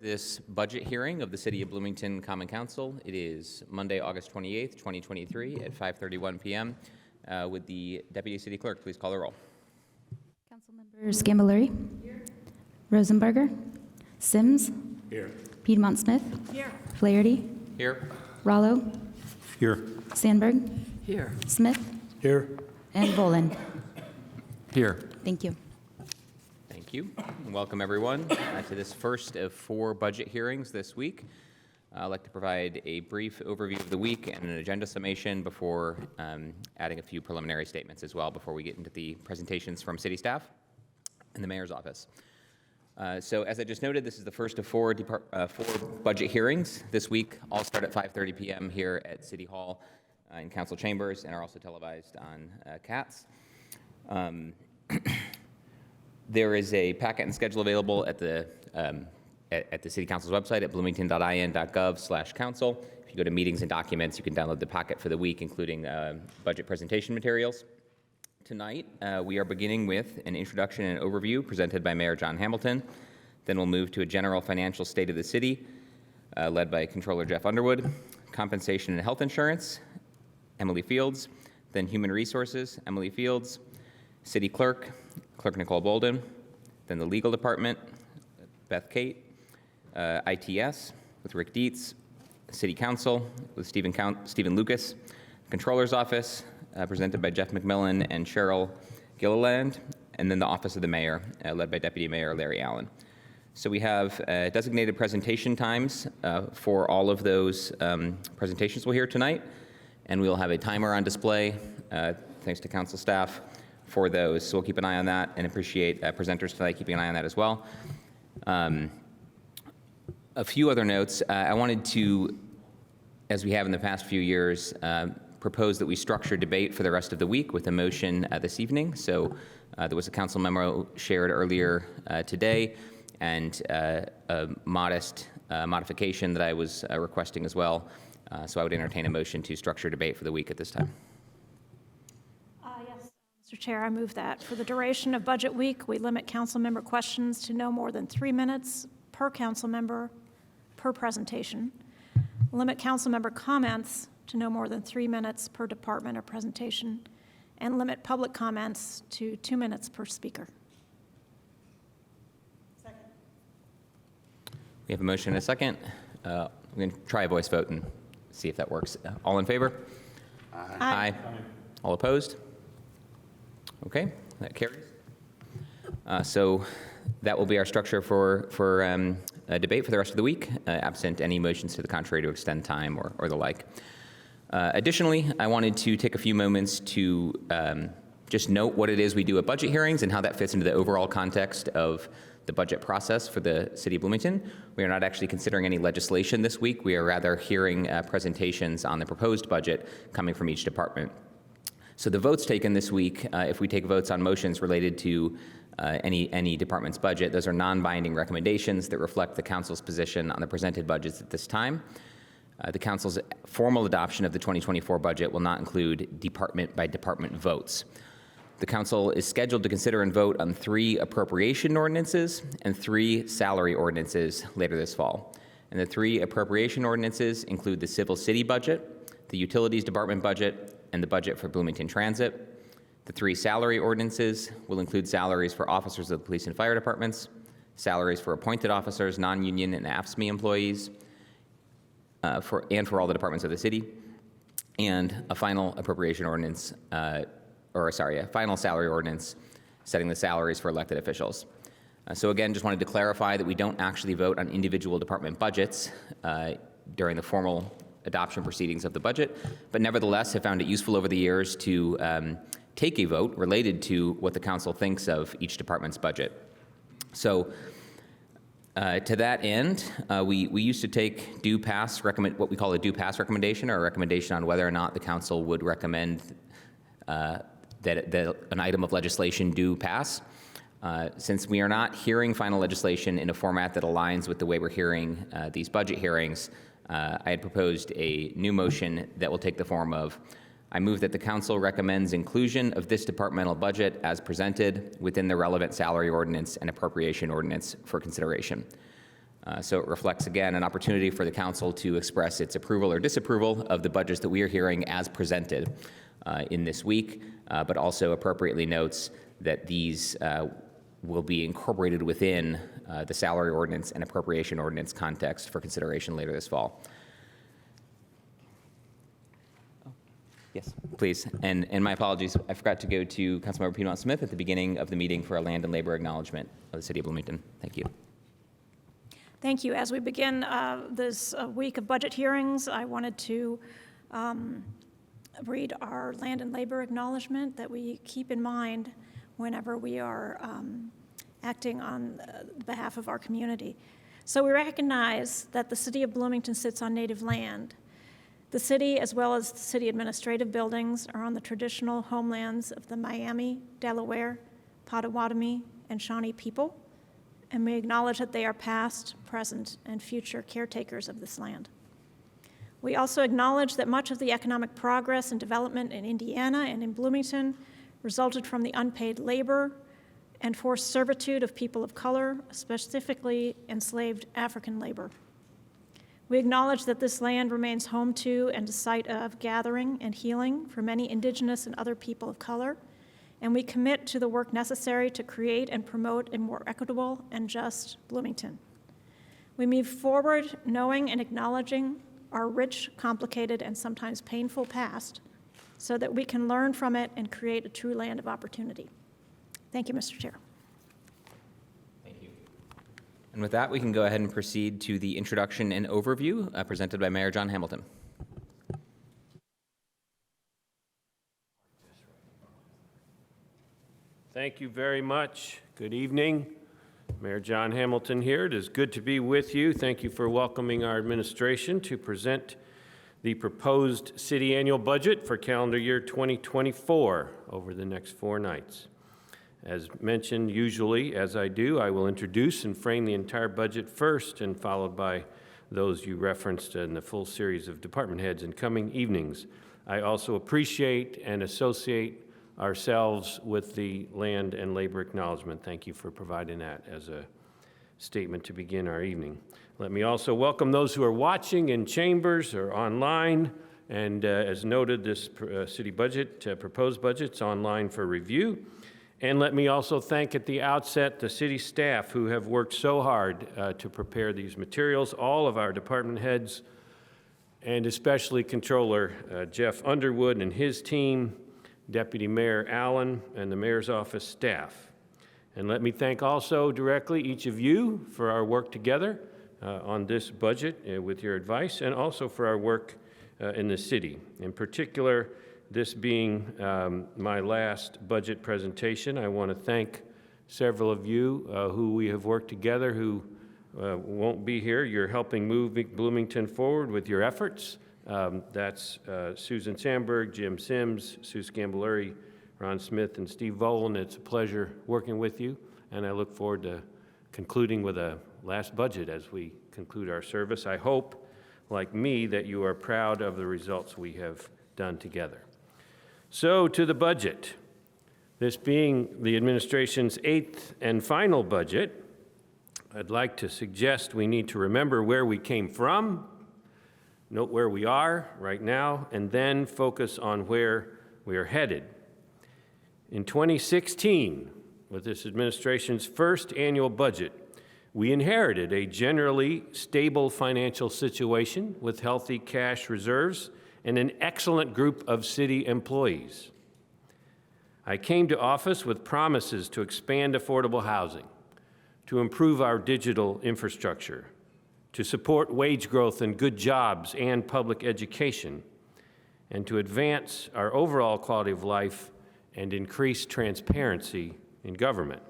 This budget hearing of the City of Bloomington Common Council. It is Monday, August 28th, 2023 at 5:31 p.m. Would the Deputy City Clerk please call the roll? Councilmember Scambolery. Here. Rosenberger. Sims. Here. Piedmont Smith. Here. Flaherty. Here. Rollo. Here. Sandberg. Here. Smith. Here. And Bolin. Here. Thank you. Thank you. And welcome everyone to this first of 4 budget hearings this week. I'd like to provide a brief overview of the week and an agenda summation before adding a few preliminary statements as well before we get into the presentations from city staff and the mayor's office. So as I just noted, this is the first of 4 budget hearings this week. All start at 5:30 p.m. here at City Hall in council chambers and are also televised on CATS. There is a packet and schedule available at the City Council's website at bloomington.in.gov/council. If you go to meetings and documents, you can download the packet for the week, including budget presentation materials. Tonight, we are beginning with an introduction and overview presented by Mayor John Hamilton. Then we'll move to a general financial state of the city, led by Controller Jeff Underwood, compensation and health insurance, Emily Fields, then human resources, Emily Fields, city clerk, Clerk Nicole Bolden, then the legal department, Beth Kate, ITS with Rick Dietz, City Council with Stephen Lucas, Controller's Office presented by Jeff McMillan and Cheryl Gilliland, and then the Office of the Mayor led by Deputy Mayor Larry Allen. So we have designated presentation times for all of those presentations we'll hear tonight, and we'll have a timer on display thanks to council staff for those. So we'll keep an eye on that and appreciate presenters tonight keeping an eye on that as well. A few other notes. I wanted to, as we have in the past few years, propose that we structure debate for the rest of the week with a motion this evening. So there was a council memo shared earlier today and a modest modification that I was requesting as well. So I would entertain a motion to structure debate for the week at this time. Mr. Chair, I move that for the duration of budget week, we limit council member questions to no more than 3 minutes per council member per presentation. Limit council member comments to no more than 3 minutes per department or presentation, and limit public comments to 2 minutes per speaker. Second. We have a motion and a second. We're going to try a voice vote and see if that works. All in favor? Aye. Aye. All opposed? Okay, that carries. So that will be our structure for a debate for the rest of the week, absent any motions to the contrary to extend time or the like. Additionally, I wanted to take a few moments to just note what it is we do at budget hearings and how that fits into the overall context of the budget process for the City of Bloomington. We are not actually considering any legislation this week. We are rather hearing presentations on the proposed budget coming from each department. So the votes taken this week, if we take votes on motions related to any department's budget, those are non-binding recommendations that reflect the council's position on the presented budgets at this time. The council's formal adoption of the 2024 budget will not include department-by-department votes. The council is scheduled to consider and vote on 3 appropriation ordinances and 3 salary ordinances later this fall. And the 3 appropriation ordinances include the civil city budget, the utilities department budget, and the budget for Bloomington Transit. The 3 salary ordinances will include salaries for officers of the police and fire departments, salaries for appointed officers, non-union and AFSCME employees, for all the departments of the city, and a final appropriation ordinance, a final salary ordinance setting the salaries for elected officials. So again, just wanted to clarify that we don't actually vote on individual department budgets during the formal adoption proceedings of the budget, but nevertheless have found it useful over the years to take a vote related to what the council thinks of each department's budget. So to that end, we used to take what we call a due pass recommendation, or a recommendation on whether or not the council would recommend that an item of legislation do pass. Since we are not hearing final legislation in a format that aligns with the way we're hearing these budget hearings, I had proposed a new motion that will take the form of, I move that the council recommends inclusion of this departmental budget as presented within the relevant salary ordinance and appropriation ordinance for consideration. So it reflects, again, an opportunity for the council to express its approval or disapproval of the budgets that we are hearing as presented in this week, but also appropriately notes that these will be incorporated within the salary ordinance and appropriation ordinance context for consideration later this fall. Yes, please. And my apologies, I forgot to go to Councilmember Piedmont Smith at the beginning of the meeting for a land and labor acknowledgement of the city of Bloomington. Thank you. Thank you. As we begin this week of budget hearings, I wanted to read our land and labor acknowledgement that we keep in mind whenever we are acting on behalf of our community. So we recognize that the city of Bloomington sits on native land. The city, as well as the city administrative buildings, are on the traditional homelands of the Miami, Delaware, Potawatomi, and Shawnee people, and we acknowledge that they are past, present, and future caretakers of this land. We also acknowledge that much of the economic progress and development in Indiana and in Bloomington resulted from the unpaid labor and forced servitude of people of color, specifically enslaved African labor. We acknowledge that this land remains home to and a site of gathering and healing for many indigenous and other people of color, and we commit to the work necessary to create and promote a more equitable and just Bloomington. We move forward knowing and acknowledging our rich, complicated, and sometimes painful past so that we can learn from it and create a true land of opportunity. Thank you, Mr. Chair. Thank you. And with that, we can go ahead and proceed to the introduction and overview presented by Mayor John Hamilton. Thank you very much. Good evening. Mayor John Hamilton here. It is good to be with you. Thank you for welcoming our administration to present the proposed city annual budget for calendar year 2024 over the next 4 nights. As mentioned, usually, as I do, I will introduce and frame the entire budget first and followed by those you referenced in the full series of department heads in coming evenings. I also appreciate and associate ourselves with the land and labor acknowledgement. Thank you for providing that as a statement to begin our evening. Let me also welcome those who are watching in chambers or online. And as noted, this city budget, proposed budget's online for review. And let me also thank at the outset the city staff who have worked so hard to prepare these materials, all of our department heads, and especially Controller Jeff Underwood and his team, Deputy Mayor Allen, and the Mayor's office staff. And let me thank also directly each of you for our work together on this budget with your advice, and also for our work in the city. In particular, this being my last budget presentation, I want to thank several of you who we have worked together who won't be here. You're helping move Bloomington forward with your efforts. That's Susan Sandberg, Jim Sims, Sue Scamboluri, Ron Smith, and Steve Volan. It's a pleasure working with you, and I look forward to concluding with a last budget as we conclude our service. I hope, like me, that you are proud of the results we have done together. So, to the budget. This being the administration's 8th and final budget, I'd like to suggest we need to remember where we came from, note where we are right now, and then focus on where we are headed. In 2016, with this administration's first annual budget, we inherited a generally stable financial situation with healthy cash reserves and an excellent group of city employees. I came to office with promises to expand affordable housing, to improve our digital infrastructure, to support wage growth and good jobs and public education, and to advance our overall quality of life and increase transparency in government.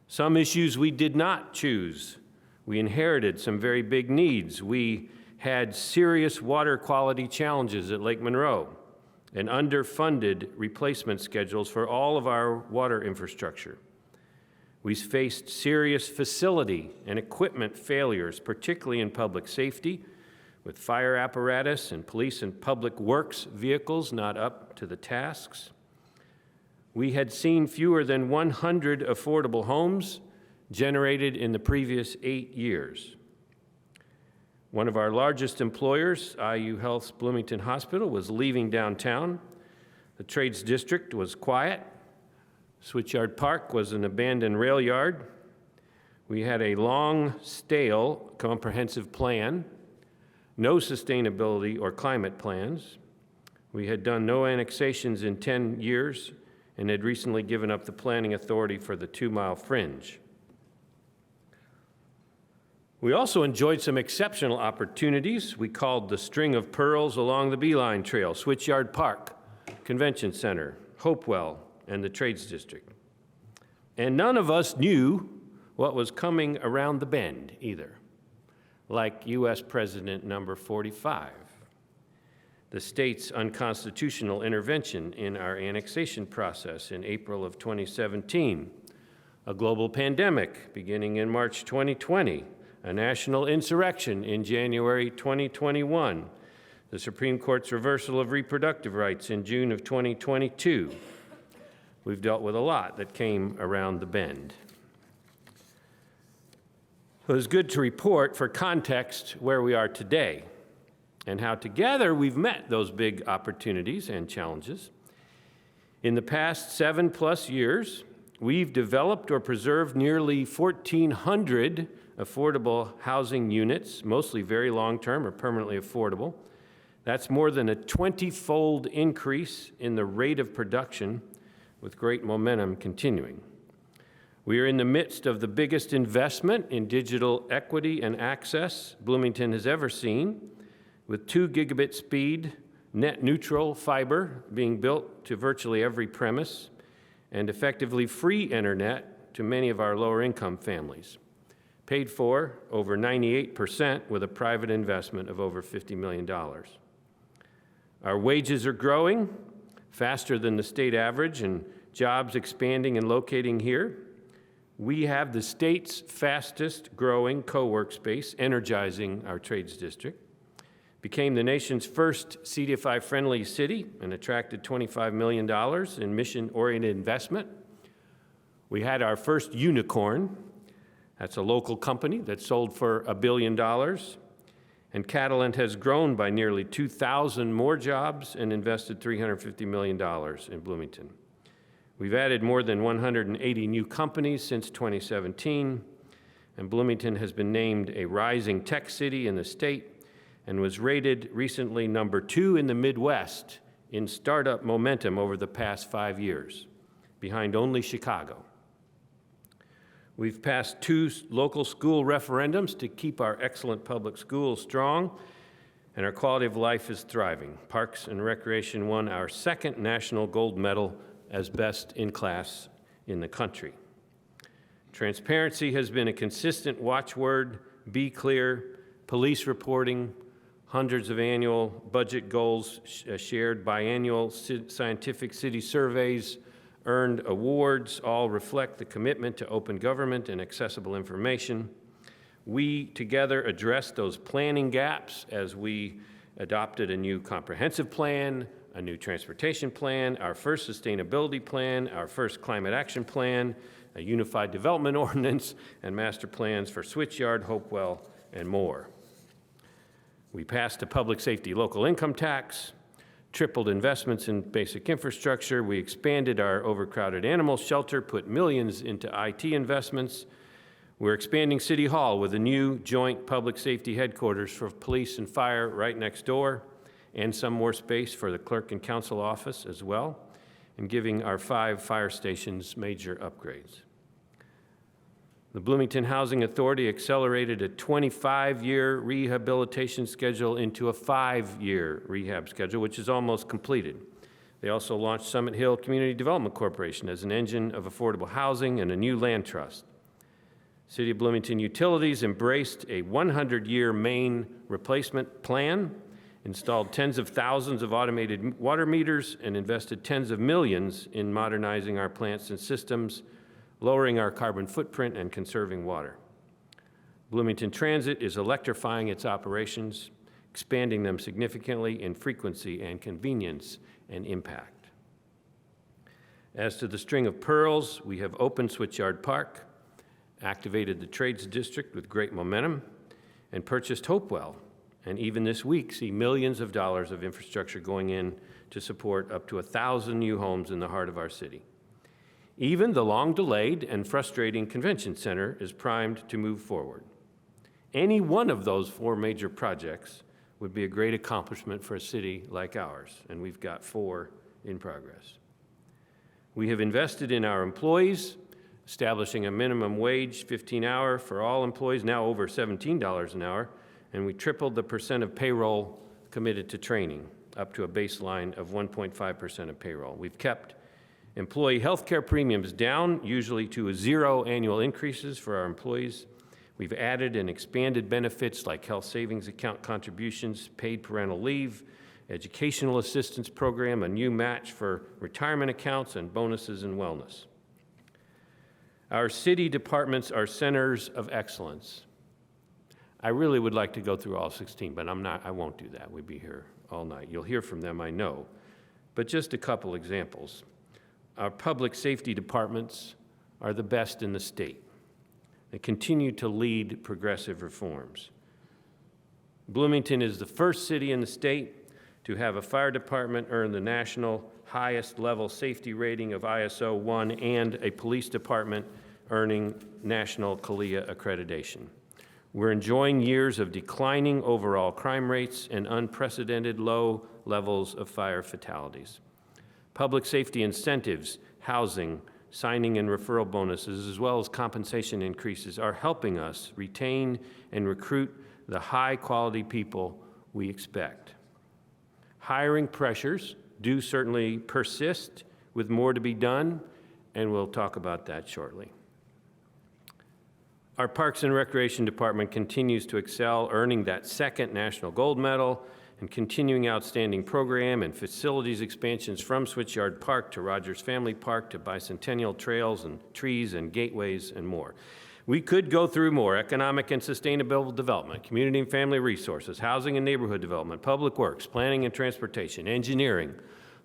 Some issues we did not choose. We inherited some very big needs. We had serious water quality challenges at Lake Monroe and underfunded replacement schedules for all of our water infrastructure. We faced serious facility and equipment failures, particularly in public safety, with fire apparatus and police and public works vehicles not up to the tasks. We had seen fewer than 100 affordable homes generated in the previous 8 years. One of our largest employers, IU Health's Bloomington Hospital, was leaving downtown. The Trades District was quiet. Switchyard Park was an abandoned rail yard. We had a long, stale, comprehensive plan, no sustainability or climate plans. We had done no annexations in 10 years and had recently given up the planning authority for the 2-mile fringe. We also enjoyed some exceptional opportunities we called the string of pearls along the Beeline Trail: Switchyard Park, Convention Center, Hopewell, and the Trades District. And none of us knew what was coming around the bend either, like U.S. President number 45, the state's unconstitutional intervention in our annexation process in April of 2017, a global pandemic beginning in March 2020, a national insurrection in January 2021, the Supreme Court's reversal of reproductive rights in June of 2022. We've dealt with a lot that came around the bend. It was good to report for context where we are today and how together we've met those big opportunities and challenges. In the past 7+ years, we've developed or preserved nearly 1,400 affordable housing units, mostly very long-term or permanently affordable. That's more than a 20-fold increase in the rate of production, with great momentum continuing. We are in the midst of the biggest investment in digital equity and access Bloomington has ever seen, with 2 gigabit speed, net neutral fiber being built to virtually every premise, and effectively free internet to many of our lower income families, paid for over 98% with a private investment of over $50 million. Our wages are growing faster than the state average, and jobs expanding and locating here. We have the state's fastest growing co-work space, energizing our Trades District. Became the nation's first CDFI-friendly city and attracted $25 million in mission-oriented investment. We had our first unicorn. That's a local company that sold for $1 billion. And Catalent has grown by nearly 2,000 more jobs and invested $350 million in Bloomington. We've added more than 180 new companies since 2017, and Bloomington has been named a rising tech city in the state and was rated recently number 2 in the Midwest in startup momentum over the past 5 years, behind only Chicago. We've passed 2 local school referendums to keep our excellent public schools strong, and our quality of life is thriving. Parks and Recreation won our 2nd national gold medal as best in class in the country. Transparency has been a consistent watchword. Be clear, police reporting, hundreds of annual budget goals shared, biannual scientific city surveys, earned awards, all reflect the commitment to open government and accessible information. We together addressed those planning gaps as we adopted a new comprehensive plan, a new transportation plan, our first sustainability plan, our first climate action plan, a unified development ordinance, and master plans for Switchyard, Hopewell, and more. We passed a public safety local income tax, tripled investments in basic infrastructure. We expanded our overcrowded animal shelter, put millions into IT investments. We're expanding City Hall with a new joint public safety headquarters for police and fire right next door, and some more space for the clerk and council office as well, and giving our 5 fire stations major upgrades. The Bloomington Housing Authority accelerated a 25-year rehabilitation schedule into a 5-year rehab schedule, which is almost completed. They also launched Summit Hill Community Development Corporation as an engine of affordable housing and a new land trust. City of Bloomington Utilities embraced a 100-year main replacement plan, installed tens of thousands of automated water meters, and invested tens of millions in modernizing our plants and systems, lowering our carbon footprint and conserving water. Bloomington Transit is electrifying its operations, expanding them significantly in frequency and convenience and impact. As to the string of pearls, we have opened Switchyard Park, activated the Trades District with great momentum, and purchased Hopewell, and even this week see millions of dollars of infrastructure going in to support up to 1,000 new homes in the heart of our city. Even the long-delayed and frustrating convention center is primed to move forward. Any one of those 4 major projects would be a great accomplishment for a city like ours, and we've got 4 in progress. We have invested in our employees, establishing a minimum wage 15-hour for all employees, now over $17 an hour, and we tripled the percent of payroll committed to training, up to a baseline of 1.5% of payroll. We've kept employee health care premiums down, usually to 0 annual increases for our employees. We've added and expanded benefits like health savings account contributions, paid parental leave, educational assistance program, a new match for retirement accounts, and bonuses and wellness. Our city departments are centers of excellence. I really would like to go through all 16, but I won't do that. We'd be here all night. You'll hear from them, I know. But just a couple examples. Our public safety departments are the best in the state. They continue to lead progressive reforms. Bloomington is the first city in the state to have a fire department earn the national highest level safety rating of ISO 1 and a police department earning national CALIA accreditation. We're enjoying years of declining overall crime rates and unprecedented low levels of fire fatalities. Public safety incentives, housing, signing and referral bonuses, as well as compensation increases are helping us retain and recruit the high-quality people we expect. Hiring pressures do certainly persist, with more to be done, and we'll talk about that shortly. Our Parks and Recreation Department continues to excel, earning that 2nd National Gold Medal and continuing outstanding program and facilities expansions from Switchyard Park to Rogers Family Park to Bicentennial Trails and trees and gateways and more. We could go through more: economic and sustainable development, community and family resources, housing and neighborhood development, public works, planning and transportation, engineering,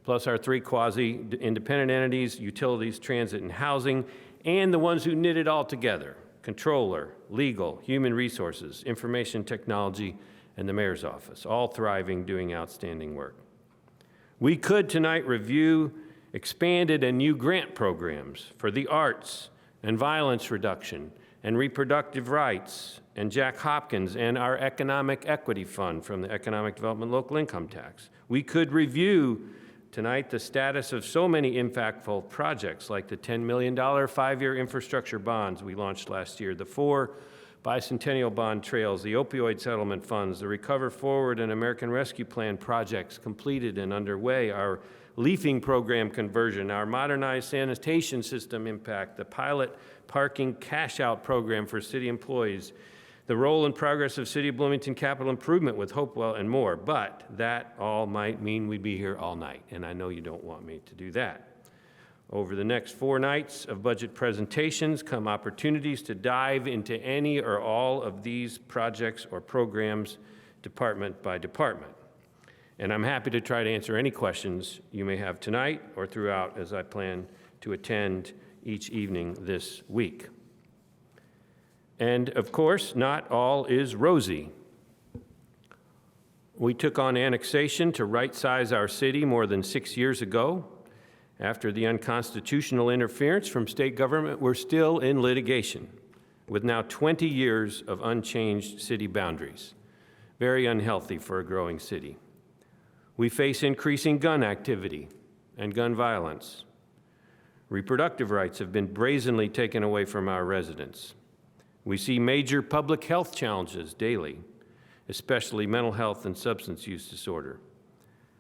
plus our 3 quasi-independent entities, utilities, transit, and housing, and the ones who knit it all together: controller, legal, human resources, information technology, and the mayor's office, all thriving, doing outstanding work. We could tonight review expanded and new grant programs for the arts and violence reduction and reproductive rights and Jack Hopkins and our Economic Equity Fund from the Economic Development Local Income Tax. We could review tonight the status of so many impactful projects like the $10 million 5-year infrastructure bonds we launched last year, the 4 bicentennial bond trails, the opioid settlement funds, the Recover Forward and American Rescue Plan projects completed and underway, our leafing program conversion, our modernized sanitation system impact, the pilot parking cash-out program for city employees, the role and progress of City of Bloomington capital improvement with Hopewell, and more. But that all might mean we'd be here all night, and I know you don't want me to do that. Over the next 4 nights of budget presentations come opportunities to dive into any or all of these projects or programs, department by department. And I'm happy to try to answer any questions you may have tonight or throughout as I plan to attend each evening this week. And of course, not all is rosy. We took on annexation to right-size our city more than 6 years ago. After the unconstitutional interference from state government, we're still in litigation, with now 20 years of unchanged city boundaries. Very unhealthy for a growing city. We face increasing gun activity and gun violence. Reproductive rights have been brazenly taken away from our residents. We see major public health challenges daily, especially mental health and substance use disorder.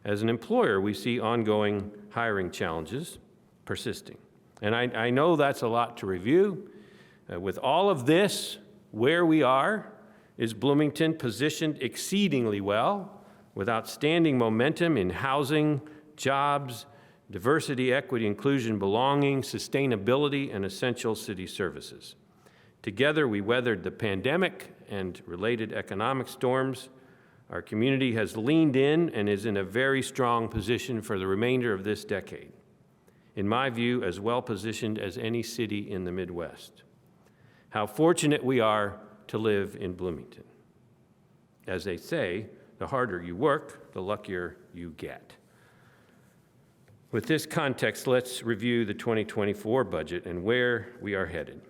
As an employer, we see ongoing hiring challenges persisting. And I know that's a lot to review. With all of this, where we are is Bloomington positioned exceedingly well, with outstanding momentum in housing, jobs, diversity, equity, inclusion, belonging, sustainability, and essential city services. Together, we weathered the pandemic and related economic storms. Our community has leaned in and is in a very strong position for the remainder of this decade. In my view, as well positioned as any city in the Midwest. how fortunate we are to live in Bloomington. As they say, the harder you work, the luckier you get. With this context, let's review the 2024 budget and where we are headed.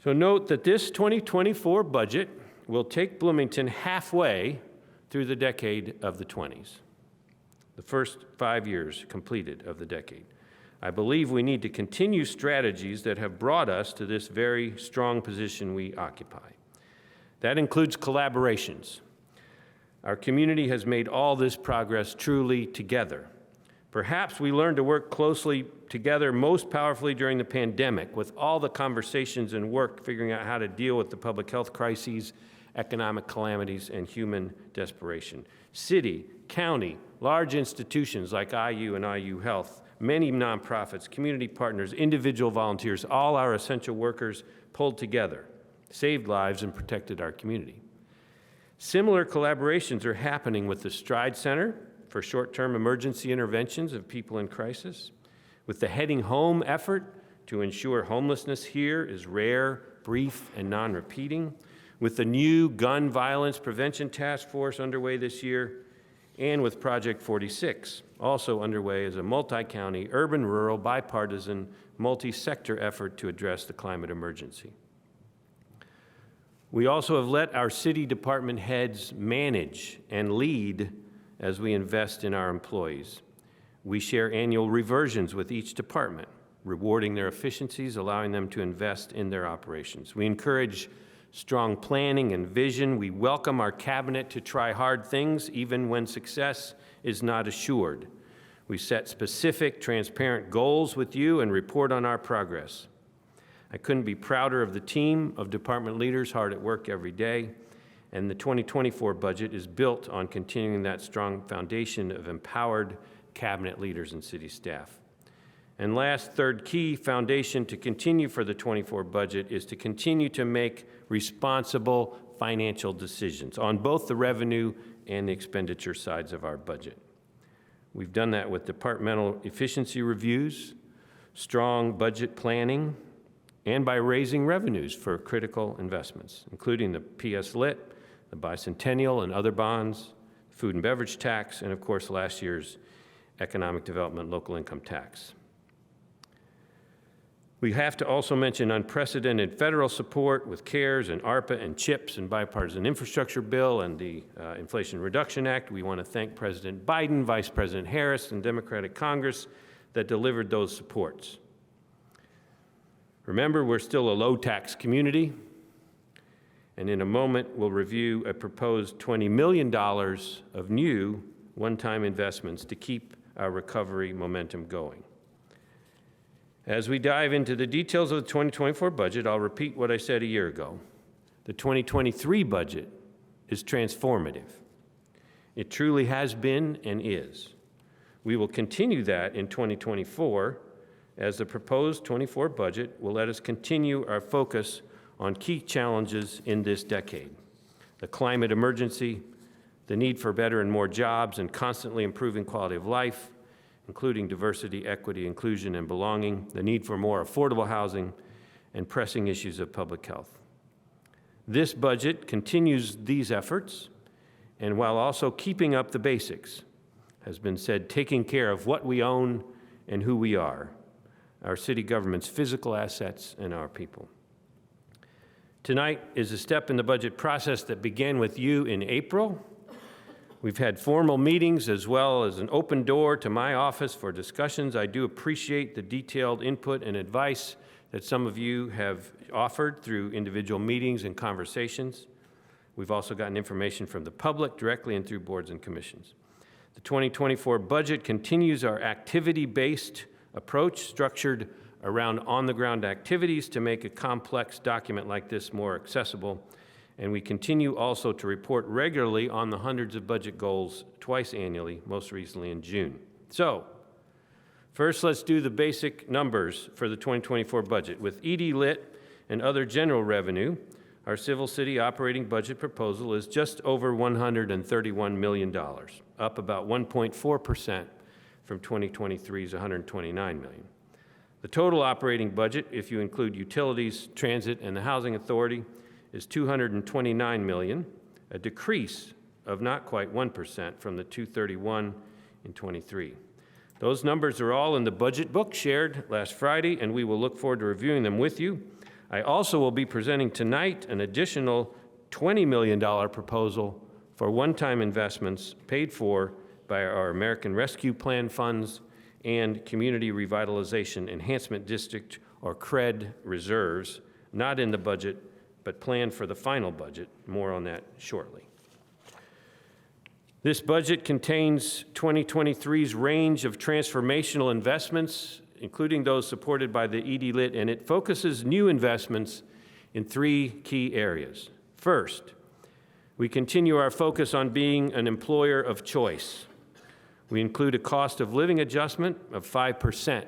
So note that this 2024 budget will take Bloomington halfway through the decade of the 20s, the first 5 years completed of the decade. I believe we need to continue strategies that have brought us to this very strong position we occupy. That includes collaborations. Our community has made all this progress truly together. Perhaps we learned to work closely together most powerfully during the pandemic, with all the conversations and work figuring out how to deal with the public health crises, economic calamities, and human desperation. City, county, large institutions like IU and IU Health, many nonprofits, community partners, individual volunteers, all our essential workers pulled together, saved lives, and protected our community. Similar collaborations are happening with the Stride Center for short-term emergency interventions of people in crisis, with the Heading Home effort to ensure homelessness here is rare, brief, and non-repeating, with the new Gun Violence Prevention Task Force underway this year, and with Project 46, also underway as a multi-county, urban-rural, bipartisan, multi-sector effort to address the climate emergency. We also have let our city department heads manage and lead as we invest in our employees. We share annual reversions with each department, rewarding their efficiencies, allowing them to invest in their operations. We encourage strong planning and vision. We welcome our cabinet to try hard things, even when success is not assured. We set specific, transparent goals with you and report on our progress. I couldn't be prouder of the team of department leaders hard at work every day, and the 2024 budget is built on continuing that strong foundation of empowered cabinet leaders and city staff. And last, third key foundation to continue for the 24 budget is to continue to make responsible financial decisions on both the revenue and the expenditure sides of our budget. We've done that with departmental efficiency reviews, strong budget planning, and by raising revenues for critical investments, including the PS Lit, the bicentennial and other bonds, food and beverage tax, and of course last year's economic development local income tax. We have to also mention unprecedented federal support with CARES and ARPA and CHIPS and bipartisan infrastructure bill and the Inflation Reduction Act. We want to thank President Biden, Vice President Harris, and Democratic Congress that delivered those supports. Remember, we're still a low-tax community, and in a moment, we'll review a proposed $20 million of new one-time investments to keep our recovery momentum going. As we dive into the details of the 2024 budget, I'll repeat what I said a year ago. The 2023 budget is transformative. It truly has been and is. We will continue that in 2024 as the proposed 24 budget will let us continue our focus on key challenges in this decade: the climate emergency, the need for better and more jobs and constantly improving quality of life, including diversity, equity, inclusion, and belonging, the need for more affordable housing, and pressing issues of public health. This budget continues these efforts, and while also keeping up the basics, has been said, taking care of what we own and who we are, our city government's physical assets and our people. Tonight is a step in the budget process that began with you in April. We've had formal meetings as well as an open door to my office for discussions. I do appreciate the detailed input and advice that some of you have offered through individual meetings and conversations. We've also gotten information from the public directly and through boards and commissions. The 2024 budget continues our activity-based approach structured around on-the-ground activities to make a complex document like this more accessible. And we continue also to report regularly on the hundreds of budget goals twice annually, most recently in June. So, first let's do the basic numbers for the 2024 budget. With ED Lit and other general revenue, our Civil City operating budget proposal is just over $131 million, up about 1.4% from 2023's $129 million. The total operating budget, if you include utilities, transit, and the Housing Authority, is $229 million, a decrease of not quite 1% from the $231 in '23. Those numbers are all in the budget book shared last Friday, and we will look forward to reviewing them with you. I also will be presenting tonight an additional $20 million proposal for one-time investments paid for by our American Rescue Plan funds and Community Revitalization Enhancement District, or CRED, reserves, not in the budget, but planned for the final budget. More on that shortly. This budget contains 2023's range of transformational investments, including those supported by the ED-LIT, and it focuses new investments in 3 key areas. First, we continue our focus on being an employer of choice. We include a cost of living adjustment of 5%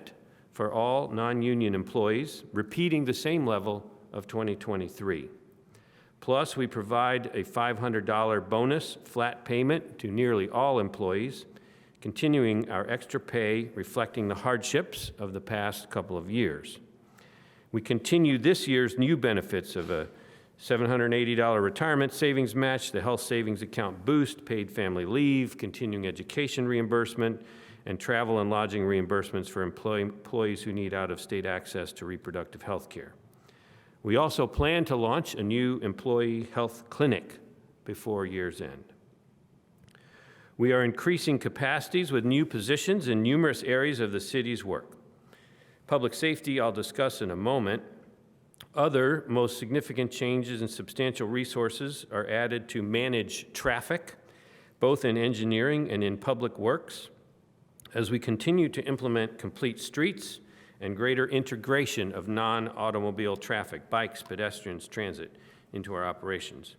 for all non-union employees, repeating the same level of 2023. Plus, we provide a $500 bonus flat payment to nearly all employees, continuing our extra pay reflecting the hardships of the past couple of years. We continue this year's new benefits of a $780 retirement savings match, the health savings account boost, paid family leave, continuing education reimbursement, and travel and lodging reimbursements for employees who need out-of-state access to reproductive health care. We also plan to launch a new employee health clinic before year's end. We are increasing capacities with new positions in numerous areas of the city's work. Public safety, I'll discuss in a moment. Other most significant changes and substantial resources are added to manage traffic, both in engineering and in public works, as we continue to implement complete streets and greater integration of non-automobile traffic, bikes, pedestrians, transit, into our operations.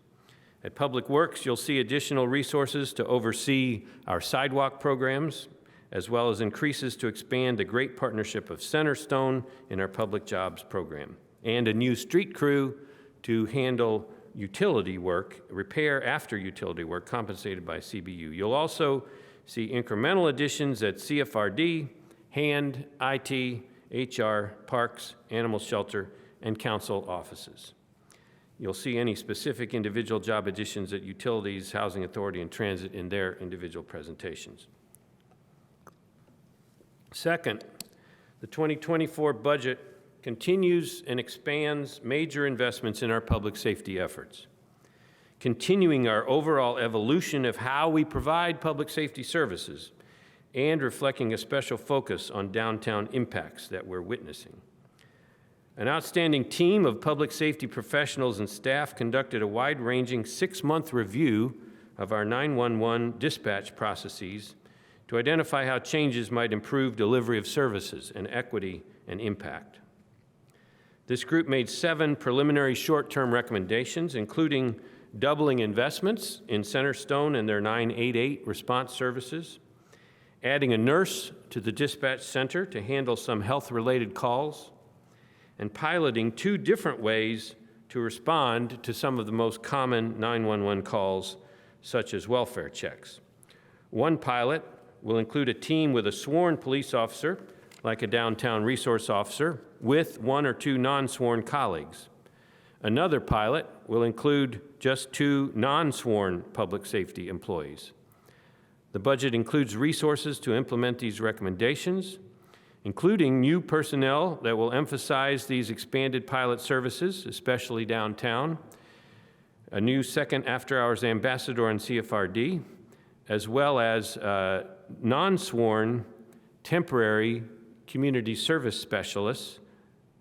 At Public Works, you'll see additional resources to oversee our sidewalk programs, as well as increases to expand the great partnership of Centerstone in our public jobs program, and a new street crew to handle utility work, repair after utility work compensated by CBU. You'll also see incremental additions at CFRD, HAND, IT, HR, Parks, Animal Shelter, and Council offices. You'll see any specific individual job additions at Utilities, Housing Authority, and Transit in their individual presentations. Second, the 2024 budget continues and expands major investments in our public safety efforts, continuing our overall evolution of how we provide public safety services and reflecting a special focus on downtown impacts that we're witnessing. An outstanding team of public safety professionals and staff conducted a wide-ranging 6-month review of our 911 dispatch processes to identify how changes might improve delivery of services and equity and impact. This group made 7 preliminary short-term recommendations, including doubling investments in Centerstone and their 988 response services, adding a nurse to the dispatch center to handle some health-related calls, and piloting 2 different ways to respond to some of the most common 911 calls, such as welfare checks. One pilot will include a team with a sworn police officer, like a downtown resource officer, with 1 or 2 non-sworn colleagues. Another pilot will include just 2 non-sworn public safety employees. The budget includes resources to implement these recommendations, including new personnel that will emphasize these expanded pilot services, especially downtown, a new second after-hours ambassador in CFRD, as well as non-sworn temporary community service specialists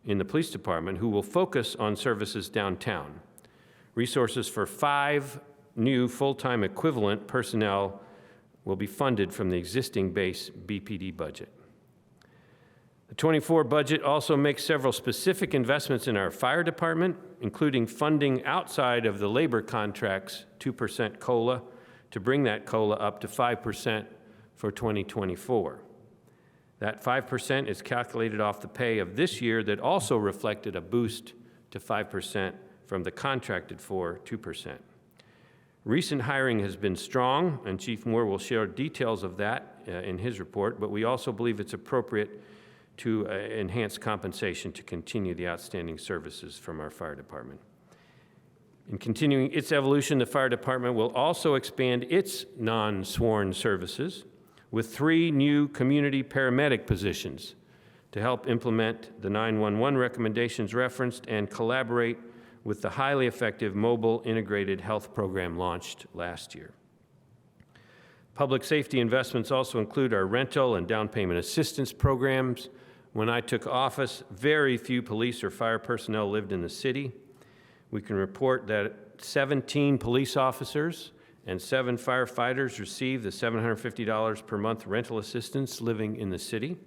in the police department who will focus on services downtown. Resources for 5 new full-time equivalent personnel will be funded from the existing base BPD budget. The 24 budget also makes several specific investments in our fire department, including funding outside of the labor contract's 2% COLA to bring that COLA up to 5% for 2024. That 5% is calculated off the pay of this year that also reflected a boost to 5% from the contracted for 2%. Recent hiring has been strong, and Chief Moore will share details of that in his report, but we also believe it's appropriate to enhance compensation to continue the outstanding services from our fire department. In continuing its evolution, the fire department will also expand its non-sworn services with 3 new community paramedic positions to help implement the 911 recommendations referenced and collaborate with the highly effective mobile integrated health program launched last year. Public safety investments also include our rental and down payment assistance programs. When I took office, very few police or fire personnel lived in the city. We can report that 17 police officers and 7 firefighters receive the $750 per month rental assistance living in the city.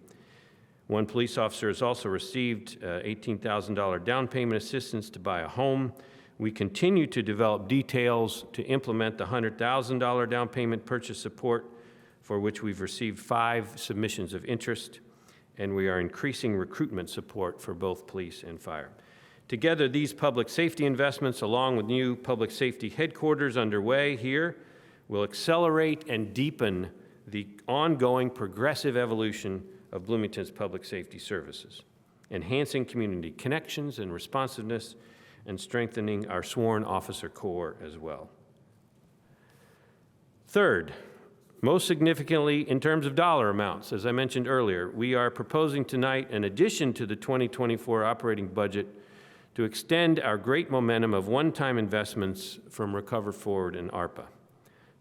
1 police officer has also received $18,000 down payment assistance to buy a home. We continue to develop details to implement the $100,000 down payment purchase support, for which we've received 5 submissions of interest, and we are increasing recruitment support for both police and fire. Together, these public safety investments, along with new public safety headquarters underway here, will accelerate and deepen the ongoing progressive evolution of Bloomington's public safety services, enhancing community connections and responsiveness, and strengthening our sworn officer corps as well. Third, most significantly in terms of dollar amounts, as I mentioned earlier, we are proposing tonight an addition to the 2024 operating budget to extend our great momentum of one-time investments from Recover Forward and ARPA,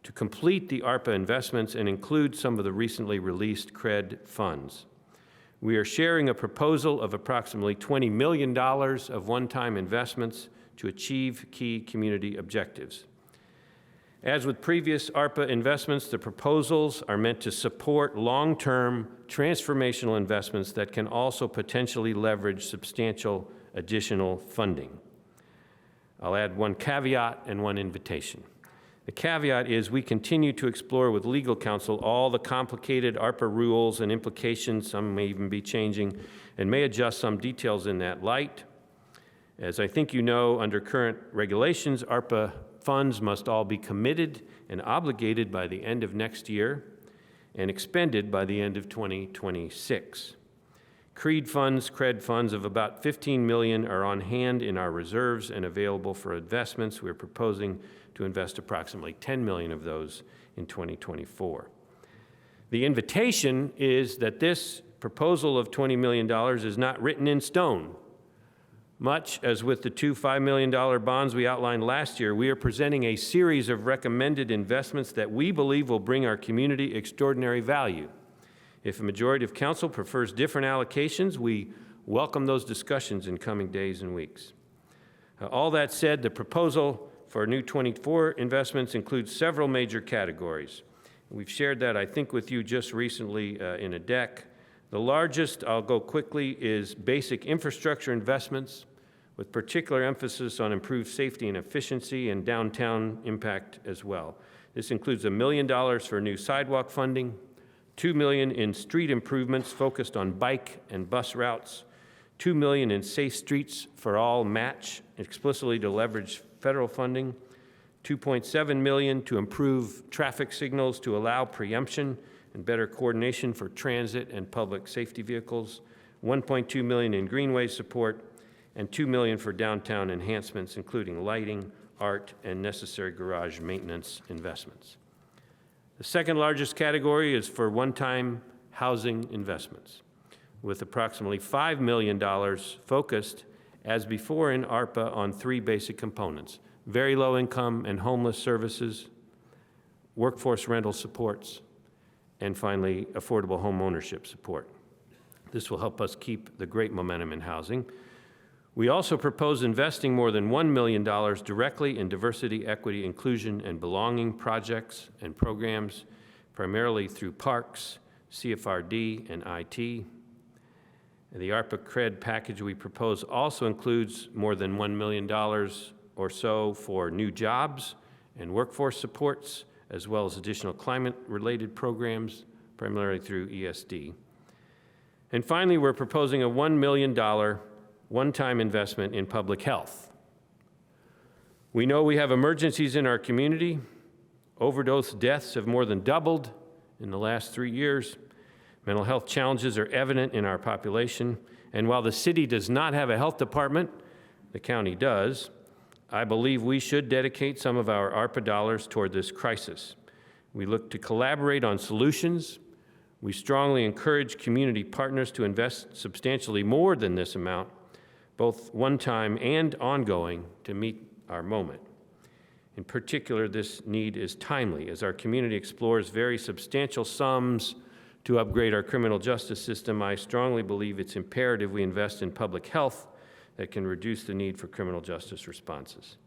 to complete the ARPA investments and include some of the recently released CRED funds. We are sharing a proposal of approximately $20 million of one-time investments to achieve key community objectives. As with previous ARPA investments, the proposals are meant to support long-term transformational investments that can also potentially leverage substantial additional funding. I'll add 1 caveat and 1 invitation. The caveat is we continue to explore with legal counsel all the complicated ARPA rules and implications. Some may even be changing and may adjust some details in that light. As I think you know, under current regulations, ARPA funds must all be committed and obligated by the end of next year and expended by the end of 2026. CRED funds of about $15 million are on hand in our reserves and available for investments. We're proposing to invest approximately $10 million of those in 2024. The invitation is that this proposal of $20 million is not written in stone. Much as with the 2 $5 million bonds we outlined last year, we are presenting a series of recommended investments that we believe will bring our community extraordinary value. If a majority of council prefers different allocations, we welcome those discussions in coming days and weeks. All that said, the proposal for new 24 investments includes several major categories. We've shared that, I think, with you just recently in a deck. The largest, I'll go quickly, is basic infrastructure investments, with particular emphasis on improved safety and efficiency and downtown impact as well. This includes $1 million for new sidewalk funding, $2 million in street improvements focused on bike and bus routes, $2 million in Safe Streets for All match, explicitly to leverage federal funding, $2.7 million to improve traffic signals to allow preemption and better coordination for transit and public safety vehicles, $1.2 million in greenway support, and $2 million for downtown enhancements, including lighting, art, and necessary garage maintenance investments. The second largest category is for one-time housing investments, with approximately $5 million focused, as before in ARPA, on 3 basic components: very low income and homeless services, workforce rental supports, and finally, affordable home ownership support. This will help us keep the great momentum in housing. We also propose investing more than $1 million directly in diversity, equity, inclusion, and belonging projects and programs, primarily through parks, CFRD, and IT. The ARPA CRED package we propose also includes more than $1 million or so for new jobs and workforce supports, as well as additional climate-related programs, primarily through ESD. And finally, we're proposing a $1 million one-time investment in public health. We know we have emergencies in our community. Overdose deaths have more than doubled in the last 3 years. Mental health challenges are evident in our population, and while the city does not have a health department, the county does, I believe we should dedicate some of our ARPA dollars toward this crisis. We look to collaborate on solutions. We strongly encourage community partners to invest substantially more than this amount, both one-time and ongoing, to meet our moment. In particular, this need is timely as our community explores very substantial sums to upgrade our criminal justice system. I strongly believe it's imperative we invest in public health that can reduce the need for criminal justice responses.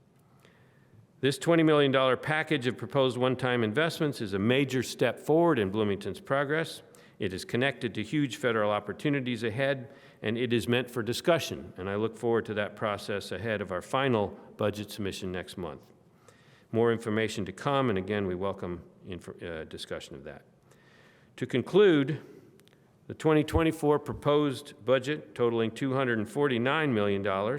This $20 million package of proposed one-time investments is a major step forward in Bloomington's progress. It is connected to huge federal opportunities ahead, and it is meant for discussion, and I look forward to that process ahead of our final budget submission next month. More information to come, and again, we welcome discussion of that. To conclude, the 2024 proposed budget, totaling $249 million,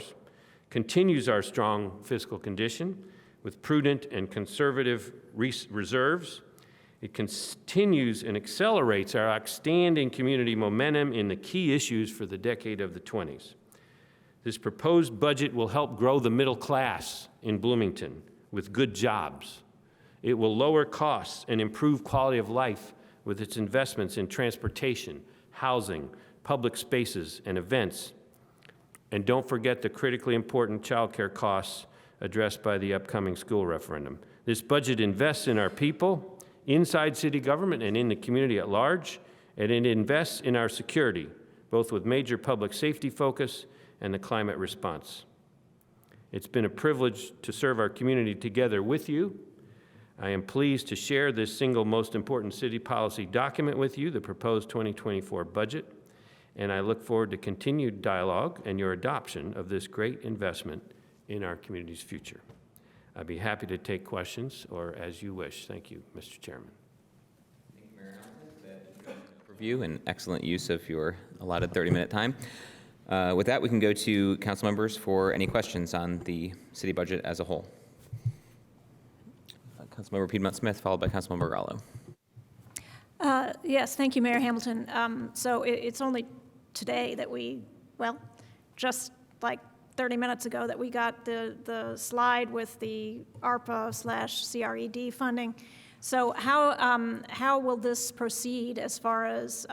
continues our strong fiscal condition with prudent and conservative reserves. It continues and accelerates our outstanding community momentum in the key issues for the decade of the 20s. This proposed budget will help grow the middle class in Bloomington with good jobs. It will lower costs and improve quality of life with its investments in transportation, housing, public spaces, and events. And don't forget the critically important child care costs addressed by the upcoming school referendum. This budget invests in our people, inside city government and in the community at large, and it invests in our security, both with major public safety focus and the climate response. It's been a privilege to serve our community together with you. I am pleased to share this single most important city policy document with you, the proposed 2024 budget, and I look forward to continued dialogue and your adoption of this great investment in our community's future. I'd be happy to take questions or as you wish. Thank you, Mr. Chairman. Thank you, Mayor Hamilton, for that overview and excellent use of your allotted 30-minute time. With that, we can go to council members for any questions on the city budget as a whole. Councilmember Piedmont-Smith, followed by Councilmember Gallo. Yes, thank you, Mayor Hamilton. So it's only today that just like 30 minutes ago that we got the slide with the ARPA/CRED funding. So how will this proceed as far as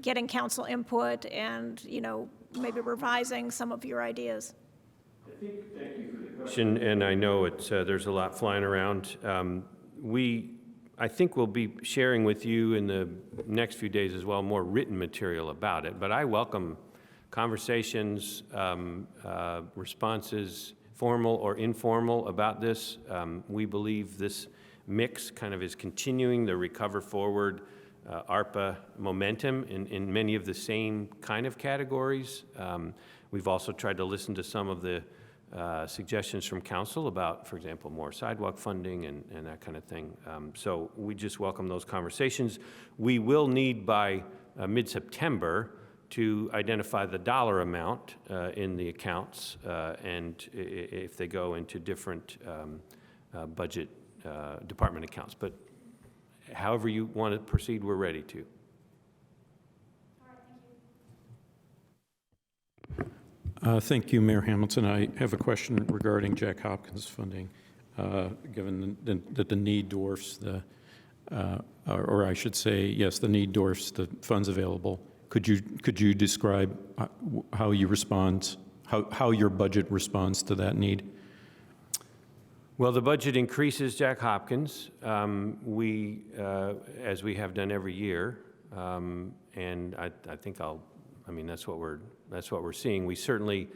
getting council input and, maybe revising some of your ideas? Thank you for the question, and I know there's a lot flying around. I think we'll be sharing with you in the next few days as well more written material about it, but I welcome conversations, responses, formal or informal, about this. We believe this mix kind of is continuing the Recover Forward ARPA momentum in many of the same kind of categories. We've also tried to listen to some of the suggestions from council about, for example, more sidewalk funding and that kind of thing. So we just welcome those conversations. We will need by mid-September to identify the dollar amount in the accounts and if they go into different budget department accounts. But however you want to proceed, we're ready to. Thank you, Mayor Hamilton. I have a question regarding Jack Hopkins funding, given that the need dwarfs the, or I should say, yes, the need dwarfs the funds available. Could you describe how you respond, how your budget responds to that need? Well, the budget increases Jack Hopkins. As we have done every year, and I think that's what we're seeing. We certainly,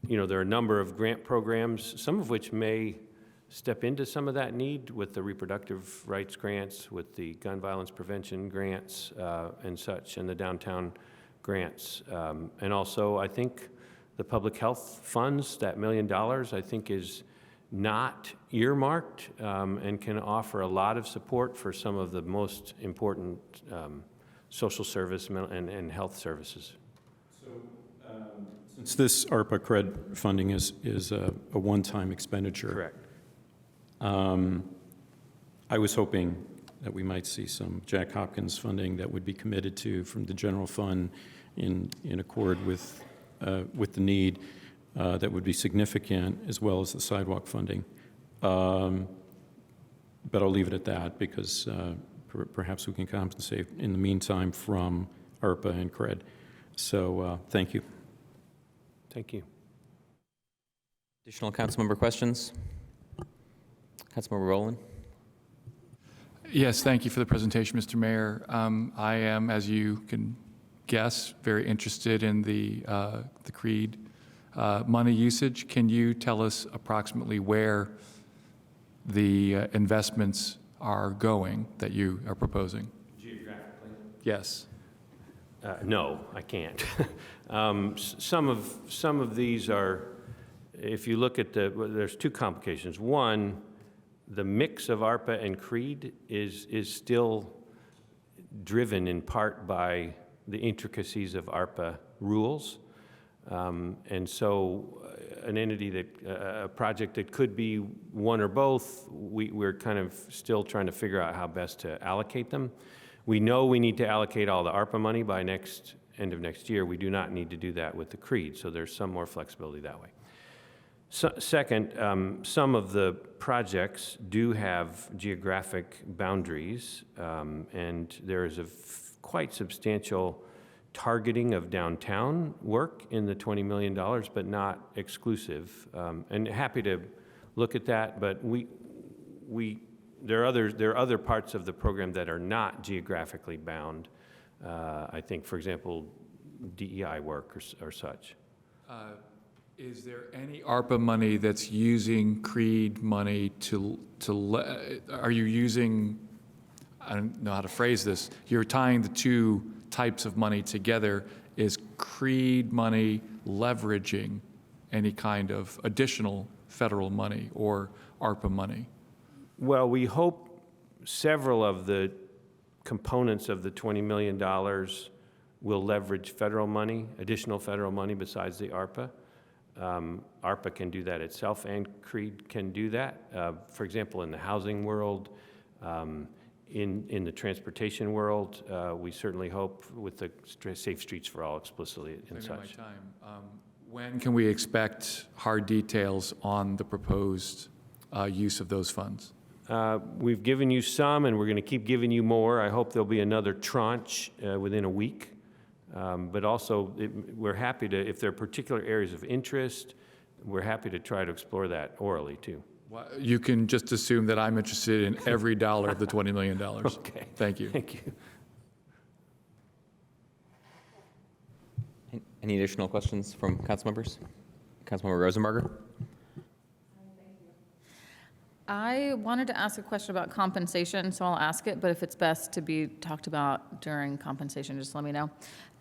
there are a number of grant programs, some of which may step into some of that need with the reproductive rights grants, with the gun violence prevention grants and such, and the downtown grants. And also, I think the public health funds, that $1 million, I think is not earmarked and can offer a lot of support for some of the most important social service and health services. So, since this ARPA CRED funding is a one-time expenditure, Correct. I was hoping that we might see some Jack Hopkins funding that would be committed to from the general fund in accord with the need that would be significant, as well as the sidewalk funding. But I'll leave it at that because perhaps we can compensate in the meantime from ARPA and CRED. So thank you. Thank you. Additional councilmember questions? Councilmember Rowland? Yes, thank you for the presentation, Mr. Mayor. I am, as you can guess, very interested in the CREED money usage. Can you tell us approximately where the investments are going that you are proposing? Geographically? Yes. No, I can't. Some of these are, if you look at there's two complications. One, the mix of ARPA and CREED is still driven in part by the intricacies of ARPA rules. And so an entity a project that could be one or both, we're kind of still trying to figure out how best to allocate them. We know we need to allocate all the ARPA money by end of next year. We do not need to do that with the CREED, so there's some more flexibility that way. Second, some of the projects do have geographic boundaries, and there is a quite substantial targeting of downtown work in the $20 million, but not exclusive. And happy to look at that, but there are other parts of the program that are not geographically bound. I think, for example, DEI work or such. Is there any ARPA money that's using CREED money are you using, I don't know how to phrase this, you're tying the two types of money together. Is CREED money leveraging any kind of additional federal money or ARPA money? Well, we hope several of the components of the $20 million will leverage federal money, additional federal money besides the ARPA. ARPA can do that itself, and CREED can do that. For example, in the housing world, in the transportation world, we certainly hope with the Safe Streets for All explicitly and such. When can we expect hard details on the proposed use of those funds? We've given you some, and we're going to keep giving you more. I hope there'll be another tranche within a week. But also, we're happy to, if there are particular areas of interest, we're happy to try to explore that orally, too. Well, you can just assume that I'm interested in every dollar of the $20 million. Okay. Thank you. Thank you. Any additional questions from council members? Councilmember Rosenberger? I wanted to ask a question about compensation, so I'll ask it, but if it's best to be talked about during compensation, just let me know.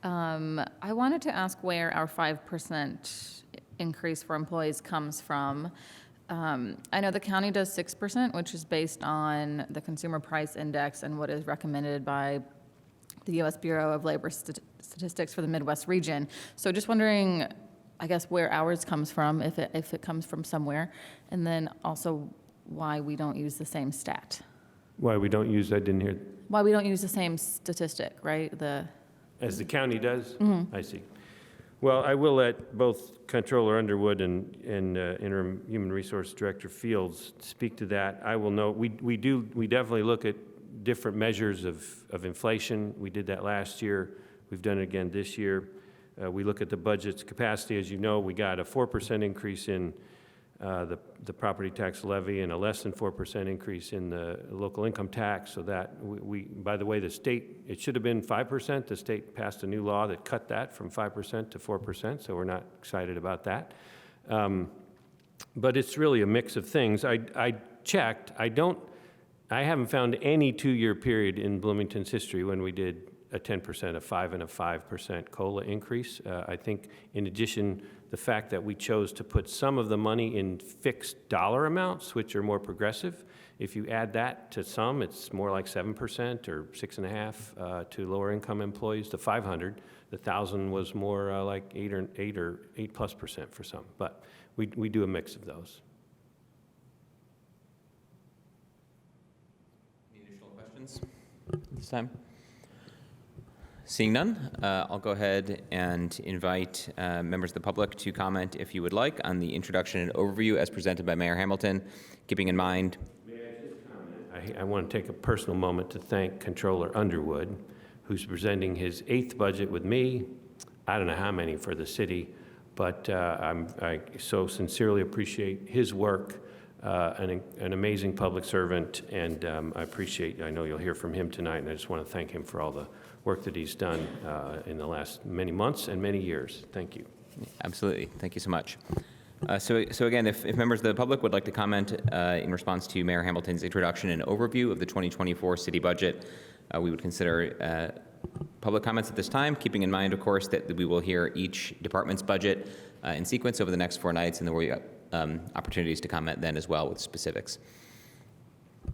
I wanted to ask where our 5% increase for employees comes from. I know the county does 6%, which is based on the Consumer Price Index and what is recommended by the U.S. Bureau of Labor Statistics for the Midwest region. So just wondering, I guess, where ours comes from, if it comes from somewhere, and then also why we don't use the same stat. Why we don't use, I didn't hear. Why we don't use the same statistic, right? As the county does? I see. Well, I will let both Controller Underwood and Interim Human Resource Director Fields speak to that. I will note, we definitely look at different measures of inflation. We did that last year. We've done it again this year. We look at the budget's capacity. As you know, we got a 4% increase in the property tax levy and a less than 4% increase in the local income tax. So that by the way, the state, it should have been 5%. The state passed a new law that cut that from 5% to 4%. So we're not excited about that. But it's really a mix of things. I checked. I haven't found any 2-year period in Bloomington's history when we did a 10%, a 5, and a 5% COLA increase. I think in addition, the fact that we chose to put some of the money in fixed dollar amounts, which are more progressive, if you add that to some, it's more like 7% or 6.5% to lower income employees. The 500, the 1,000 was more like 8+% for some. But we do a mix of those. Any additional questions? questions this time? Seeing none, I'll go ahead and invite members of the public to comment if you would like on the introduction and overview as presented by Mayor Hamilton, keeping in mind. I want to take a personal moment to thank Controller Underwood, who's presenting his 8th budget with me. I don't know how many for the city, but I so sincerely appreciate his work, an amazing public servant, and I know you'll hear from him tonight, and I just want to thank him for all the work that he's done in the last many months and many years. Thank you. Absolutely. Thank you so much. So again, if members of the public would like to comment in response to Mayor Hamilton's introduction and overview of the 2024 city budget, we would consider public comments at this time, keeping in mind, of course, that we will hear each department's budget in sequence over the next 4 nights, and there will be opportunities to comment then as well with specifics. And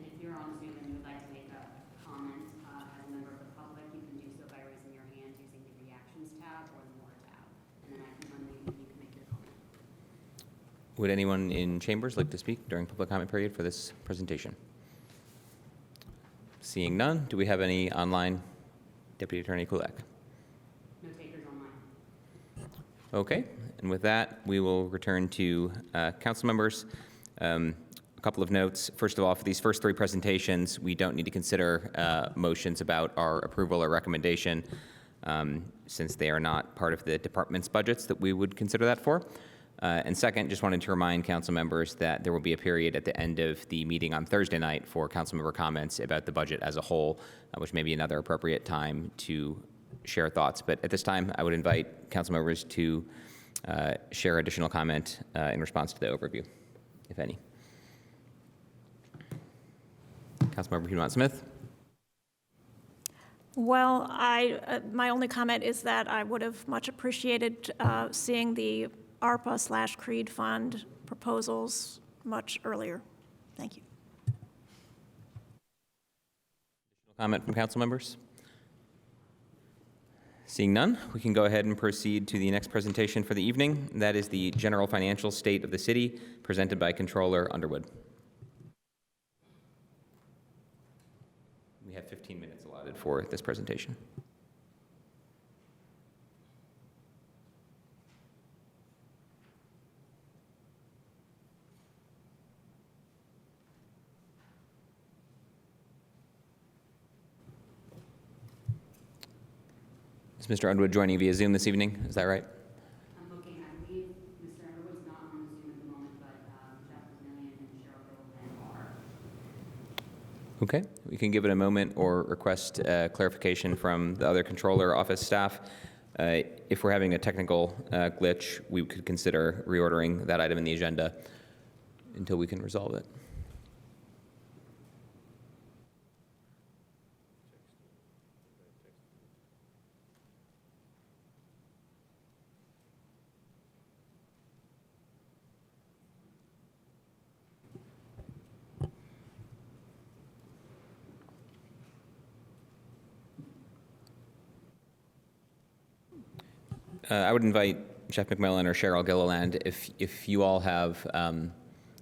if you're on Zoom and you would like to make a comment as a member of the public, you can do so by raising your hand using the Reactions tab or the More tab. And then I can unmute you and you can make your comment. Would anyone in chambers like to speak during public comment period for this presentation? Seeing none, do we have any online? Deputy Attorney Kulak. No takers online. Okay, and with that, we will return to council members. A couple of notes. First of all, for these first 3 presentations, we don't need to consider motions about our approval or recommendation since they are not part of the department's budgets that we would consider that for. And second, just wanted to remind council members that there will be a period at the end of the meeting on Thursday night for council member comments about the budget as a whole, which may be another appropriate time to share thoughts. But at this time, I would invite council members to share additional comment in response to the overview, if any. Councilmember Piedmont-Smith. Well, my only comment is that I would have much appreciated seeing the ARPA/Creed fund proposals much earlier. Thank you. Comment from council members? Seeing none, we can go ahead and proceed to the next presentation for the evening. That is the general financial state of the city, presented by Controller Underwood. We have 15 minutes allotted for this presentation. Is Mr. Underwood joining via Zoom this evening? Is that right? I'm looking, I believe Mr. Underwood's not on the Zoom at the moment, but Jeff Million and Cheryl Gilliland are. Okay, we can give it a moment or request clarification from the other controller office staff. If we're having a technical glitch, we could consider reordering that item in the agenda until we can resolve it. I would invite Jeff McMillan or Cheryl Gilliland if you all have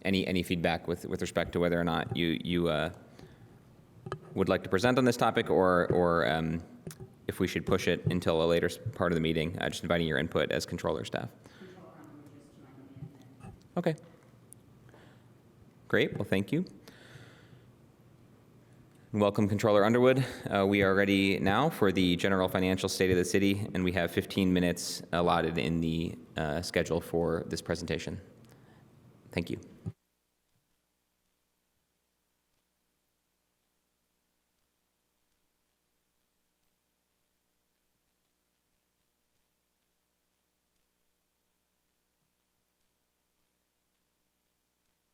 any feedback with respect to whether or not you would like to present on this topic or if we should push it until a later part of the meeting. Just inviting your input as controller staff. Okay. Great. Well, thank you. Welcome, Controller Underwood. We are ready now for the general financial state of the city, and we have 15 minutes allotted in the schedule for this presentation. Thank you.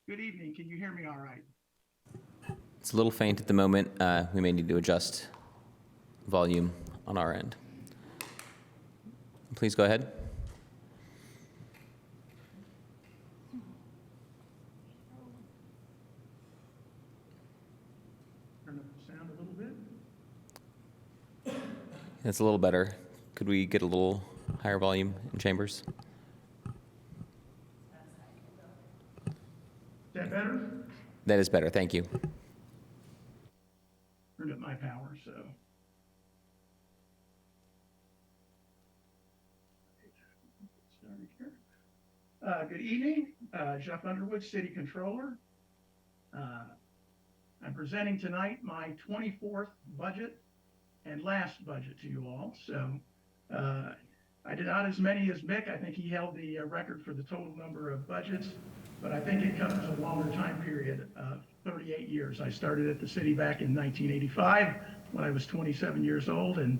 Good evening. Can you hear me all right? It's a little faint at the moment. We may need to adjust volume on our end. Please go ahead. Turn up the sound a little bit. It's a little better. Could we get a little higher volume in chambers? Is that better? That is better. Thank you. power, so. Started here. Good evening, Jeff Underwood, City Controller. I'm presenting tonight my 24th budget and last budget to you all. So I did not as many as Mick. I think he held the record for the total number of budgets, but I think it covers a longer time period of 38 years. I started at the city back in 1985 when I was 27 years old, and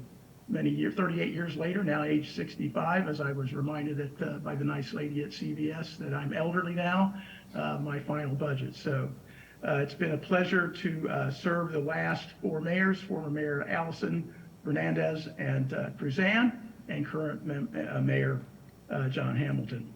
38 years later, now age 65, as I was reminded by the nice lady at CVS that I'm elderly now, my final budget. So it's been a pleasure to serve the last four mayors, former Mayor Allison Fernandez and Cruzan, and current Mayor John Hamilton.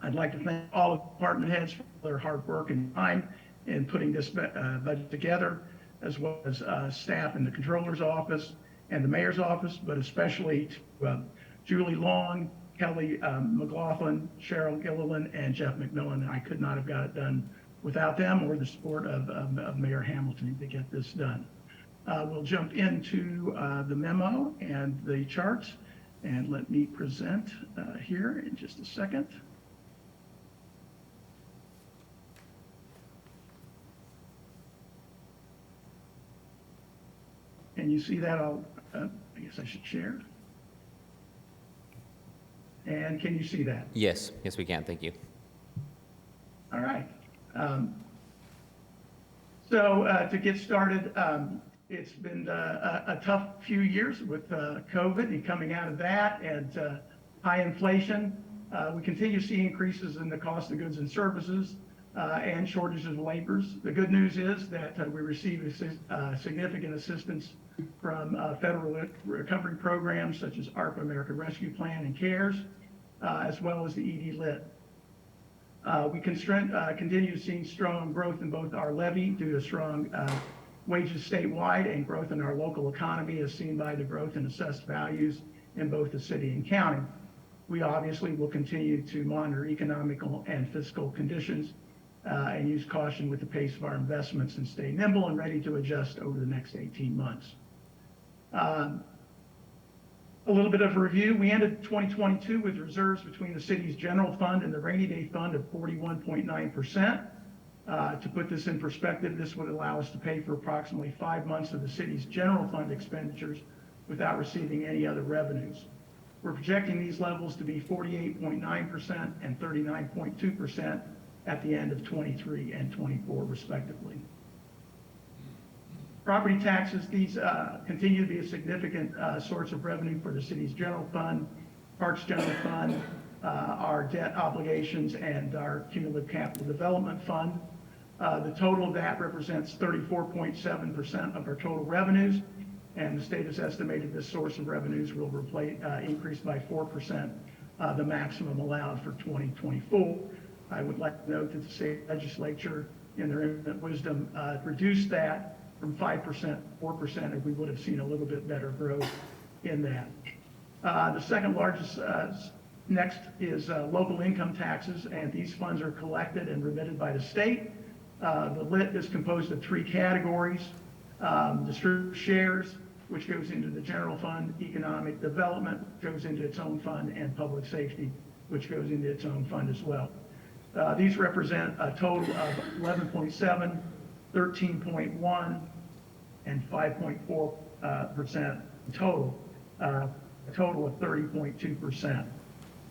I'd like to thank all of the department heads for their hard work and time in putting this budget together, as well as staff in the controller's office and the mayor's office, but especially to Julie Long, Kelly McLaughlin, Cheryl Gilliland, and Jeff McMillan. I could not have got it done without them or the support of Mayor Hamilton to get this done. We'll jump into the memo and the charts, and let me present here in just a second. Can you see that? I guess I should share. And can you see that? Yes, yes, we can. Thank you. All right. So to get started, it's been a tough few years with COVID and coming out of that and high inflation. We continue to see increases in the cost of goods and services and shortages of laborers. The good news is that we received significant assistance from federal recovery programs such as ARPA, American Rescue Plan, and CARES, as well as the ED Lit. We continue to see strong growth in both our levy due to strong wages statewide and growth in our local economy as seen by the growth in assessed values in both the city and county. We obviously will continue to monitor economical and fiscal conditions and use caution with the pace of our investments and stay nimble and ready to adjust over the next 18 months. A little bit of a review. We ended 2022 with reserves between the city's general fund and the rainy day fund of 41.9%. To put this in perspective, this would allow us to pay for approximately 5 months of the city's general fund expenditures without receiving any other revenues. We're projecting these levels to be 48.9% and 39.2% at the end of 23 and 24 respectively. Property taxes, these continue to be a significant source of revenue for the city's general fund, Parks General Fund, our debt obligations, and our cumulative capital development fund. The total of that represents 34.7% of our total revenues, and the state has estimated this source of revenues will increase by 4%, the maximum allowed for 2024. I would like to note that the state legislature, in their infinite wisdom, reduced that from 5% to 4%, and we would have seen a little bit better growth in that. The second largest next is local income taxes, and these funds are collected and remitted by the state. The LIT is composed of 3 categories: distributed shares, which goes into the general fund; economic development, which goes into its own fund; and public safety, which goes into its own fund as well. These represent a total of 11.7, 13.1, and 5.4% total, a total of 30.2%.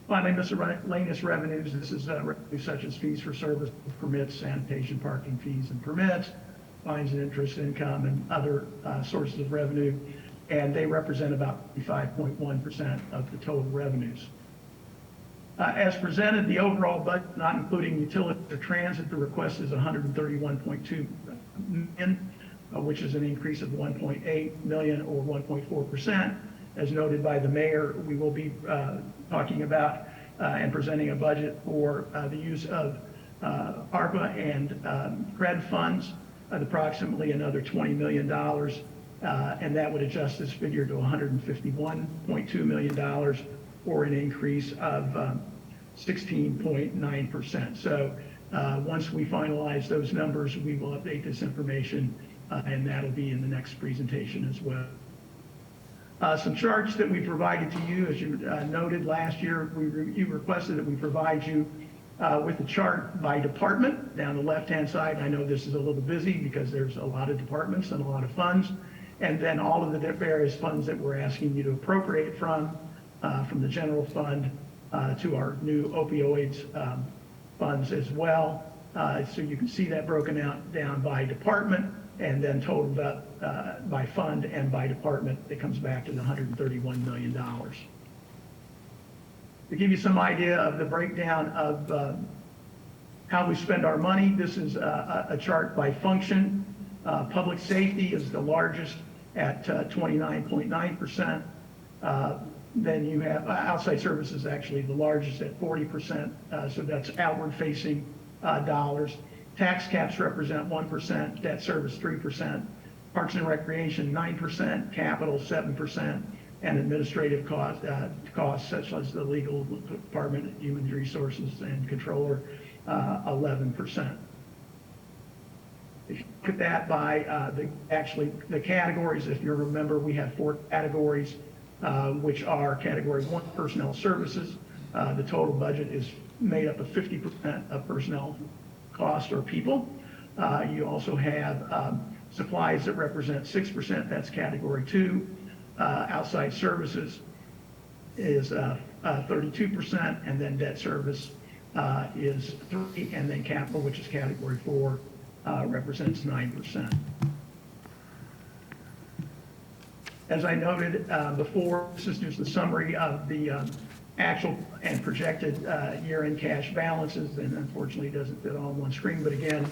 Finally, miscellaneous revenues. This is revenues such as fees for service, permits, sanitation, parking fees and permits, fines and interest income, and other sources of revenue, and they represent about 55.1% of the total revenues. As presented, the overall budget, not including utility or transit, the request is $131.2 million, which is an increase of $1.8 million or 1.4%. As noted by the mayor, we will be talking about and presenting a budget for the use of ARPA and CRED funds at approximately another $20 million, and that would adjust this figure to $151.2 million, or an increase of 16.9%. So once we finalize those numbers, we will update this information and that'll be in the next presentation as well. Some charts that we provided to you, as you noted last year, you requested that we provide you with a chart by department down the left-hand side. I know this is a little busy because there's a lot of departments and a lot of funds, and then all of the various funds that we're asking you to appropriate from the general fund to our new opioids funds as well. So you can see that broken out down by department and then totaled up by fund and by department. It comes back to the $131 million. To give you some idea of the breakdown of how we spend our money, this is a chart by function. Public safety is the largest at 29.9%. Then you have outside services, actually the largest at 40%. So that's outward facing dollars. Tax caps represent 1%, debt service 3%, parks and recreation 9%, capital 7%, and administrative costs such as the legal department, human resources, and controller 11%. If you look at that by the categories, if you remember, we have 4 categories, which are category 1, personnel services. The total budget is made up of 50% of personnel cost or people. You also have supplies that represent 6%, that's category 2. Outside services is 32%, and then debt service is 3%, and then capital, which is category 4, represents 9%. As I noted before, this is just the summary of the actual and projected year-end cash balances, and unfortunately it doesn't fit all on one screen, but again,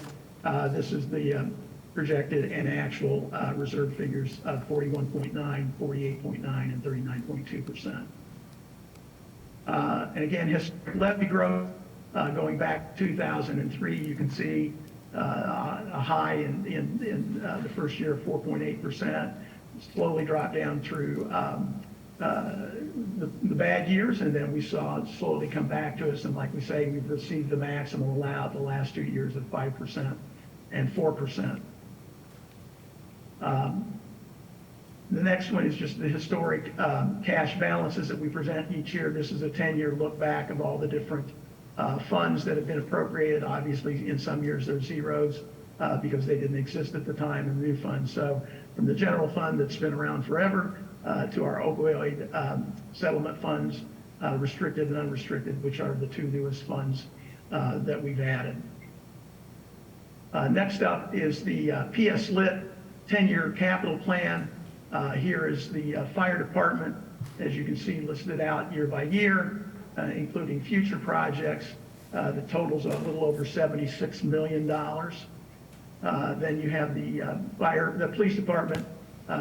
this is the projected and actual reserve figures of 41.9, 48.9, and 39.2%. And again, historic levy growth going back to 2003, you can see a high in the first year of 4.8%, slowly dropped down through the bad years, and then we saw it slowly come back to us, and like we say, we've received the maximum allowed the last 2 years of 5% and 4%. The next one is just the historic cash balances that we present each year. This is a 10-year look back of all the different funds that have been appropriated. Obviously, in some years there's zeros because they didn't exist at the time in the new funds. So from the general fund that's been around forever to our opioid settlement funds, restricted and unrestricted, which are the 2 newest funds that we've added. Next up is the PS Lit 10-year capital plan. Here is the fire department, as you can see, listed out year by year, including future projects. The total's a little over $76 million. Then you have the police department,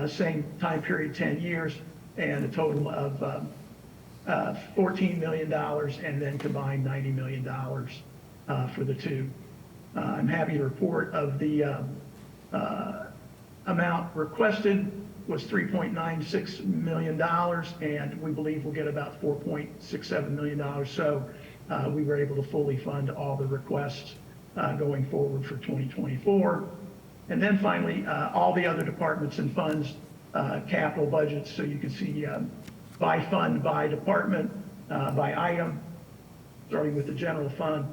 same time period, 10 years, and a total of $14 million, and then combined $90 million for the 2. I'm happy to report of the amount requested was $3.96 million, and we believe we'll get about $4.67 million. So we were able to fully fund all the requests going forward for 2024. And then finally, all the other departments and funds capital budgets. So you can see by fund, by department, by item, starting with the general fund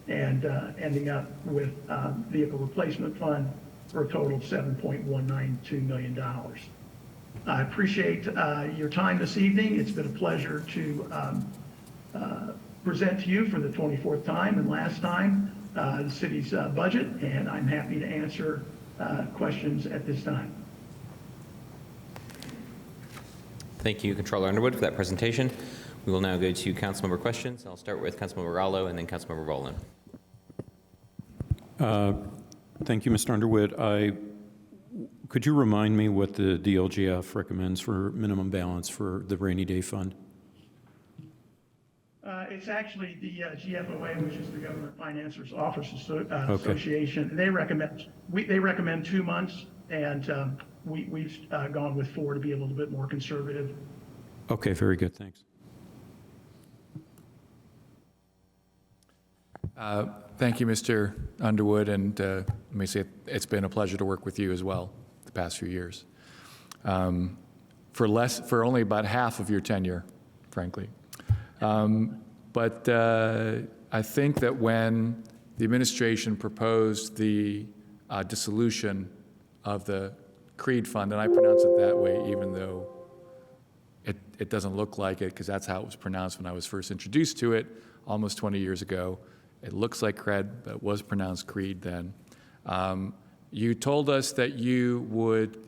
and ending up with vehicle replacement fund for a total of $7.192 million. I appreciate your time this evening. It's been a pleasure to present to you for the 24th time and last time the city's budget, and I'm happy to answer questions at this time. Thank you, Controller Underwood, for that presentation. We will now go to councilmember questions. I'll start with Councilmember Rallo and then Councilmember Rowland. Thank you, Mr. Underwood. Could you remind me what the DLGF recommends for minimum balance for the rainy day fund? It's actually the GFOA, which is the Government Financiers Office Association. They recommend 2 months, and we've gone with 4 to be a little bit more conservative. Okay, very good. Thanks. Thank you, Mr. Underwood and me say it's been a pleasure to work with you as well the past few years. For only about half of your tenure, frankly. But I think that when the administration proposed the dissolution of the Creed Fund, and I pronounce it that way even though it doesn't look like it, because that's how it was pronounced when I was first introduced to it almost 20 years ago. It looks like cred, but it was pronounced Creed then. You told us that you would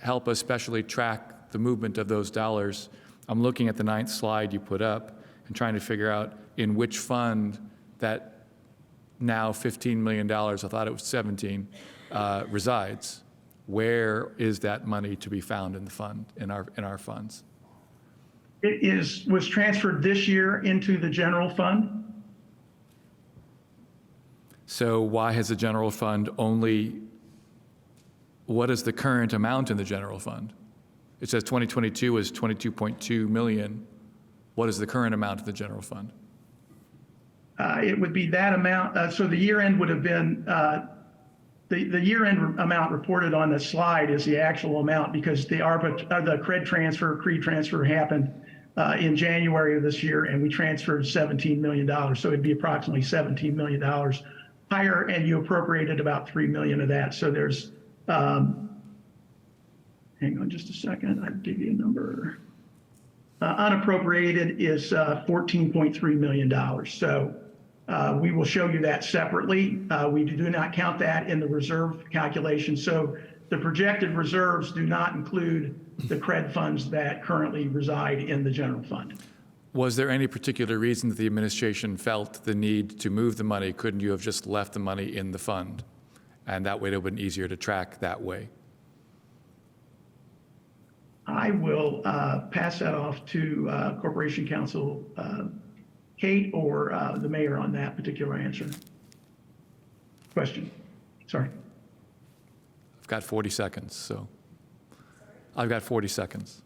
help us specially track the movement of those dollars. I'm looking at the 9th slide you put up and trying to figure out in which fund that now $15 million, I thought it was 17, resides. Where is that money to be found in the fund, in our funds? It was transferred this year into the general fund. So why has the general fund what is the current amount in the general fund? It says 2022 is 22.2 million. What is the current amount of the general fund? It would be that amount. So the year end would have been, the year end amount reported on the slide is the actual amount because the Creed transfer happened in January of this year, and we transferred $17 million. So it'd be approximately $17 million higher, and you appropriated about $3 million of that. So there's, hang on just a second, I'll give you a number. Unappropriated is $14.3 million. So we will show you that separately. We do not count that in the reserve calculation. So the projected reserves do not include the cred funds that currently reside in the general fund. Was there any particular reason that the administration felt the need to move the money? Couldn't you have just left the money in the fund? And that way it would have been easier to track that way. I will pass that off to Corporation Counsel Kate or the mayor on that particular question. Sorry. I've got 40 seconds, so. I've got 40 seconds.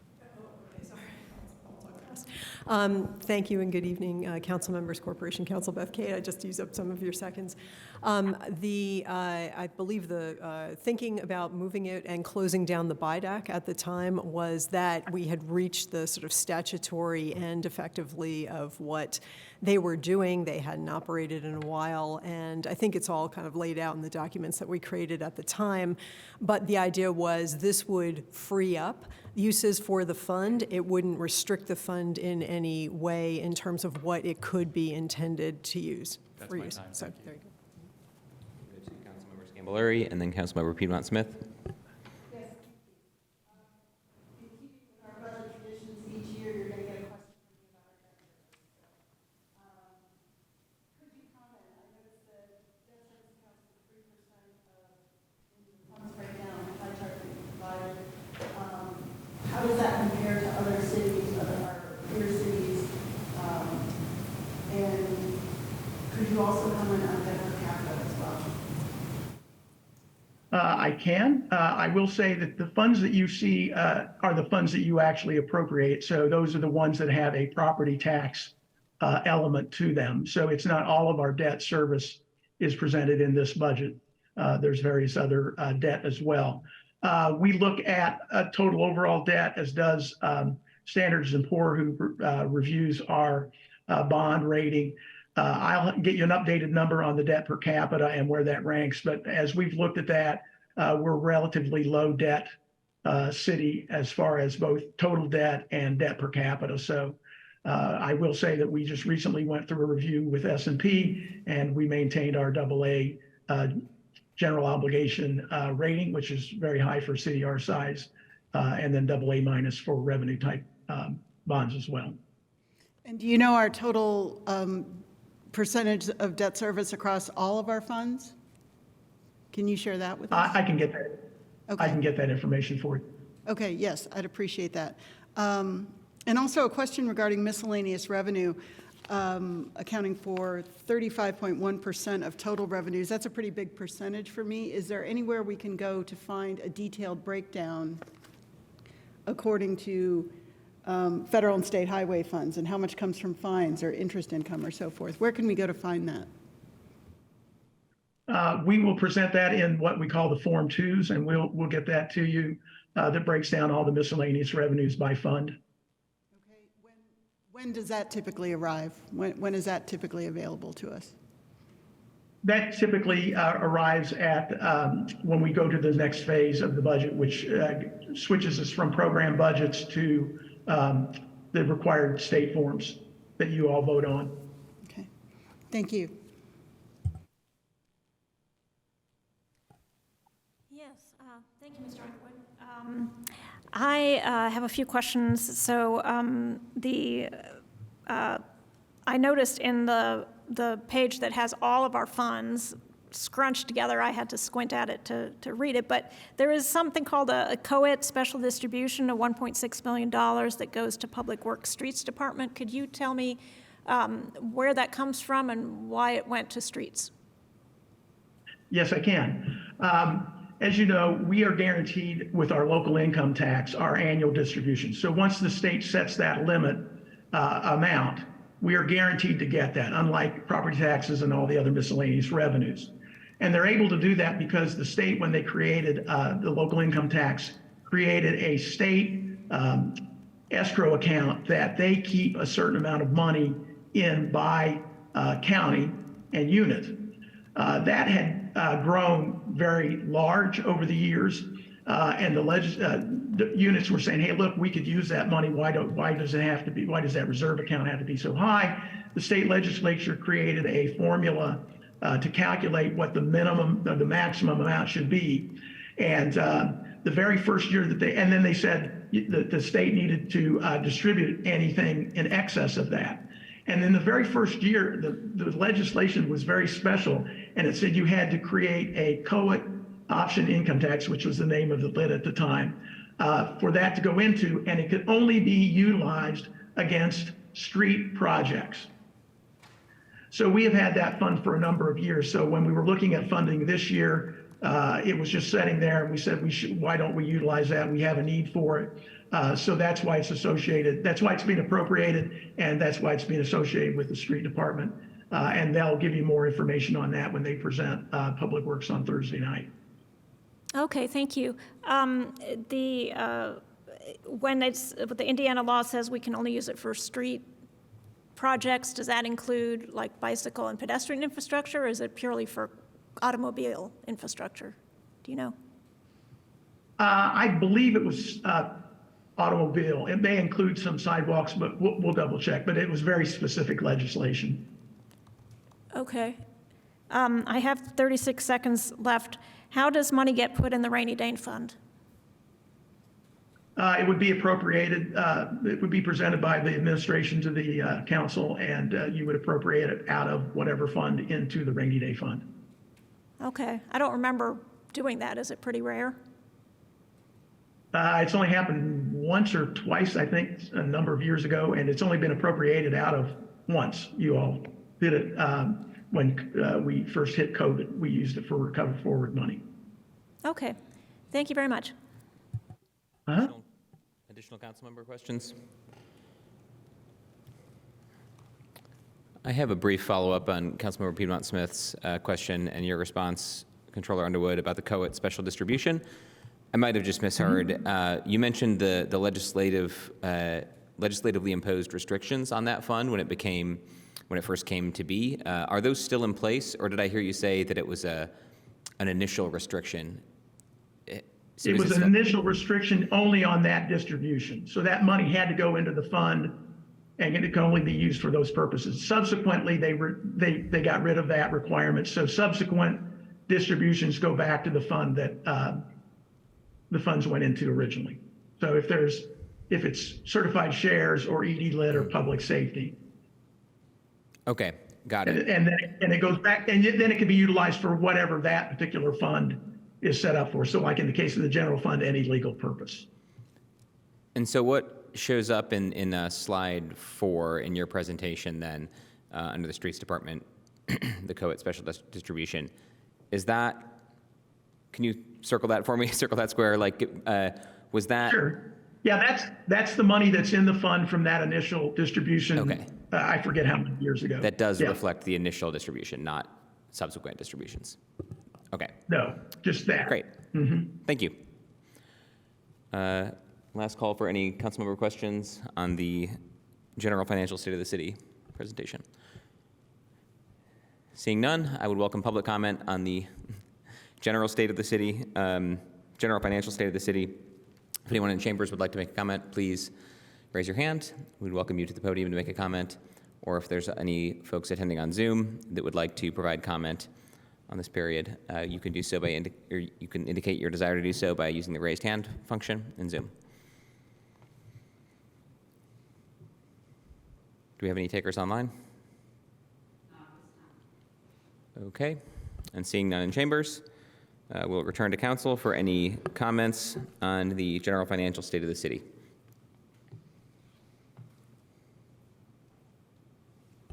Thank you and good evening, council members, Corporation Counsel Beth Kate. I just used up some of your seconds. I believe the thinking about moving it and closing down the BIDAC at the time was that we had reached the sort of statutory end effectively of what they were doing. They hadn't operated in a while, and I think it's all kind of laid out in the documents that we created at the time. But the idea was this would free up uses for the fund. It wouldn't restrict the fund in any way in terms of what it could be intended to use. That's for my use. time. So Thank you. there you go. Councilmember Scambolery, and then Councilmember Piedmont Smith. How does that compare to other cities, our peer cities? And could you also comment on debt per capita as well? I can. I will say that the funds that you see are the funds that you actually appropriate. So those are the ones that have a property tax element to them. So it's not all of our debt service is presented in this budget. There's various other debt as well. We look at total overall debt, as does Standards & Poor, who reviews our bond rating. I'll get you an updated number on the debt per capita and where that ranks. But as we've looked at that, we're a relatively low debt city as far as both total debt and debt per capita. So I will say that we just recently went through a review with S&P, and we maintained our AA general obligation rating, which is very high for a city our size, and then AA- for revenue type bonds as well. And do you know our total percentage of debt service across all of our funds? Can you share that with us? I can get that. Okay. I can get that information for you. Okay, yes, I'd appreciate that. And also a question regarding miscellaneous revenue, accounting for 35.1% of total revenues. That's a pretty big percentage for me. Is there anywhere we can go to find a detailed breakdown according to federal and state highway funds and how much comes from fines or interest income or so forth? Where can we go to find that? We will present that in what we call the Form 2s, and we'll get that to you. That breaks down all the miscellaneous revenues by fund. Okay, when does that typically arrive? When is that typically available to us? That typically arrives at when we go to the next phase of the budget, which switches us from program budgets to the required state forms that you all vote on. Okay, thank you. Yes, thank you, Mr. Underwood. I have a few questions. So I noticed in the page that has all of our funds scrunched together, I had to squint at it to read it, but there is something called a COET special distribution of $1.6 million that goes to Public Works Streets Department. Could you tell me where that comes from and why it went to streets? Yes, I can. As you know, we are guaranteed with our local income tax, our annual distribution. So once the state sets that limit amount, we are guaranteed to get that, unlike property taxes and all the other miscellaneous revenues. And they're able to do that because the state, when they created the local income tax, created a state escrow account that they keep a certain amount of money in by county and unit. That had grown very large over the years, and the units were saying, "Hey, look, we could use that money. Why does it have to be? Why does that reserve account have to be so high?" The state legislature created a formula to calculate what the maximum amount should be, and the very first year that and then they said that the state needed to distribute anything in excess of that. And in the very first year, the legislation was very special, and it said you had to create a COET option income tax, which was the name of the lid at the time, for that to go into, and it could only be utilized against street projects. So we have had that fund for a number of years. So when we were looking at funding this year, it was just sitting there, and we said, why don't we utilize that? We have a need for it. So that's why it's associated. That's why it's being appropriated, and that's why it's being associated with the street department. And they'll give you more information on that when they present Public Works on Thursday night. Okay, thank you. When the Indiana law says we can only use it for street projects, does that include like bicycle and pedestrian infrastructure, or is it purely for automobile infrastructure? Do you know? I believe it was automobile. It may include some sidewalks, but we'll double check. But it was very specific legislation. Okay. I have 36 seconds left. How does money get put in the rainy day fund? It would be appropriated. It would be presented by the administration to the council, and you would appropriate it out of whatever fund into the rainy day fund. Okay. I don't remember doing that. Is it pretty rare? It's only happened once or twice, I think, a number of years ago, and it's only been appropriated out of once. You all did it when we first hit COVID. We used it for Recover Forward money. Okay. Thank you very much. Additional council member questions? I have a brief follow-up on Councilmember Piedmont Smith's question and your response, Controller Underwood, about the COET special distribution. I might have just misheard. You mentioned the legislatively imposed restrictions on that fund when it first came to be. Are those still in place, or did I hear you say that it was an initial restriction? It was an initial restriction only on that distribution. So that money had to go into the fund, and it could only be used for those purposes. Subsequently, they got rid of that requirement. So subsequent distributions go back to the fund that the funds went into originally. So if it's certified shares or ED lit or public safety. Okay, got it. And then it goes back, and then it can be utilized for whatever that particular fund is set up for. So like in the case of the general fund, any legal purpose. And so what shows up in slide 4 in your presentation then under the Streets Department, the COET special distribution, is that, can you circle that for me, circle that square, like was that? Sure. Yeah, that's the money that's in the fund from that initial distribution. Okay. I forget how many years ago. That does reflect the initial distribution, not subsequent distributions. Okay, No, just that. great. Thank you. Last call for any council member questions on the general financial state of the city presentation. Seeing none, I would welcome public comment on the general state of the city, general financial state of the city. If anyone in chambers would like to make a comment, please raise your hand. We'd welcome you to the podium to make a comment. Or if there's any folks attending on Zoom that would like to provide comment on this period, you can do so by you can indicate your desire to do so by using the raised hand function in Zoom. Do we have any takers online? Okay, and seeing none in chambers, we'll return to council for any comments on the general financial state of the city.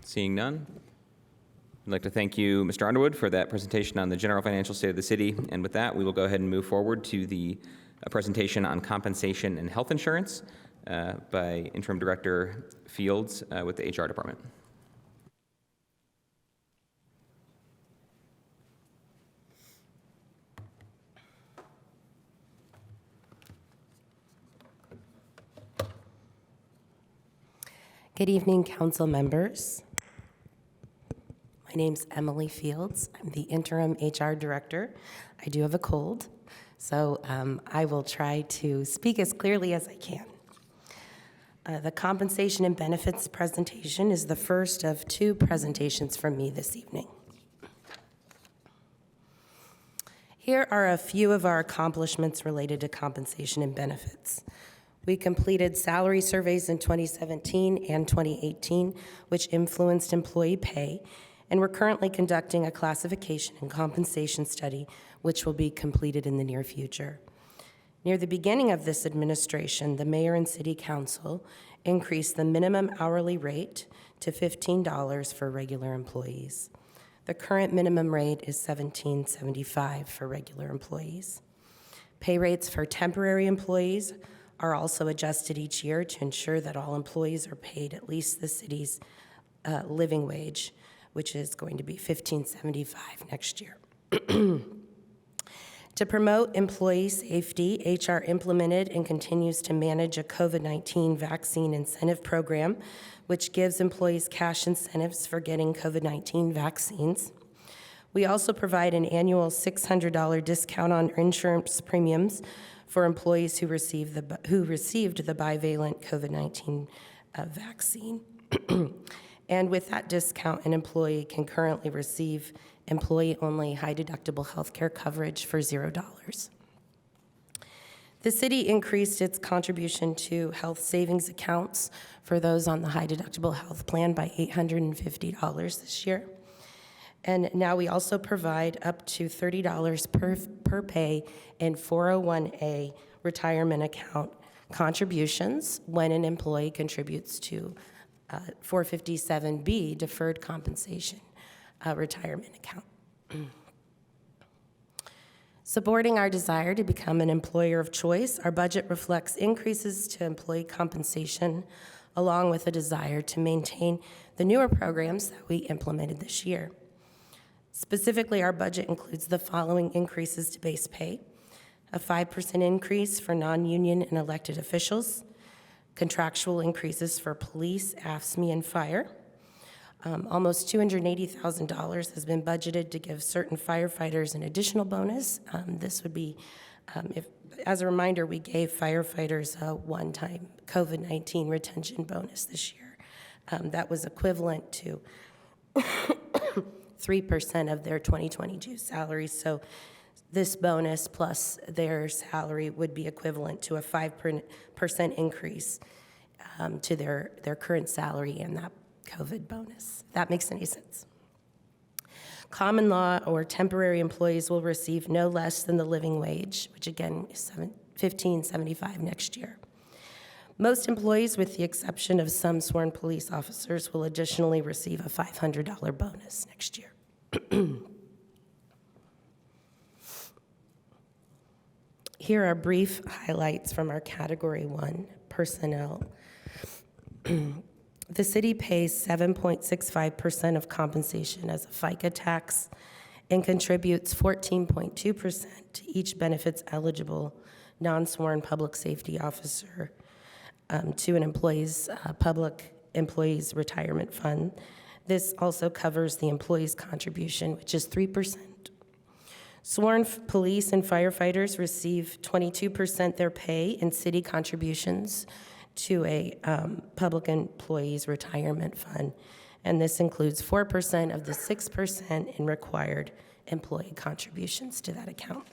Seeing none, I'd like to thank you, Mr. Underwood, for that presentation on the general financial state of the city. And with that, we will go ahead and move forward to the presentation on compensation and health insurance by Interim Director Fields with the HR Department. Good evening, council members. My name's Emily Fields. I'm the interim HR director. I do have a cold, so I will try to speak as clearly as I can. The compensation and benefits presentation is the first of two presentations from me this evening. Here are a few of our accomplishments related to compensation and benefits. We completed salary surveys in 2017 and 2018, which influenced employee pay, and we're currently conducting a classification and compensation study, which will be completed in the near future. Near the beginning of this administration, the mayor and city council increased the minimum hourly rate to $15 for regular employees. The current minimum rate is $17.75 for regular employees. Pay rates for temporary employees are also adjusted each year to ensure that all employees are paid at least the city's living wage, which is going to be $15.75 next year. To promote employee safety, HR implemented and continues to manage a COVID-19 vaccine incentive program, which gives employees cash incentives for getting COVID-19 vaccines. We also provide an annual $600 discount on insurance premiums for employees who received the bivalent COVID-19 vaccine. And with that discount, an employee can currently receive employee-only high-deductible health care coverage for $0. The city increased its contribution to health savings accounts for those on the high-deductible health plan by $850 this year. And now we also provide up to $30 per pay in 401A retirement account contributions when an employee contributes to 457B deferred compensation retirement account. Supporting our desire to become an employer of choice, our budget reflects increases to employee compensation along with a desire to maintain the newer programs that we implemented this year. Specifically, our budget includes the following increases to base pay: a 5% increase for non-union and elected officials, contractual increases for police, AFSCME, and fire. Almost $280,000 has been budgeted to give certain firefighters an additional bonus. This would be, as a reminder, we gave firefighters a one-time COVID-19 retention bonus this year. That was equivalent to 3% of their 2022 salaries. So this bonus plus their salary would be equivalent to a 5% increase to their current salary and that COVID bonus. If that makes any sense. Common law or temporary employees will receive no less than the living wage, which again is $15.75 next year. Most employees, with the exception of some sworn police officers, will additionally receive a $500 bonus next year. Here are brief highlights from our Category 1 personnel. The city pays 7.65% of compensation as a FICA tax and contributes 14.2% to each benefits eligible non-sworn public safety officer to an public employee's retirement fund. This also covers the employee's contribution, which is 3%. Sworn police and firefighters receive 22% their pay in city contributions to a public employee's retirement fund, and this includes 4% of the 6% in required employee contributions to that account.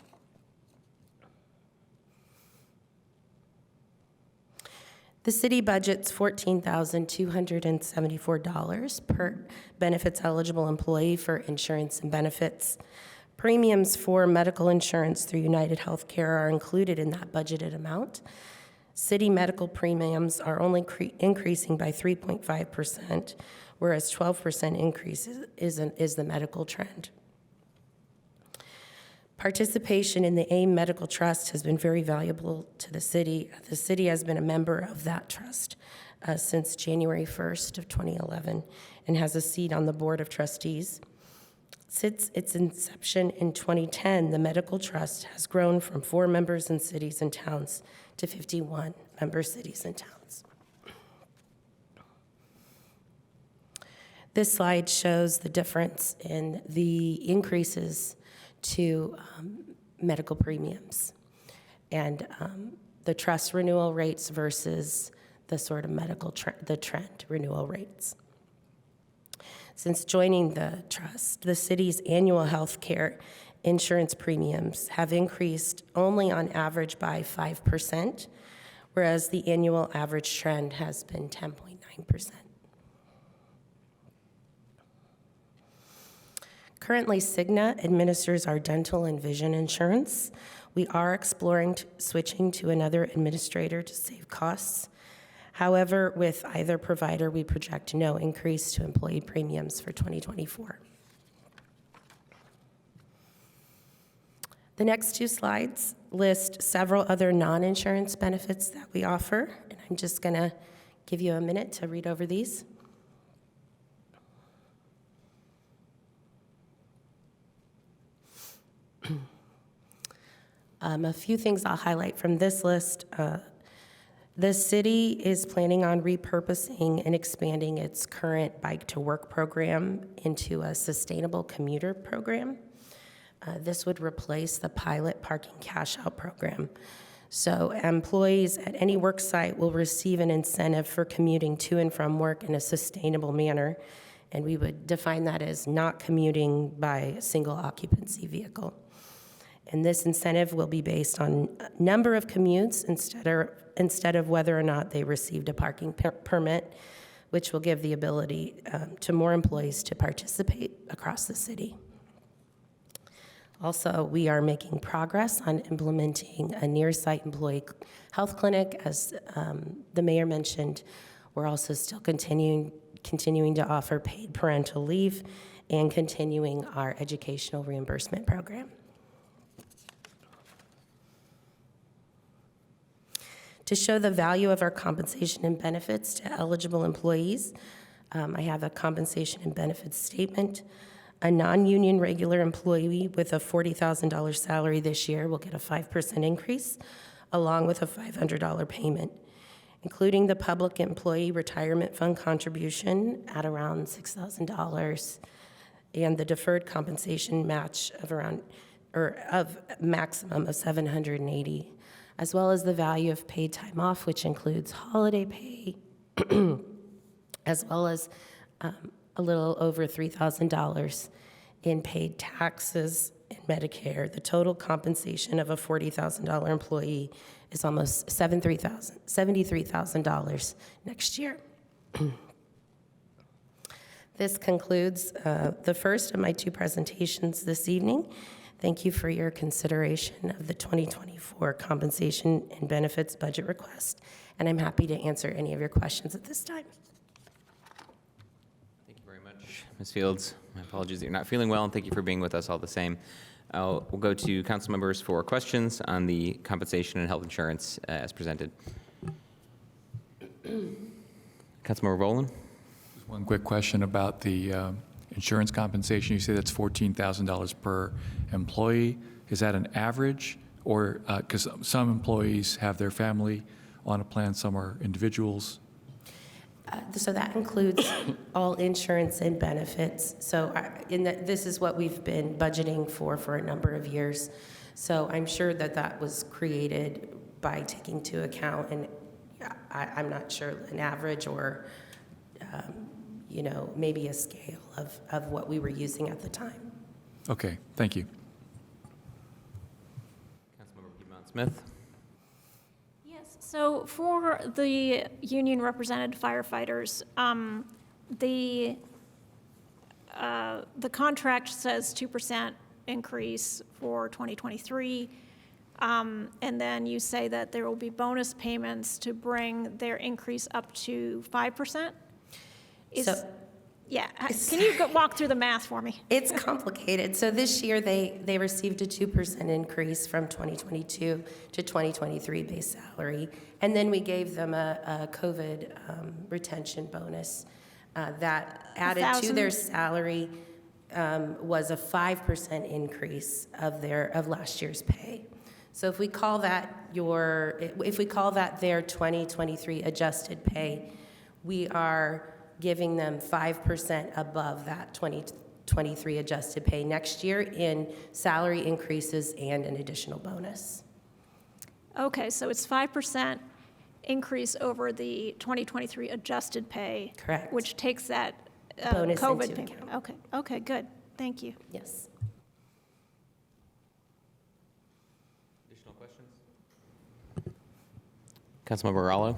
The city budgets $14,274 per benefits eligible employee for insurance and benefits. Premiums for medical insurance through United Healthcare are included in that budgeted amount. City medical premiums are only increasing by 3.5%, whereas 12% increase is the medical trend. Participation in the AIM Medical Trust has been very valuable to the city. The city has been a member of that trust since January 1st of 2011 and has a seat on the Board of Trustees. Since its inception in 2010, the Medical Trust has grown from 4 members in cities and towns to 51 member cities and towns. This slide shows the difference in the increases to medical premiums and the trust renewal rates versus the sort of the trend renewal rates. Since joining the trust, the city's annual health care insurance premiums have increased only on average by 5%, whereas the annual average trend has been 10.9%. Currently, Cigna administers our dental and vision insurance. We are exploring switching to another administrator to save costs. However, with either provider, we project no increase to employee premiums for 2024. The next 2 slides list several other non-insurance benefits that we offer, and I'm just going to give you a minute to read over these. A few things I'll highlight from this list. The city is planning on repurposing and expanding its current Bike to Work program into a sustainable commuter program. This would replace the pilot parking cash out program. So employees at any work site will receive an incentive for commuting to and from work in a sustainable manner, and we would define that as not commuting by a single occupancy vehicle. And this incentive will be based on number of commutes instead of whether or not they received a parking permit, which will give the ability to more employees to participate across the city. Also, we are making progress on implementing a near-site employee health clinic. As the mayor mentioned, we're also still continuing to offer paid parental leave and continuing our educational reimbursement program. To show the value of our compensation and benefits to eligible employees, I have a compensation and benefits statement. A non-union regular employee with a $40,000 salary this year will get a 5% increase, along with a $500 payment, including the public employee retirement fund contribution at around $6,000 and the deferred compensation match of maximum of $780. As well as the value of paid time off, which includes holiday pay, as well as a little over $3,000 in paid taxes and Medicare. The total compensation of a $40,000 employee is almost $73,000 next year. This concludes the first of my 2 presentations this evening. Thank you for your consideration of the 2024 compensation and benefits budget request, and I'm happy to answer any of your questions at this time. Thank you very much, Ms. Fields. My apologies that you're not feeling well, and thank you for being with us all the same. We'll go to council members for questions on the compensation and health insurance as presented. Councilmember Boland. One quick question about the insurance compensation, you say that's $14,000 per employee. Is that an average? Or, because some employees have their family on a plan, some are individuals. So that includes all insurance and benefits. So this is what we've been budgeting for a number of years. So I'm sure that that was created by taking into account, and I'm not sure, an average or, maybe a scale of what we were using at the time. Okay, thank you. Councilmember Piedmont Smith. Yes, so for the union represented firefighters, the contract says 2% increase for 2023. And then you say that there will be bonus payments to bring their increase up to 5%? Yeah, can you walk through the math for me? It's complicated. So this year, they received a 2% increase from 2022 to 2023 base salary. And then we gave them a COVID retention bonus that added to their salary was a 5% increase of last year's pay. So if we call that their 2023 adjusted pay, we are giving them 5% above that 2023 adjusted pay next year in salary increases and an additional bonus. Okay, so it's 5% increase over the 2023 adjusted pay. Correct. Which takes that Bonus COVID into payment. account. Okay, good. Thank you. Yes. Additional questions? Councilmember Rallo.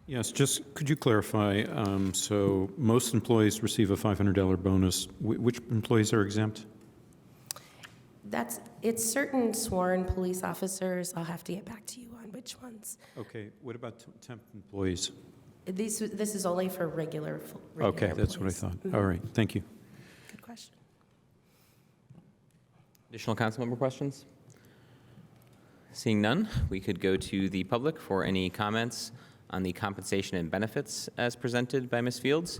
Yes, just could you clarify, so most employees receive a $500 bonus. Which employees are exempt? It's certain sworn police officers. I'll have to get back to you on which ones. Okay, what about temp employees? This is only for regular Okay, that's what I employees. thought. All right, thank you. Good question. Additional councilmember questions? Seeing none, we could go to the public for any comments on the compensation and benefits as presented by Ms. Fields.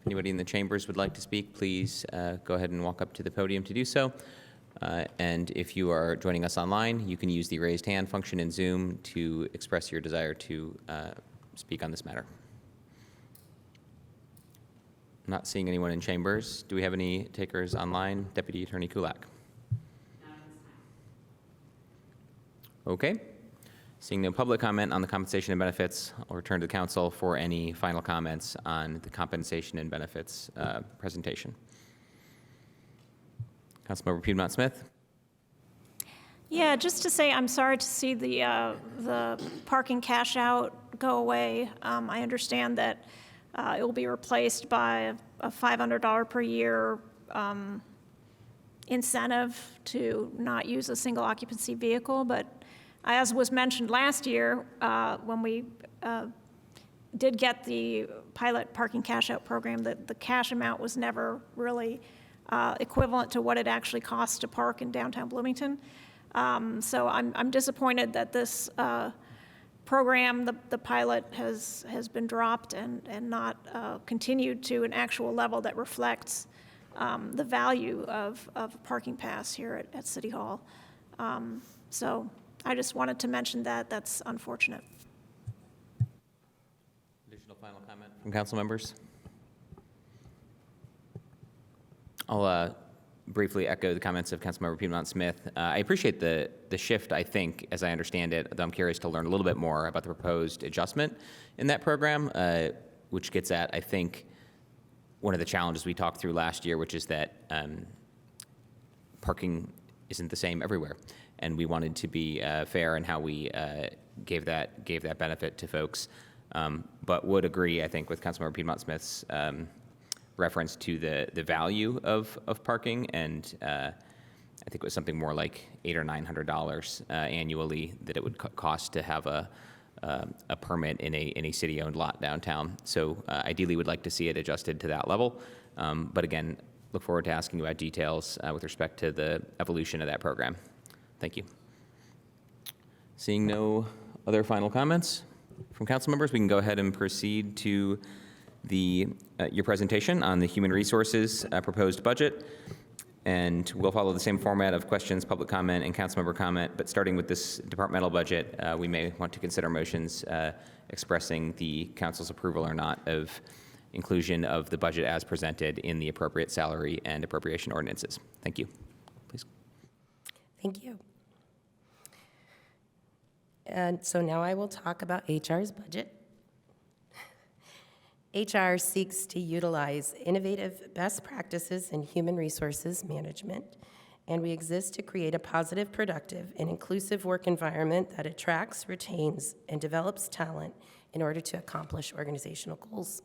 If anybody in the chambers would like to speak, please go ahead and walk up to the podium to do so. And if you are joining us online, you can use the raised hand function in Zoom to express your desire to speak on this matter. I'm not seeing anyone in chambers. Do we have any takers online? Deputy Attorney Kulak. Okay. Seeing no public comment on the compensation and benefits, I'll return to the council for any final comments on the compensation and benefits presentation. Councilmember Piedmont Smith. Yeah, just to say, I'm sorry to see the parking cash out go away. I understand that it will be replaced by a $500 per year incentive to not use a single occupancy vehicle, but as was mentioned last year, when we did get the pilot parking cash out program, the cash amount was never really equivalent to what it actually costs to park in downtown Bloomington. So I'm disappointed that this program, the pilot, has been dropped and not continued to an actual level that reflects the value of a parking pass here at City Hall. So I just wanted to mention that. That's unfortunate. Additional final comment from council members? I'll briefly echo the comments of Councilmember Piedmont Smith. I appreciate the shift, I think, as I understand it, though I'm curious to learn a little bit more about the proposed adjustment in that program, which gets at, I think, one of the challenges we talked through last year, which is that parking isn't the same everywhere. And we wanted to be fair in how we gave that benefit to folks, but would agree, I think, with Councilmember Piedmont Smith's reference to the value of parking, and I think it was something more like $800 or $900 annually that it would cost to have a permit in a city-owned lot downtown. So ideally, would like to see it adjusted to that level, but again, look forward to asking about details with respect to the evolution of that program. Thank you. Seeing no other final comments from council members, we can go ahead and proceed to your presentation on the human resources proposed budget. And we'll follow the same format of questions, public comment, and council member comment. But starting with this departmental budget, we may want to consider motions expressing the council's approval or not of inclusion of the budget as presented in the appropriate salary and appropriation ordinances. Thank you. Please. Thank you. And so now I will talk about HR's budget. HR seeks to utilize innovative best practices in human resources management, and we exist to create a positive, productive, and inclusive work environment that attracts, retains, and develops talent in order to accomplish organizational goals.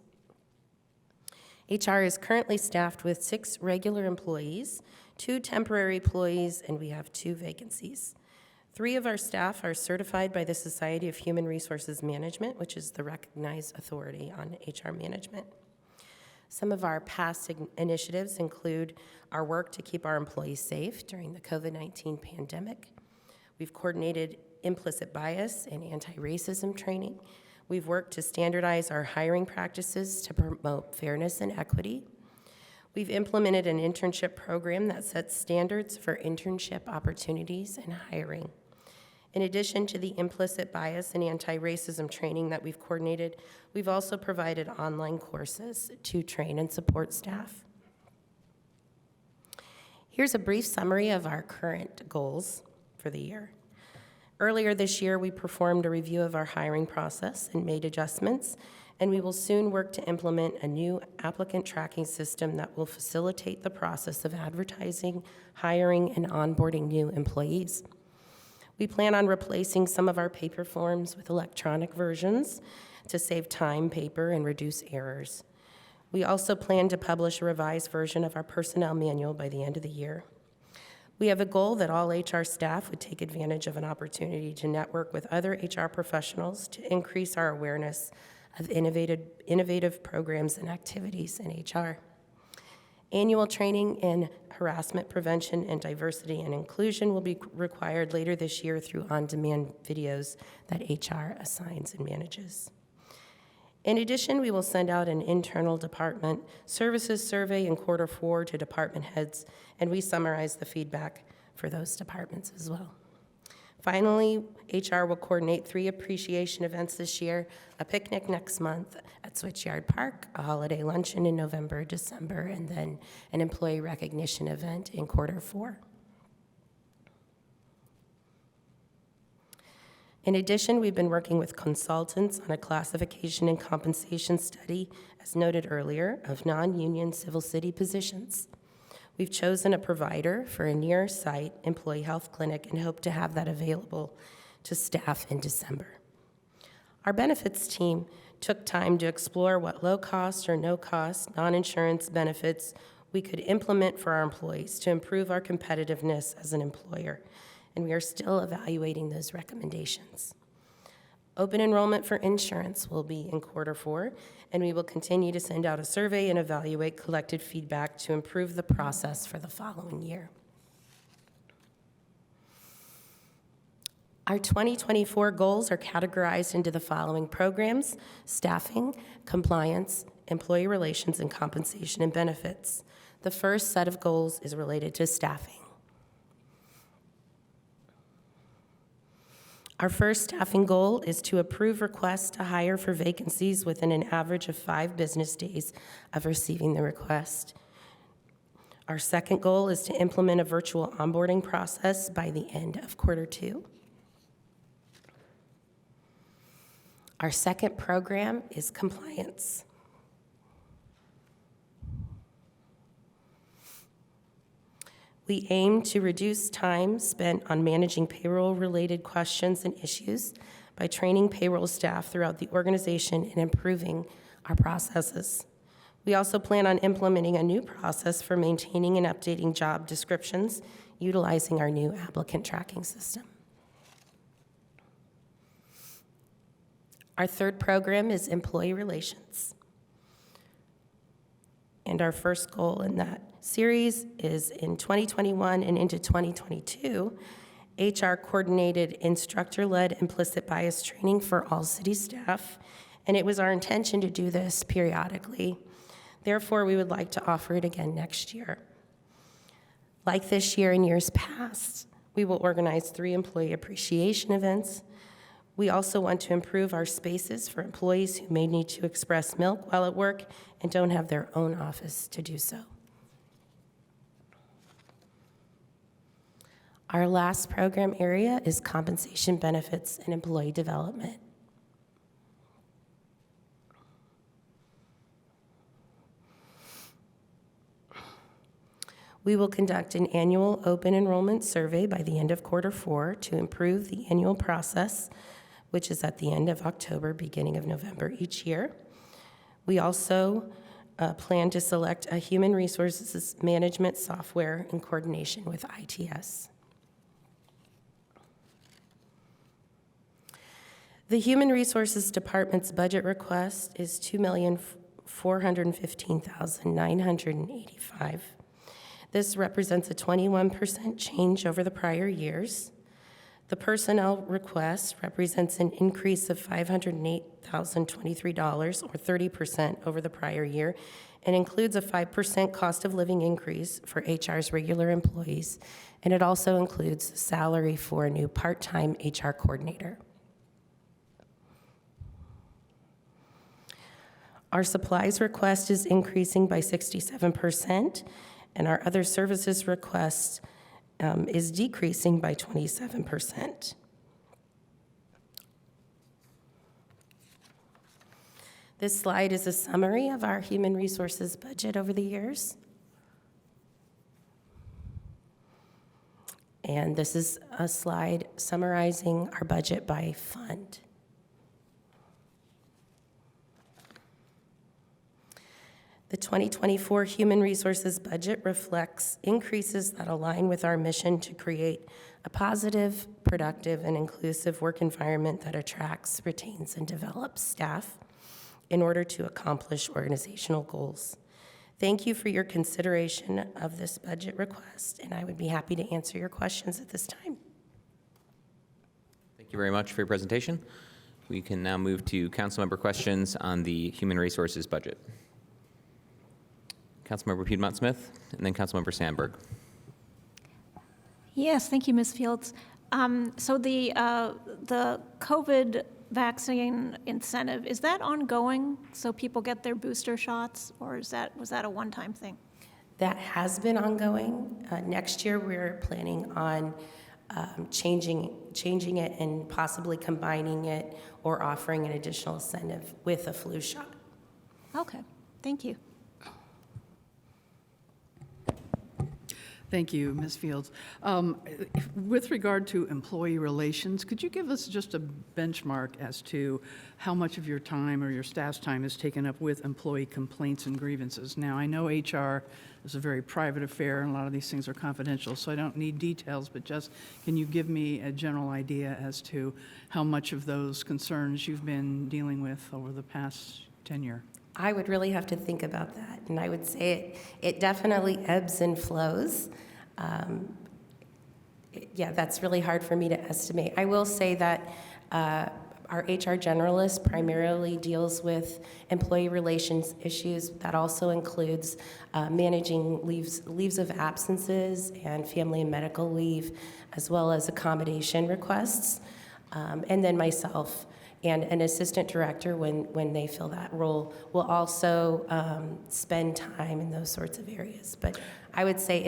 HR is currently staffed with 6 regular employees, 2 temporary employees, and we have 2 vacancies. 3 of our staff are certified by the Society of Human Resources Management, which is the recognized authority on HR management. Some of our past initiatives include our work to keep our employees safe during the COVID-19 pandemic. We've coordinated implicit bias and anti-racism training. We've worked to standardize our hiring practices to promote fairness and equity. We've implemented an internship program that sets standards for internship opportunities and hiring. In addition to the implicit bias and anti-racism training that we've coordinated, we've also provided online courses to train and support staff. Here's a brief summary of our current goals for the year. Earlier this year, we performed a review of our hiring process and made adjustments, and we will soon work to implement a new applicant tracking system that will facilitate the process of advertising, hiring, and onboarding new employees. We plan on replacing some of our paper forms with electronic versions to save time, paper, and reduce errors. We also plan to publish a revised version of our personnel manual by the end of the year. We have a goal that all HR staff would take advantage of an opportunity to network with other HR professionals to increase our awareness of innovative programs and activities in HR. Annual training in harassment prevention and diversity and inclusion will be required later this year through on-demand videos that HR assigns and manages. In addition, we will send out an internal department services survey in Q4 to department heads, and we summarize the feedback for those departments as well. Finally, HR will coordinate 3 appreciation events this year, a picnic next month at Switchyard Park, a holiday luncheon in November, December, and then an employee recognition event in Q4. In addition, we've been working with consultants on a classification and compensation study, as noted earlier, of non-union civil city positions. We've chosen a provider for a near-site employee health clinic and hope to have that available to staff in December. Our benefits team took time to explore what low-cost or no-cost non-insurance benefits we could implement for our employees to improve our competitiveness as an employer, and we are still evaluating those recommendations. Open enrollment for insurance will be in Q4, and we will continue to send out a survey and evaluate collected feedback to improve the process for the following year. Our 2024 goals are categorized into the following programs: staffing, compliance, employee relations, and compensation and benefits. The first set of goals is related to staffing. Our first staffing goal is to approve requests to hire for vacancies within an average of 5 business days of receiving the request. Our second goal is to implement a virtual onboarding process by the end of Q2. Our second program is compliance. We aim to reduce time spent on managing payroll-related questions and issues by training payroll staff throughout the organization and improving our processes. We also plan on implementing a new process for maintaining and updating job descriptions utilizing our new applicant tracking system. Our third program is employee relations. And our first goal in that series is in 2021 and into 2022, HR coordinated instructor-led implicit bias training for all city staff and it was our intention to do this periodically. Therefore, we would like to offer it again next year. Like this year and years past, we will organize 3 employee appreciation events. We also want to improve our spaces for employees who may need to express milk while at work and don't have their own office to do so. Our last program area is compensation benefits and employee development. We will conduct an annual open enrollment survey by the end of quarter 4 to improve the annual process, which is at the end of October, beginning of November each year. We also plan to select a human resources management software in coordination with ITS. The Human Resources Department's budget request is $2,415,985. This represents a 21% change over the prior years. The personnel request represents an increase of $508,023, or 30% over the prior year, and includes a 5% cost of living increase for HR's regular employees, and it also includes salary for a new part-time HR coordinator. Our supplies request is increasing by 67%, and our other services request is decreasing by 27%. This slide is a summary of our human resources budget over the years. And this is a slide summarizing our budget by fund. The 2024 Human Resources budget reflects increases that align with our mission to create a positive, productive, and inclusive work environment that attracts, retains, and develops staff in order to accomplish organizational goals. Thank you for your consideration of this budget request, and I would be happy to answer your questions at this time. Thank you very much for your presentation. We can now move to council member questions on the human resources budget. Councilmember Piedmont-Smith, and then Councilmember Sandberg. Yes, thank you, Ms. Fields. So the COVID vaccine incentive, is that ongoing so people get their booster shots, or was that a one-time thing? That has been ongoing. Next year, we're planning on changing it and possibly combining it or offering an additional incentive with a flu shot. Okay, thank you. Thank you, Ms. Fields. With regard to employee relations, could you give us just a benchmark as to how much of your time or your staff's time is taken up with employee complaints and grievances? Now, I know HR is a very private affair, and a lot of these things are confidential, so I don't need details, but just can you give me a general idea as to how much of those concerns you've been dealing with over the past tenure? I would really have to think about that, and I would say it definitely ebbs and flows. Yeah, that's really hard for me to estimate. I will say that our HR generalist primarily deals with employee relations issues. That also includes managing leaves of absences and family and medical leave, as well as accommodation requests, and then myself. And an assistant director, when they fill that role, will also spend time in those sorts of areas. But I would say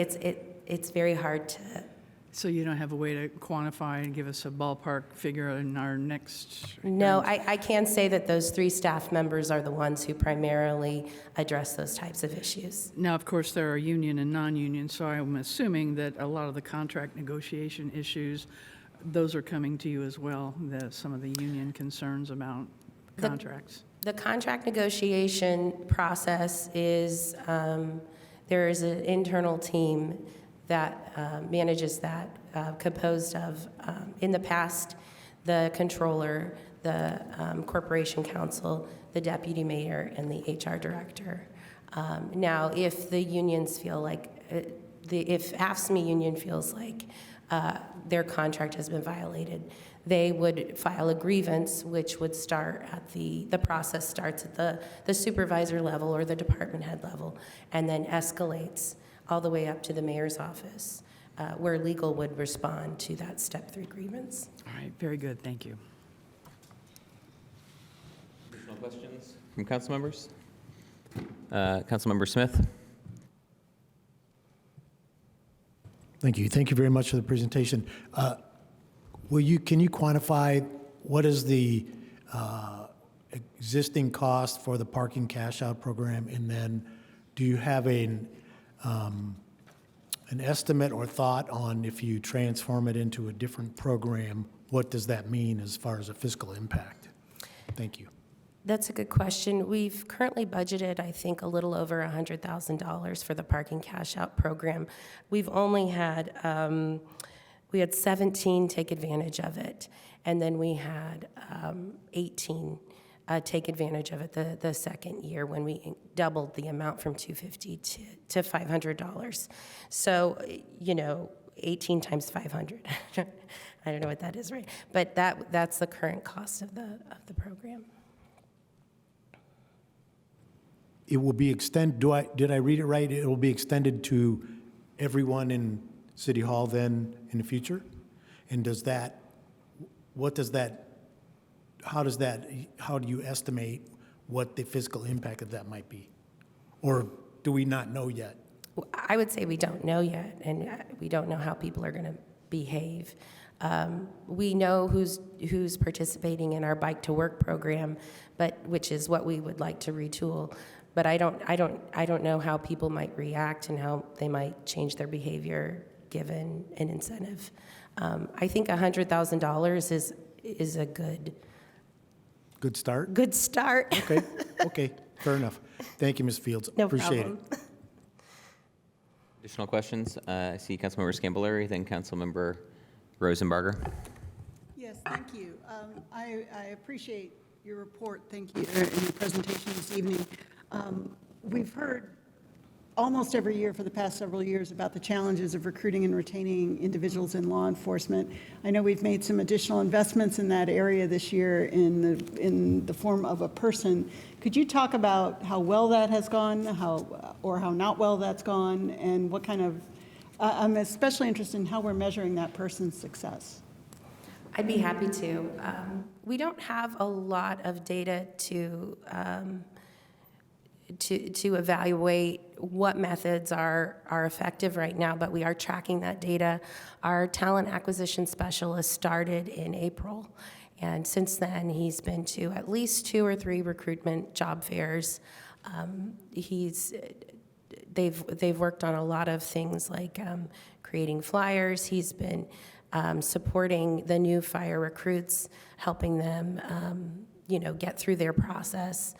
it's very hard to. So you don't have a way to quantify and give us a ballpark figure in our next? No, I can say that those 3 staff members are the ones who primarily address those types of issues. Now, of course, there are union and non-union, so I'm assuming that a lot of the contract negotiation issues, those are coming to you as well, some of the union concerns about contracts. The contract negotiation process is, there is an internal team that manages that, composed of, in the past, the controller, the corporation counsel, the deputy mayor, and the HR director. Now, if the unions feel like, if AFSCME union feels like their contract has been violated. They would file a grievance, which would start at the process starts at the supervisor level or the department head level, and then escalates all the way up to the mayor's office, where legal would respond to that step 3 grievance. All right, very good, thank you. Additional questions from council members? Councilmember Smith? Thank you. Thank you very much for the presentation. Can you quantify what is the existing cost for the parking cash out program? And then do you have an estimate or thought on if you transform it into a different program, what does that mean as far as a fiscal impact? Thank you. That's a good question. We've currently budgeted, I think, a little over $100,000 for the parking cash out program. We've only had, we had 17 take advantage of it, and then we had 18 take advantage of it the second year when we doubled the amount from $250 to $500. So, 18 times 500. I don't know what that is, right? But that's the current cost of the program. It will be did I read it right? It will be extended to everyone in City Hall then in the future? And how do you estimate what the fiscal impact of that might be? Or do we not know yet? I would say we don't know yet, and we don't know how people are going to behave. We know who's participating in our Bike to Work program, which is what we would like to retool. But I don't know how people might react and how they might change their behavior given an incentive. I think $100,000 is a good start. Good start. Okay, fair enough. Thank you, Ms. Fields. No Appreciate problem. it. Additional questions? I see Councilmember Scambolery, then Councilmember Rosenbarger. Yes, thank you. I appreciate your report, thank you, and your presentation this evening. We've heard almost every year for the past several years about the challenges of recruiting and retaining individuals in law enforcement. I know we've made some additional investments in that area this year in the form of a person. Could you talk about how well that has gone, or how not well that's gone, and what kind of, I'm especially interested in how we're measuring that person's success. I'd be happy to. We don't have a lot of data to evaluate what methods are effective right now, but we are tracking that data. Our talent acquisition specialist started in April, and since then he's been to at least 2 or 3 recruitment job fairs. They've worked on a lot of things like creating flyers. He's been supporting the new fire recruits, helping them get through their process.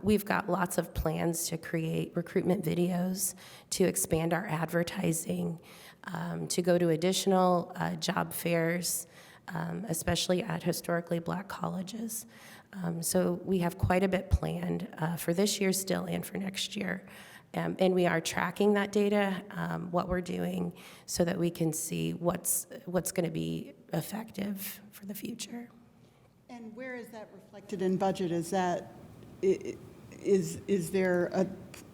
We've got lots of plans to create recruitment videos, to expand our advertising, to go to additional job fairs, especially at historically black colleges. So we have quite a bit planned for this year still and for next year. And we are tracking that data, what we're doing, so that we can see what's going to be effective for the future. And where is that reflected in budget? Is there a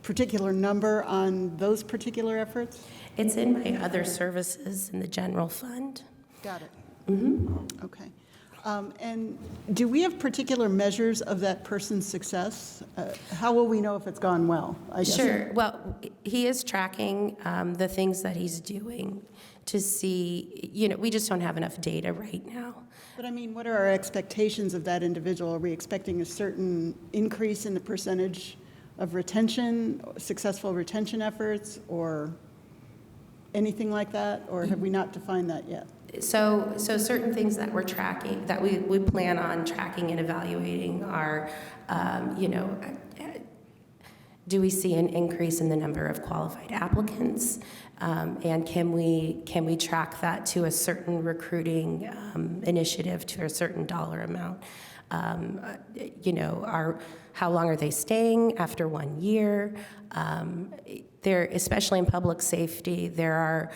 particular number on those particular efforts? It's in my other services in the general fund. Got it. Mm-hmm. Okay. And do we have particular measures of that person's success? How will we know if it's gone well? Sure. Well, he is tracking the things that he's doing to see, we just don't have enough data right now. But I mean, what are our expectations of that individual? Are we expecting a certain increase in the percentage of retention, successful retention efforts, or anything like that? Or have we not defined that yet? So certain things that we're tracking, that we plan on tracking and evaluating are, do we see an increase in the number of qualified applicants? And can we track that to a certain recruiting initiative, to a certain dollar amount? How long are they staying after 1 year? there, especially in public safety, there are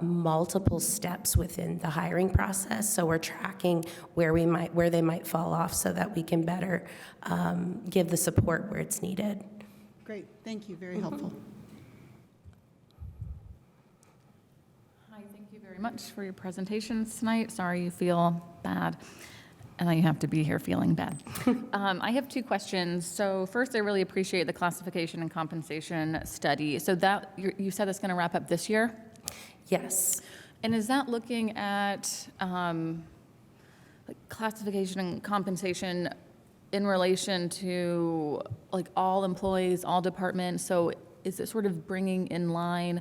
multiple steps within the hiring process. So we're tracking where they might fall off so that we can better give the support where it's needed. Great, thank you, very helpful. Hi, thank you very much for your presentations tonight. Sorry you feel bad. And then you have to be here feeling bad. I have two questions. So first, I really appreciate the classification and compensation study. So that, you said that's going to wrap up this year? Yes. And is that looking at like classification and compensation in relation to like all employees, all departments? So is it sort of bringing in line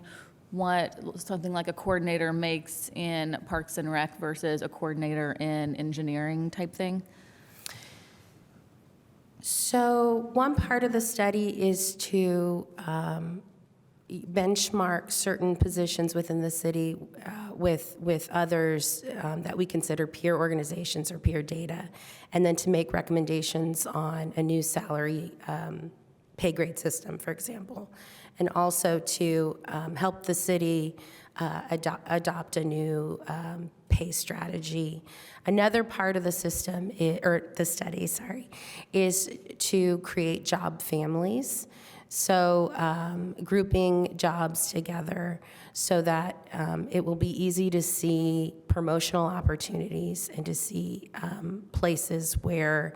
what something like a coordinator makes in Parks and Rec versus a coordinator in engineering type thing? So one part of the study is to benchmark certain positions within the city with others that we consider peer organizations or peer data, and then to make recommendations on a new salary pay grade system, for example, and also to help the city adopt a new pay strategy. Another part of the system, the study, is to create job families. So grouping jobs together so that it will be easy to see promotional opportunities and to see places where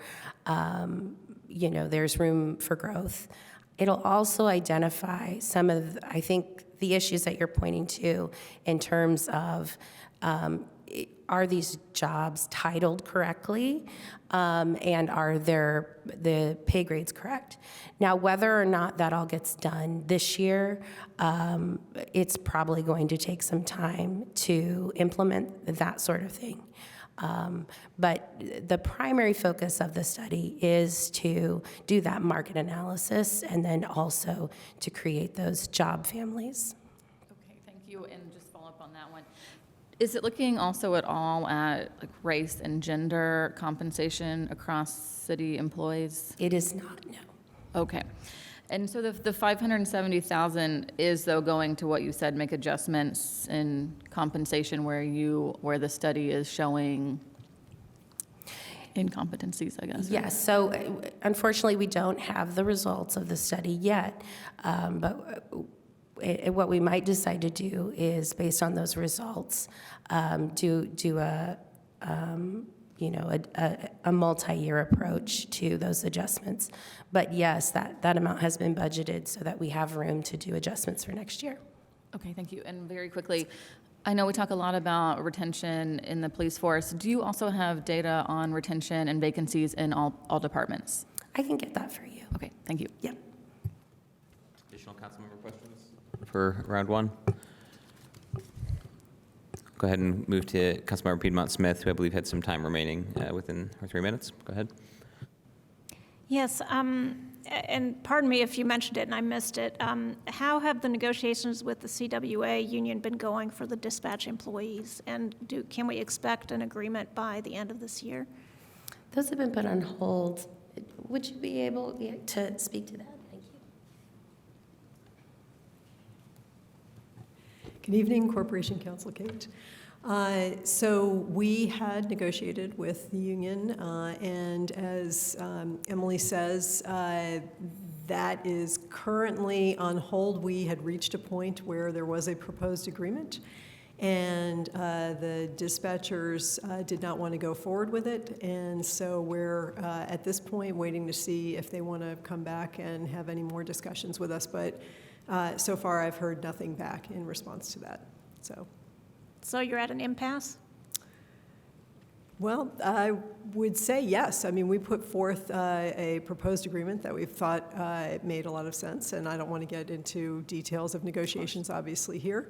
there's room for growth. It'll also identify some of, I think, the issues that you're pointing to in terms of are these jobs titled correctly, and are the pay grades correct? Now, whether or not that all gets done this year, it's probably going to take some time to implement that sort of thing. But the primary focus of the study is to do that market analysis and then also to create those job families. Okay, thank you. And just follow up on that one. Is it looking also at all at like race and gender compensation across city employees? It is not, no. Okay. And so the 570,000 is though going to what you said, make adjustments in compensation where the study is showing incompetencies, I guess. Yes, so unfortunately we don't have the results of the study yet, but what we might decide to do is based on those results, do a multi-year approach to those adjustments. But yes, that amount has been budgeted so that we have room to do adjustments for next year. Okay, thank you. And very quickly, I know we talk a lot about retention in the police force. Do you also have data on retention and vacancies in all departments? I can get that for you. Okay, thank you. Yep. Additional council member questions for round one? Go ahead and move to Councilmember Piedmont Smith, who I believe had some time remaining within our 3 minutes. Go ahead. Yes, and pardon me if you mentioned it and I missed it. How have the negotiations with the CWA union been going for the dispatch employees? And can we expect an agreement by the end of this year? Those have been put on hold. Would you be able to speak to that? Thank you. Good evening, Corporation Counsel Kate. So we had negotiated with the union, and as Emily says, that is currently on hold. We had reached a point where there was a proposed agreement, and the dispatchers did not want to go forward with it, and so we're at this point waiting to see if they want to come back and have any more discussions with us, but so far I've heard nothing back in response to that. So you're at an impasse? Well, I would say yes. I mean, we put forth a proposed agreement that we thought made a lot of sense, and I don't want to get into details of negotiations, obviously, here.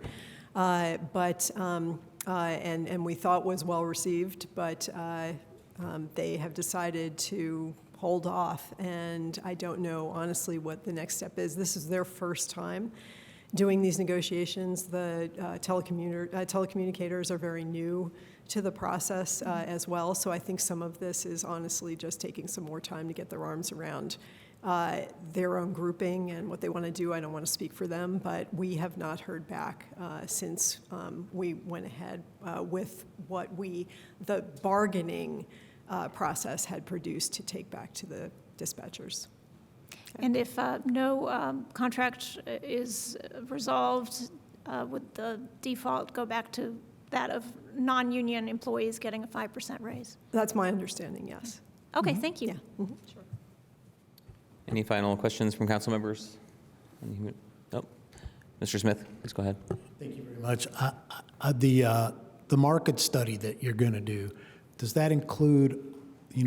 But we thought was well received, but they have decided to hold off, and I don't know, honestly, what the next step is. This is their first time doing these negotiations. The telecommunicators are very new to the process as well, so I think some of this is honestly just taking some more time to get their arms around their own grouping and what they want to do. I don't want to speak for them, but we have not heard back since we went ahead with what the bargaining process had produced to take back to the dispatchers. And if no contract is resolved, would the default go back to that of non-union employees getting a 5% raise? That's my understanding, yes. Okay, thank you. Yeah. Mhm. Sure. Any final questions from council members? Nope. Mr. Smith, please go ahead. Thank you very much. The market study that you're going to do, does that include,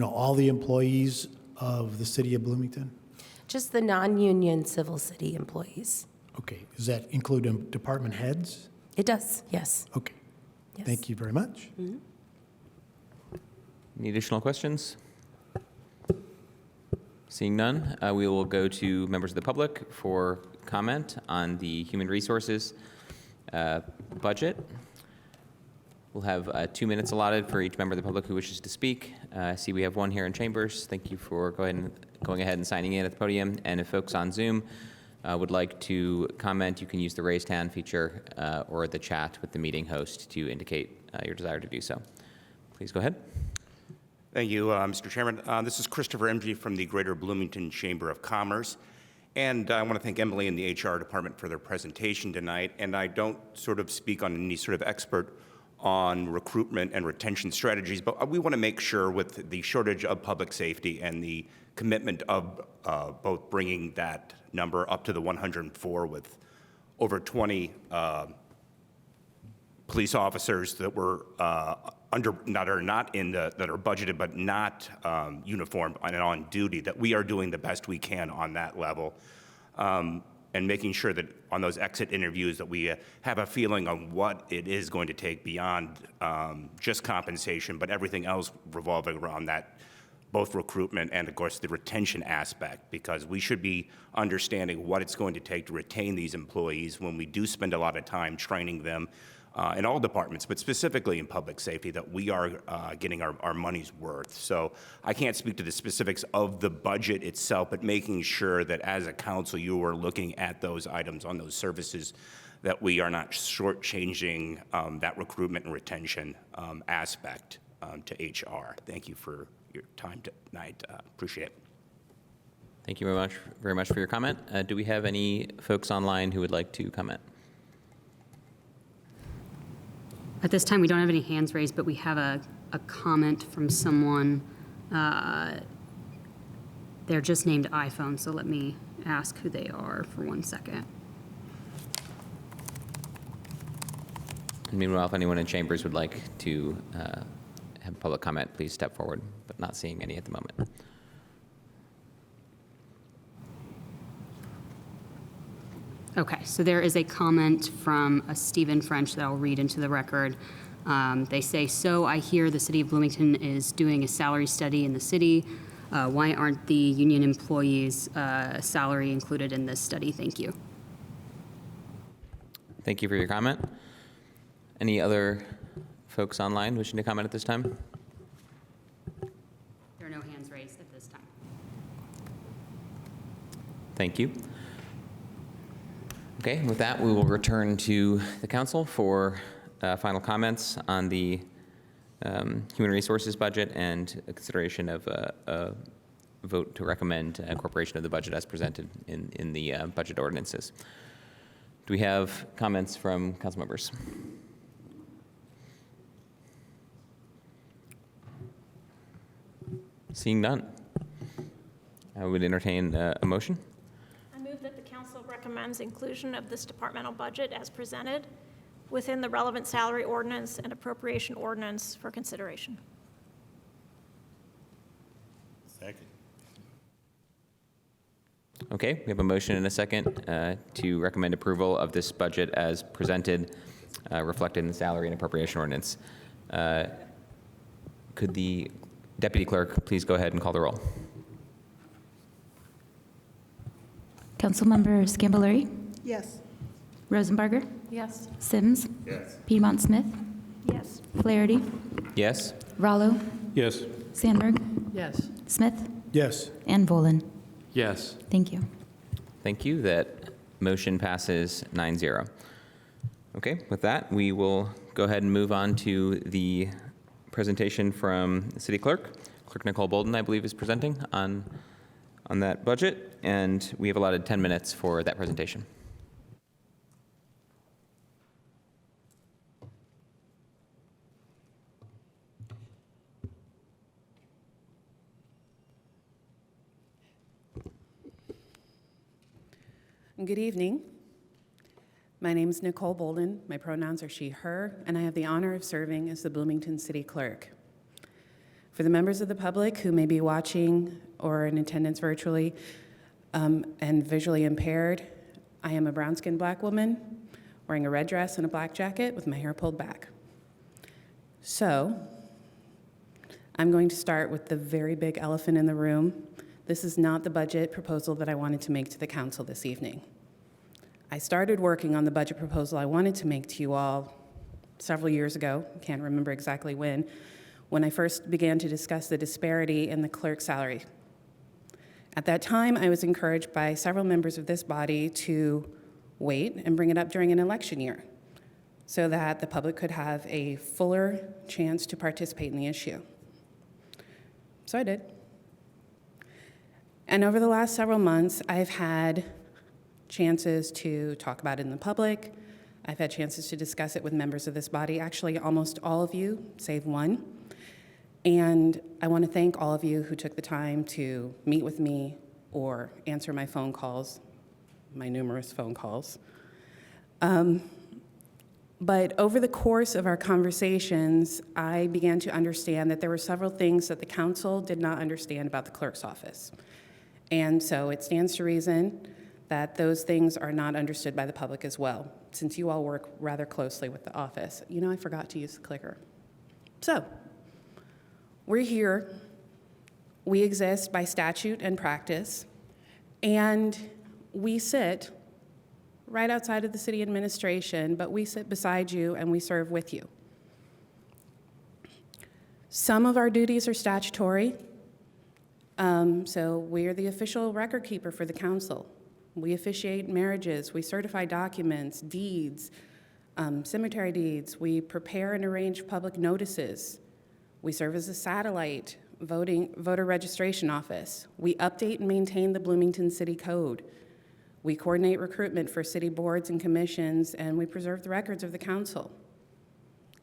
all the employees of the city of Bloomington? Just the non-union civil city employees. Okay. Does that include department heads? It does, yes. Okay. Yes. Thank you very much. Mhm. Any additional questions? Seeing none, we will go to members of the public for comment on the human resources budget. We'll have 2 minutes allotted for each member of the public who wishes to speak. I see we have one here in chambers. Thank you for going ahead and signing in at the podium. And if folks on Zoom would like to comment, you can use the raised hand feature or the chat with the meeting host to indicate your desire to do so. Please go ahead. Thank you, Mr. Chairman. This is Christopher Emge from the Greater Bloomington Chamber of Commerce. And I want to thank Emily and the HR department for their presentation tonight. And I don't sort of speak on any sort of expert on recruitment and retention strategies, but we want to make sure with the shortage of public safety and the commitment of both bringing that number up to the 104 with over 20 police officers that were that are budgeted but not uniformed and on duty, that we are doing the best we can on that level, and making sure that on those exit interviews that we have a feeling on what it is going to take beyond just compensation, but everything else revolving around that, both recruitment and, of course, the retention aspect, because we should be understanding what it's going to take to retain these employees when we do spend a lot of time training them in all departments, but specifically in public safety, that we are getting our money's worth. So I can't speak to the specifics of the budget itself, but making sure that as a council, you are looking at those items on those services, that we are not shortchanging that recruitment and retention aspect to HR. Thank you for your time tonight. Appreciate it. Thank you very much for your comment. Do we have any folks online who would like to comment? At this time, we don't have any hands raised, but we have a comment from someone. They're just named iPhone, so let me ask who they are for 1 second. And meanwhile, if anyone in chambers would like to have public comment, please step forward, but not seeing any at the moment. Okay, so there is a comment from Stephen French that I'll read into the record. They say, so I hear the city of Bloomington is doing a salary study in the city. Why aren't the union employees' salary included in this study? Thank you. Thank you for your comment. Any other folks online wishing to comment at this time? There are no hands raised at this time. Thank you. Okay, with that, we will return to the council for final comments on the human resources budget and a consideration of a vote to recommend incorporation of the budget as presented in the budget ordinances. Do we have comments from council members? Seeing none, I would entertain a motion. I move that the council recommends inclusion of this departmental budget as presented within the relevant salary ordinance and appropriation ordinance for consideration. Second. Okay, we have a motion and a second to recommend approval of this budget as presented, reflected in the salary and appropriation ordinance. Could the deputy clerk please go ahead and call the roll? Councilmember Scambolery, Yes. Rosenbarger, Yes. Sims, Yes. Piedmont Smith, Yes. Flaherty, Yes? Rallo, Yes. Sandberg, Yes. Smith, Yes. and Volin. Yes. Thank you. Thank you. That motion passes 9-0. Okay, with that, we will go ahead and move on to the presentation from the city clerk. Clerk Nicole Bolden, I believe, is presenting on that budget, and we have allotted 10 minutes for that presentation. Good evening. My name is Nicole Bolden. My pronouns are she, her, and I have the honor of serving as the Bloomington City Clerk. For the members of the public who may be watching or in attendance virtually and visually impaired, I am a brown-skinned black woman wearing a red dress and a black jacket with my hair pulled back. So, I'm going to start with the very big elephant in the room. This is not the budget proposal that I wanted to make to the council this evening. I started working on the budget proposal I wanted to make to you all several years ago, can't remember exactly when I first began to discuss the disparity in the clerk salary. At that time, I was encouraged by several members of this body to wait and bring it up during an election year so that the public could have a fuller chance to participate in the issue. So I did. And over the last several months, I've had chances to talk about it in the public. I've had chances to discuss it with members of this body, actually almost all of you, save one. And I want to thank all of you who took the time to meet with me or answer my phone calls, my numerous phone calls. But over the course of our conversations, I began to understand that there were several things that the council did not understand about the clerk's office. And so it stands to reason that those things are not understood by the public as well, since you all work rather closely with the office. You know, I forgot to use the clicker. So, we're here. We exist by statute and practice, and we sit right outside of the city administration, but we sit beside you and we serve with you. Some of our duties are statutory. So we are the official record keeper for the council. We officiate marriages, we certify documents, deeds, cemetery deeds. We prepare and arrange public notices. We serve as a satellite voter registration office. We update and maintain the Bloomington City Code. We coordinate recruitment for city boards and commissions, and we preserve the records of the council.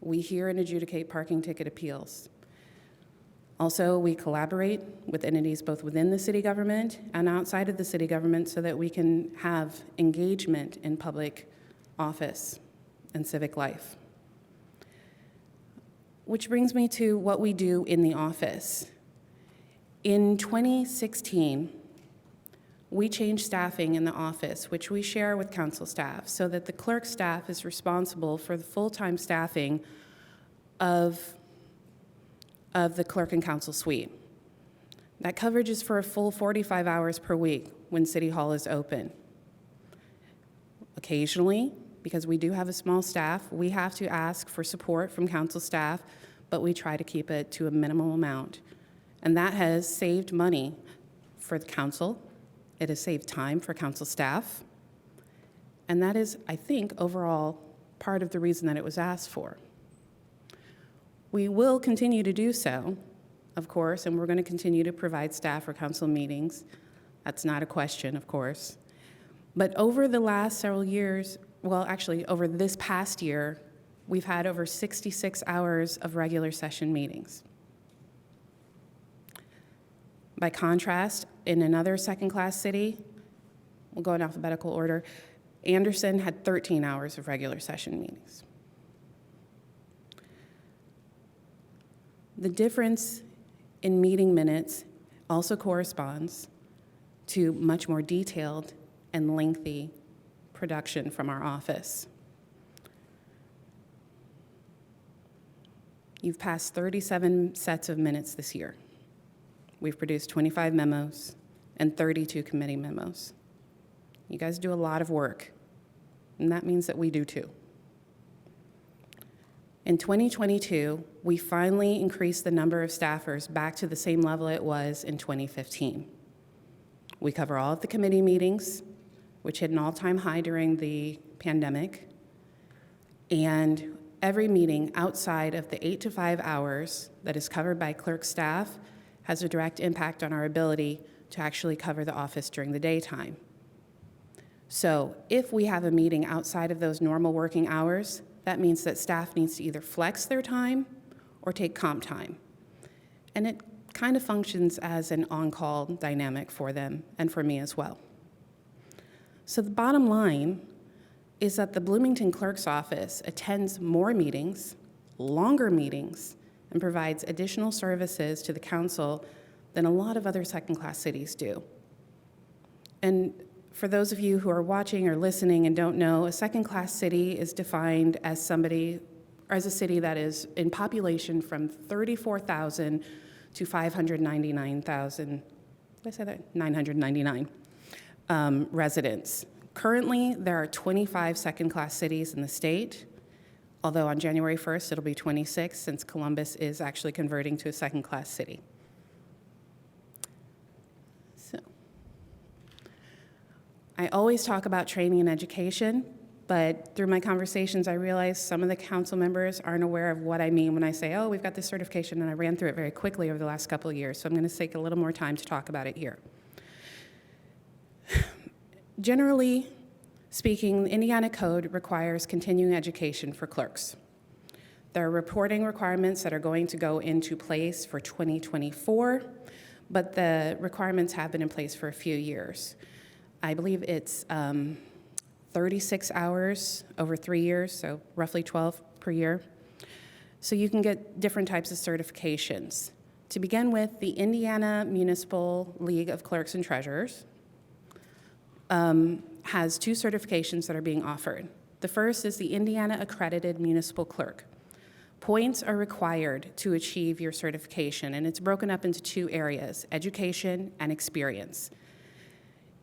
We hear and adjudicate parking ticket appeals. Also, we collaborate with entities both within the city government and outside of the city government so that we can have engagement in public office and civic life. Which brings me to what we do in the office. In 2016, we changed staffing in the office, which we share with council staff, so that the clerk staff is responsible for the full-time staffing of the clerk and council suite. That coverage is for a full 45 hours per week when City Hall is open. Occasionally, because we do have a small staff, we have to ask for support from council staff, but we try to keep it to a minimal amount. And that has saved money for the council. It has saved time for council staff. And that is, I think, overall part of the reason that it was asked for. We will continue to do so, of course, and we're going to continue to provide staff for council meetings. That's not a question, of course. But over the last several years, well, actually, over this past year, we've had over 66 hours of regular session meetings. By contrast, in another second-class city, we'll go in alphabetical order, Anderson had 13 hours of regular session meetings. The difference in meeting minutes also corresponds to much more detailed and lengthy production from our office. You've passed 37 sets of minutes this year. We've produced 25 memos and 32 committee memos. You guys do a lot of work, and that means that we do too. In 2022, we finally increased the number of staffers back to the same level it was in 2015. We cover all of the committee meetings, which hit an all-time high during the pandemic. And every meeting outside of the 8 to 5 hours that is covered by clerk staff has a direct impact on our ability to actually cover the office during the daytime. So if we have a meeting outside of those normal working hours, that means that staff needs to either flex their time or take comp time. And it kind of functions as an on-call dynamic for them and for me as well. So the bottom line is that the Bloomington Clerk's Office attends more meetings, longer meetings, and provides additional services to the council than a lot of other second-class cities do. And for those of you who are watching or listening and don't know, a second-class city is defined as a city that is in population from 34,000 to 599,000, did I say that? 999 residents. Currently, there are 25 second-class cities in the state, although on January 1st, it'll be 26 since Columbus is actually converting to a second-class city. So, I always talk about training and education, but through my conversations, I realized some of the council members aren't aware of what I mean when I say, oh, we've got this certification, and I ran through it very quickly over the last couple of years, so I'm going to take a little more time to talk about it here. Generally speaking, the Indiana Code requires continuing education for clerks. There are reporting requirements that are going to go into place for 2024, but the requirements have been in place for a few years. I believe it's 36 hours over 3 years, so roughly 12 per year. So you can get different types of certifications. To begin with, the Indiana Municipal League of Clerks and Treasurers has 2 certifications that are being offered. The first is the Indiana Accredited Municipal Clerk. Points are required to achieve your certification, and it's broken up into 2 areas, education and experience.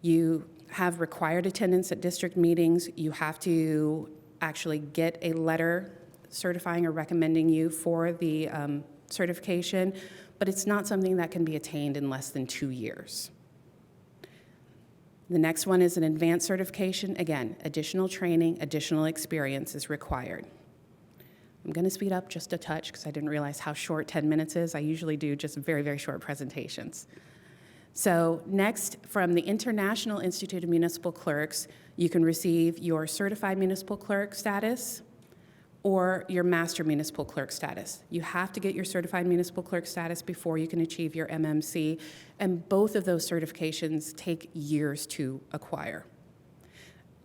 You have required attendance at district meetings. You have to actually get a letter certifying or recommending you for the certification, but it's not something that can be attained in less than 2 years. The next one is an advanced certification. Again, additional training, additional experience is required. I'm going to speed up just a touch because I didn't realize how short 10 minutes is. I usually do just very, very short presentations. So next, from the International Institute of Municipal Clerks, you can receive your certified municipal clerk status or your master municipal clerk status. You have to get your certified municipal clerk status before you can achieve your MMC, and both of those certifications take years to acquire.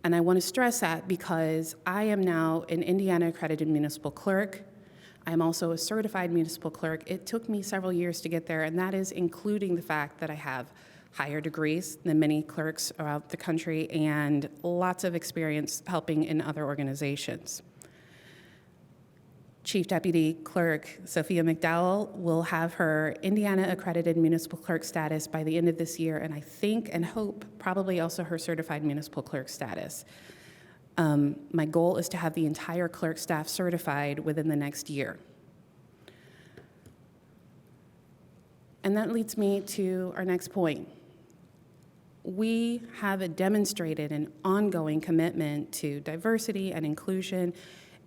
And I want to stress that because I am now an Indiana accredited municipal clerk. I'm also a certified municipal clerk. It took me several years to get there, and that is including the fact that I have higher degrees than many clerks throughout the country and lots of experience helping in other organizations. Chief Deputy Clerk Sophia McDowell will have her Indiana Accredited Municipal Clerk status by the end of this year, and I think and hope probably also her Certified Municipal Clerk status. My goal is to have the entire clerk staff certified within the next year. And that leads me to our next point. We have demonstrated an ongoing commitment to diversity and inclusion,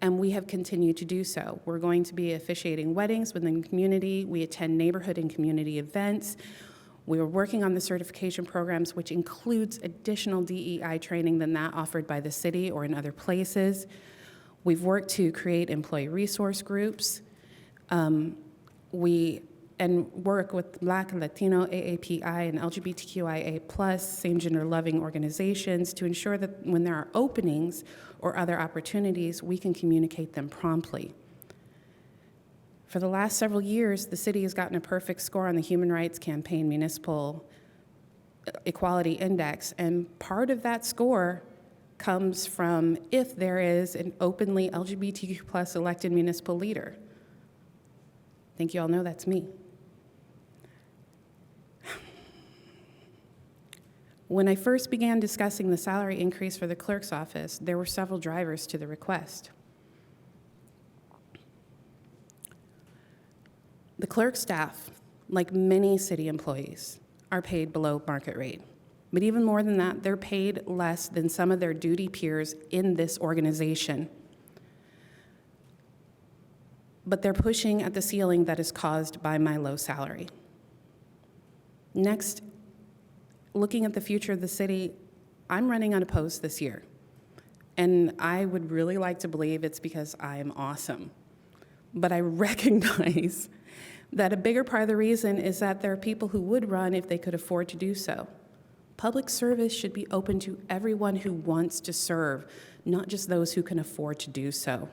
and we have continued to do so. We're going to be officiating weddings within the community. We attend neighborhood and community events. We are working on the certification programs, which includes additional DEI training than that offered by the city or in other places. We've worked to create employee resource groups. We work with Black, Latino, AAPI, and LGBTQIA+, same gender loving organizations to ensure that when there are openings or other opportunities, we can communicate them promptly. For the last several years, the city has gotten a perfect score on the Human Rights Campaign Municipal Equality Index, and part of that score comes from if there is an openly LGBTQ+ elected municipal leader. I think you all know that's me. When I first began discussing the salary increase for the clerk's office, there were several drivers to the request. The clerk staff, like many city employees, are paid below market rate. But even more than that, they're paid less than some of their duty peers in this organization. But they're pushing at the ceiling that is caused by my low salary. Next, looking at the future of the city, I'm running unopposed this year. And I would really like to believe it's because I am awesome. But I recognize that a bigger part of the reason is that there are people who would run if they could afford to do so. Public service should be open to everyone who wants to serve, not just those who can afford to do so.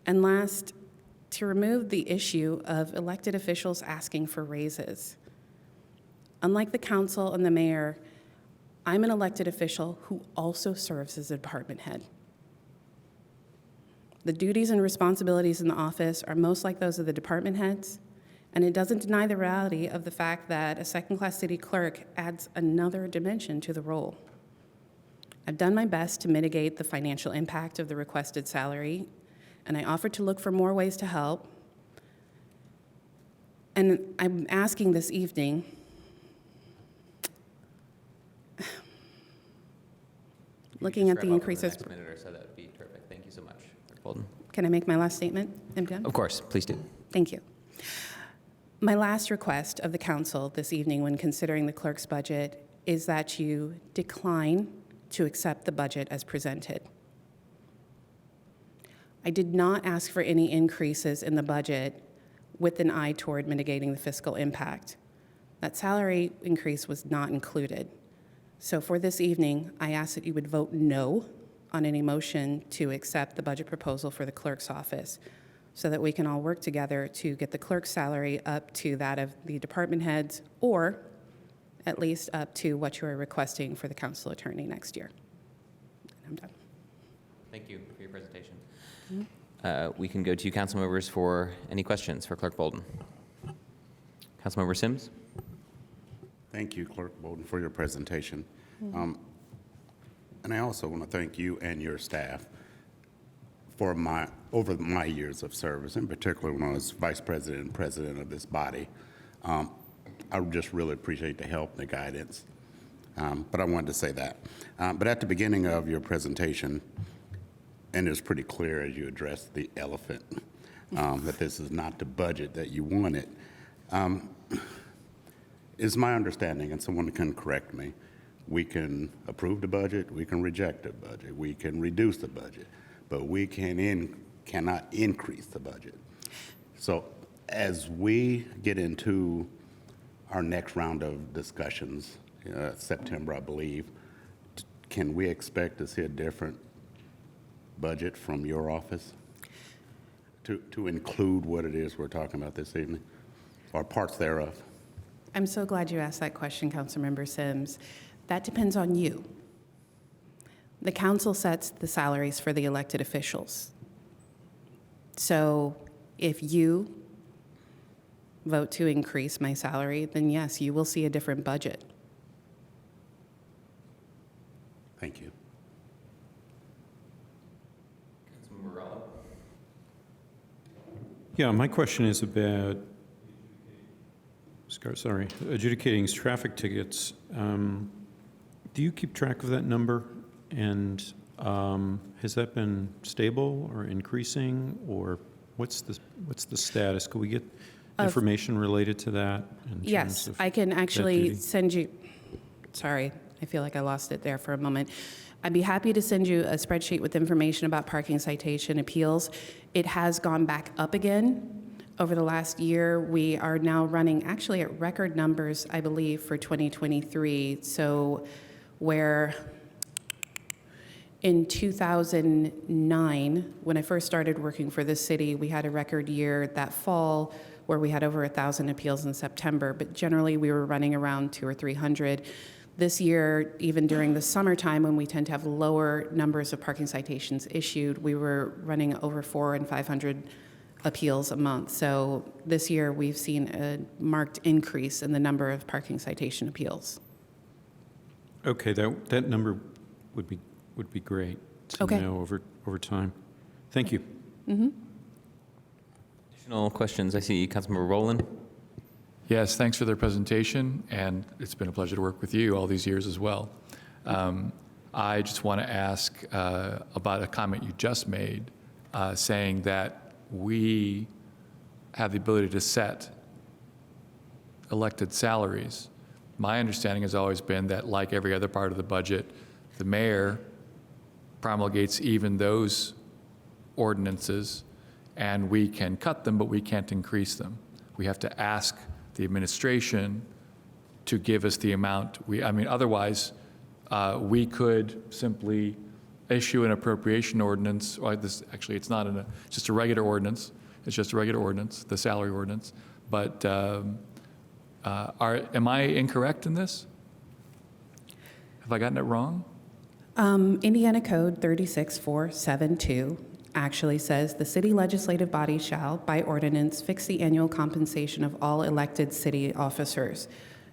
And last, to remove the issue of elected officials asking for raises. Unlike the council and the mayor, I'm an elected official who also serves as a department head. The duties and responsibilities in the office are most like those of the department heads, and it doesn't deny the reality of the fact that a second-class city clerk adds another dimension to the role. I've done my best to mitigate the financial impact of the requested salary, and I offered to look for more ways to help. And I'm asking this evening, looking at the increases. Next minute or so, that would be terrific. Thank you so much, Dr. Bolden. Can I make my last statement? I'm done? Of course, please do. Thank you. My last request of the council this evening when considering the clerk's budget is that you decline to accept the budget as presented. I did not ask for any increases in the budget with an eye toward mitigating the fiscal impact. That salary increase was not included. So for this evening, I ask that you would vote no on any motion to accept the budget proposal for the clerk's office so that we can all work together to get the clerk's salary up to that of the department heads, or at least up to what you are requesting for the council attorney next year. I'm done. Thank you for your presentation. We can go to council members for any questions for Clerk Bolden. Councilmember Sims? Thank you, Clerk Bolden, for your presentation. And I also want to thank you and your staff for over my years of service, in particular when I was vice president and president of this body. I just really appreciate the help and the guidance. But I wanted to say that. But at the beginning of your presentation, and it was pretty clear as you addressed the elephant, that this is not the budget that you wanted. It's my understanding, and someone can correct me, we can approve the budget, we can reject the budget, we can reduce the budget, but we cannot increase the budget. So as we get into our next round of discussions, September, I believe, can we expect to see a different budget from your office to include what it is we're talking about this evening, or parts thereof? I'm so glad you asked that question, Councilmember Sims. That depends on you. The council sets the salaries for the elected officials. So if you vote to increase my salary, then yes, you will see a different budget. Thank you. Councilmember Rallo? Yeah, my question is about, adjudicating traffic tickets. Do you keep track of that number? And has that been stable or increasing, or what's the status? Could we get information related to that? Yes, I can actually send you, sorry, I feel like I lost it there for a moment. I'd be happy to send you a spreadsheet with information about parking citation appeals. It has gone back up again. Over the last year, we are now running actually at record numbers, I believe, for 2023. So where in 2009, when I first started working for this city, we had a record year that fall where we had over 1,000 appeals in September, but generally we were running around 200 or 300. This year, even during the summertime when we tend to have lower numbers of parking citations issued, we were running over 400 and 500 appeals a month. So this year we've seen a marked increase in the number of parking citation appeals. Okay, that number would be great to know over time. Thank you. Additional questions? I see Councilmember Rowland. Yes, thanks for their presentation, and it's been a pleasure to work with you all these years as well. I just want to ask about a comment you just made, saying that we have the ability to set elected salaries. My understanding has always been that, like every other part of the budget, the mayor promulgates even those ordinances, and we can cut them, but we can't increase them. We have to ask the administration to give us the amount. Otherwise, we could simply issue an appropriation ordinance, or this, actually, it's not it's just a regular ordinance. It's just a regular ordinance, the salary ordinance. But am I incorrect in this? Have I gotten it wrong? Indiana Code 36472 actually says the city legislative body shall, by ordinance, fix the annual compensation of all elected city officers.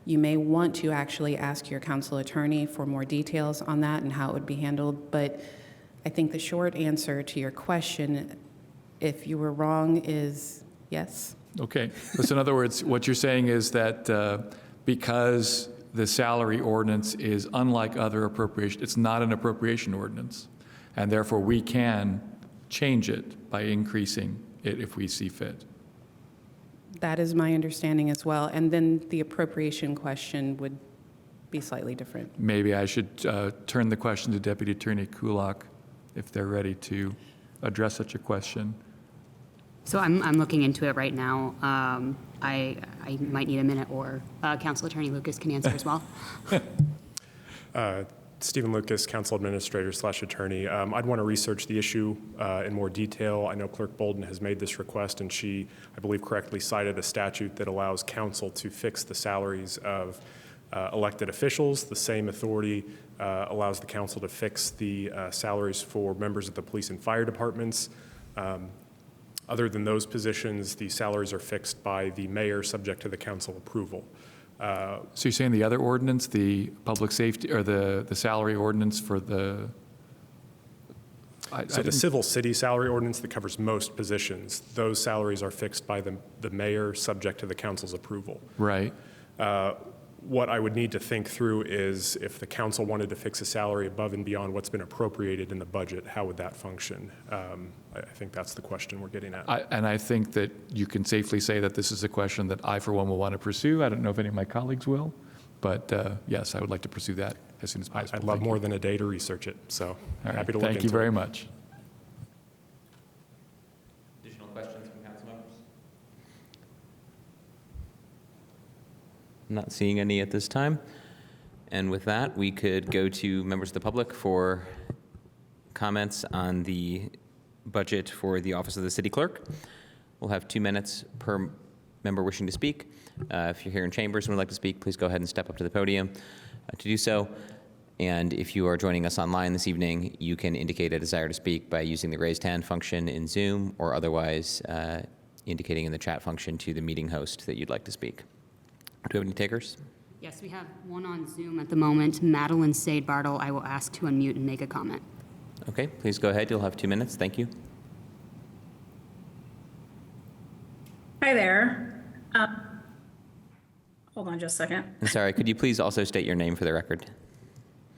You may want to actually ask your council attorney for more details on that and how it would be handled, but I think the short answer to your question, if you were wrong, is yes. Okay. So in other words, what you're saying is that because the salary ordinance is unlike other appropriation, it's not an appropriation ordinance, and therefore we can change it by increasing it if we see fit. That is my understanding as well. And then the appropriation question would be slightly different. Maybe I should turn the question to Deputy Attorney Kulak if they're ready to address such a question. So I'm looking into it right now. I might need a minute, or Council Attorney Lucas can answer as well. Stephen Lucas, Council Administrator / Attorney. I'd want to research the issue in more detail. I know Clerk Bolden has made this request, and she, I believe, correctly cited a statute that allows council to fix the salaries of elected officials. The same authority allows the council to fix the salaries for members of the police and fire departments. Other than those positions, the salaries are fixed by the mayor, subject to the council approval. So you're saying the other ordinance, the public safety, or the salary ordinance for the... So the civil city salary ordinance that covers most positions, those salaries are fixed by the mayor, subject to the council's approval. Right. What I would need to think through is if the council wanted to fix a salary above and beyond what's been appropriated in the budget, how would that function? I think that's the question we're getting at. And I think that you can safely say that this is a question that I, for one, will want to pursue. I don't know if any of my colleagues will, but yes, I would like to pursue that as soon as possible. I'd love more than a day to research it, so happy to look into it. Thank you very much. Additional questions from council members? Not seeing any at this time. And with that, we could go to members of the public for comments on the budget for the office of the city clerk. We'll have 2 minutes per member wishing to speak. If you're here in chambers and would like to speak, please go ahead and step up to the podium to do so. And if you are joining us online this evening, you can indicate a desire to speak by using the raised hand function in Zoom, or otherwise indicating in the chat function to the meeting host that you'd like to speak. Do we have any takers? Yes, we have one on Zoom at the moment. Madeline Sade Bartle, I will ask to unmute and make a comment. Okay, please go ahead. You'll have 2 minutes. Thank you. Hi there. Hold on just a second. And sorry, could you please also state your name for the record?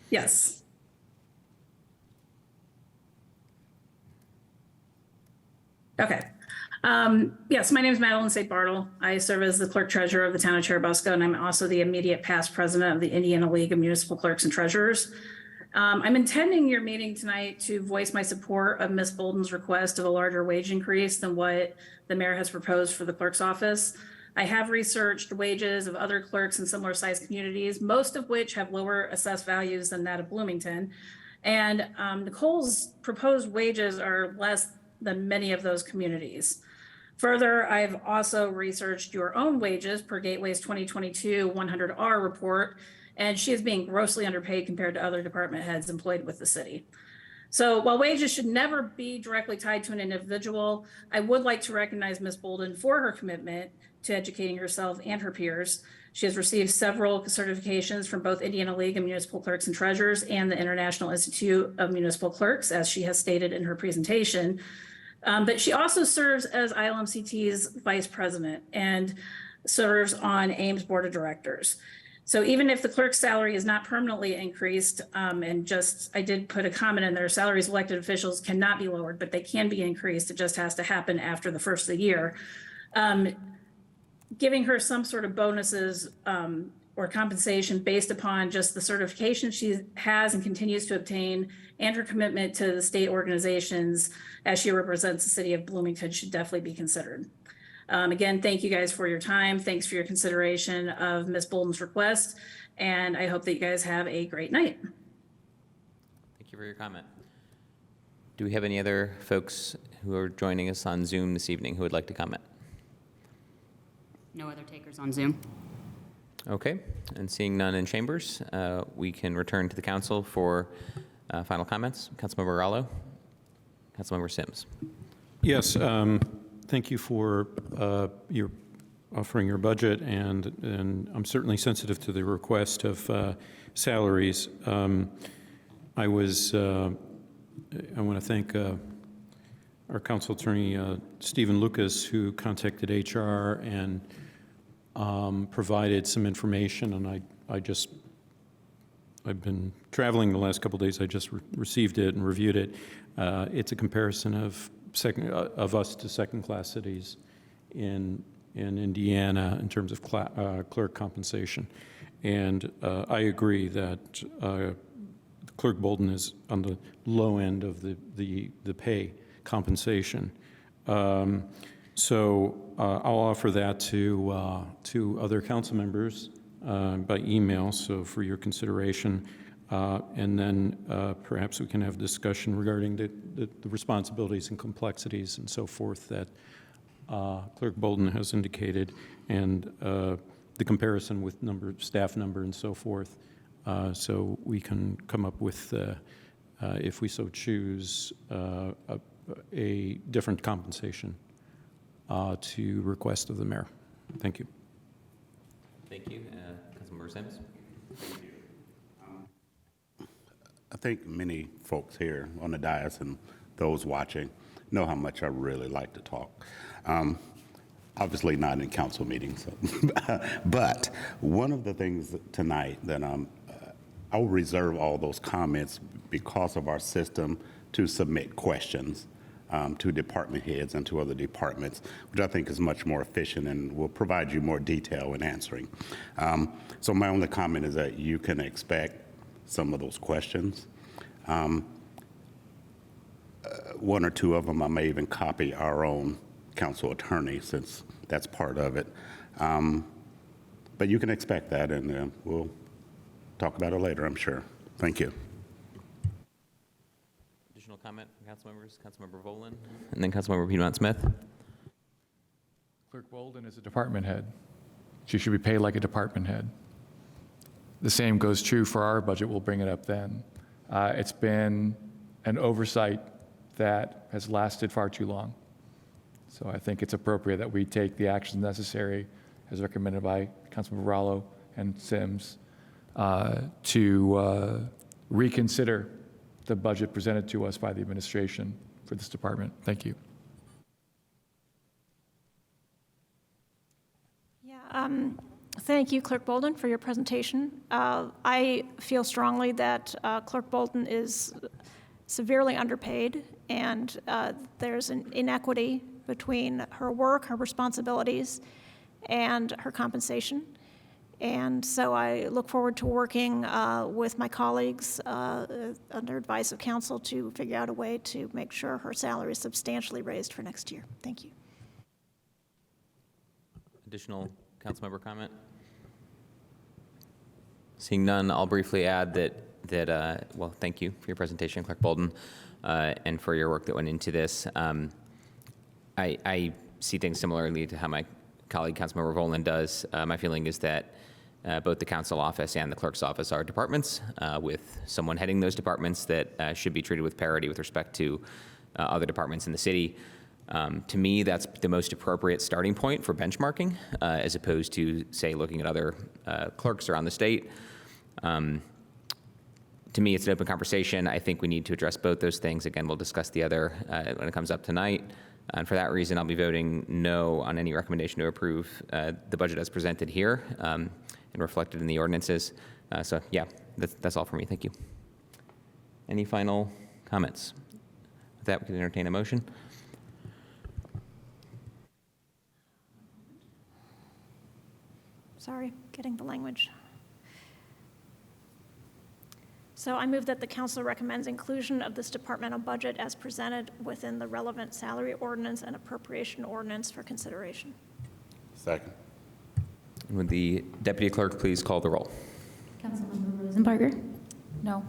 Yes. Okay. Yes, my name is Madeline Sade Bartle. I serve as the clerk treasurer of the town of Cherubusco, and I'm also the immediate past president of the Indiana League of Municipal Clerks and Treasurers. I'm attending your meeting tonight to voice my support of Ms. Bolden's request of a larger wage increase than what the mayor has proposed for the clerk's office. I have researched wages of other clerks in similar sized communities, most of which have lower assessed values than that of Bloomington. And Nicole's proposed wages are less than many of those communities. Further, I've also researched your own wages per Gateway's 2022 100R report, and she is being grossly underpaid compared to other department heads employed with the city. So while wages should never be directly tied to an individual, I would like to recognize Ms. Bolden for her commitment to educating herself and her peers. She has received several certifications from both Indiana League of Municipal Clerks and Treasurers and the International Institute of Municipal Clerks, as she has stated in her presentation. But she also serves as ILMCT's vice president. And serves on Ames Board of Directors. So even if the clerk's salary is not permanently increased, I did put a comment in there, salaries of elected officials cannot be lowered, but they can be increased. It just has to happen after the first of the year. Giving her some sort of bonuses or compensation based upon just the certification she has and continues to obtain and her commitment to the state organizations as she represents the city of Bloomington should definitely be considered. Again, thank you guys for your time. Thanks for your consideration of Ms. Bolden's request, and I hope that you guys have a great night. Thank you for your comment. Do we have any other folks who are joining us on Zoom this evening who would like to comment? No other takers on Zoom. Okay, and seeing none in chambers, we can return to the council for final comments. Councilmember Rallo, Councilmember Sims. Yes, thank you for your offering your budget, and I'm certainly sensitive to the request of salaries. I want to thank our council attorney, Stephen Lucas, who contacted HR and provided some information, and I've been traveling the last couple of days. I just received it and reviewed it. It's a comparison of us to second-class cities in Indiana in terms of clerk compensation, and I agree that Clerk Bolden is on the low end of the pay compensation. So I'll offer that to other council members by email, so for your consideration. And then perhaps we can have discussion regarding the responsibilities and complexities and so forth that Clerk Bolden has indicated, and the comparison with staff number and so forth. So we can come up with, if we so choose, a different compensation to request of the mayor. Thank you. Thank you. Councilmember Sims. I think many folks here on the dais and those watching know how much I really like to talk. Obviously not in council meetings, but one of the things tonight that I'll reserve all those comments because of our system to submit questions to department heads and to other departments, which I think is much more efficient and will provide you more detail in answering. So my only comment is that you can expect some of those questions. One or two of them, I may even copy our own council attorney, since that's part of it. But you can expect that, and we'll talk about it later, I'm sure. Thank you. Additional comment from council members? Councilmember Volin, and then Councilmember Piedmont Smith. Clerk Bolden is a department head. She should be paid like a department head. The same goes true for our budget. We'll bring it up then. It's been an oversight that has lasted far too long. So I think it's appropriate that we take the actions necessary, as recommended by Councilmember Rallo and Sims, to reconsider the budget presented to us by the administration for this department. Thank you. Yeah, thank you, Clerk Bolden, for your presentation. I feel strongly that Clerk Bolden is severely underpaid, and there's an inequity between her work, her responsibilities, and her compensation. And so I look forward to working with my colleagues under advice of council to figure out a way to make sure her salary is substantially raised for next year. Thank you. Additional councilmember comment? Seeing none, I'll briefly add that well, thank you for your presentation, Clerk Bolden, and for your work that went into this. I see things similarly to how my colleague, Councilmember Volin, does. My feeling is that both the council office and the clerk's office are departments with someone heading those departments that should be treated with parity with respect to other departments in the city. To me, that's the most appropriate starting point for benchmarking, as opposed to, say, looking at other clerks around the state. To me, it's an open conversation. I think we need to address both those things. Again, we'll discuss the other when it comes up tonight. And for that reason, I'll be voting no on any recommendation to approve the budget as presented here and reflected in the ordinances. So yeah, that's all for me. Thank you. Any final comments? With that, we can entertain a motion. Sorry, getting the language. So I move that the council recommends inclusion of this departmental budget as presented within the relevant salary ordinance and appropriation ordinance for consideration. Second. Would the deputy clerk please call the roll? Councilmember Rosenbarger, No.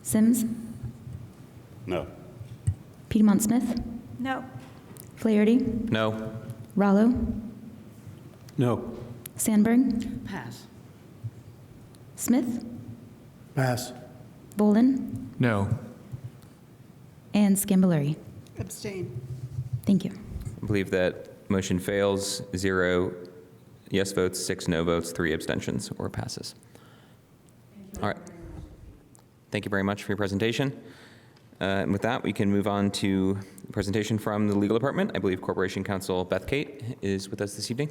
Sims, No. Piedmont Smith, No. Flaherty, No. Rallo, No. Sandberg, Pass. Smith, Pass. Bolden, No. and Scambolery. Abstain. Thank you. I believe that motion fails. 0 yes votes, 6 no votes, 3 abstentions, or passes. All right. Thank you very much for your presentation. And with that, we can move on to a presentation from the legal department. I believe Corporation Counsel Beth Kate is with us this evening.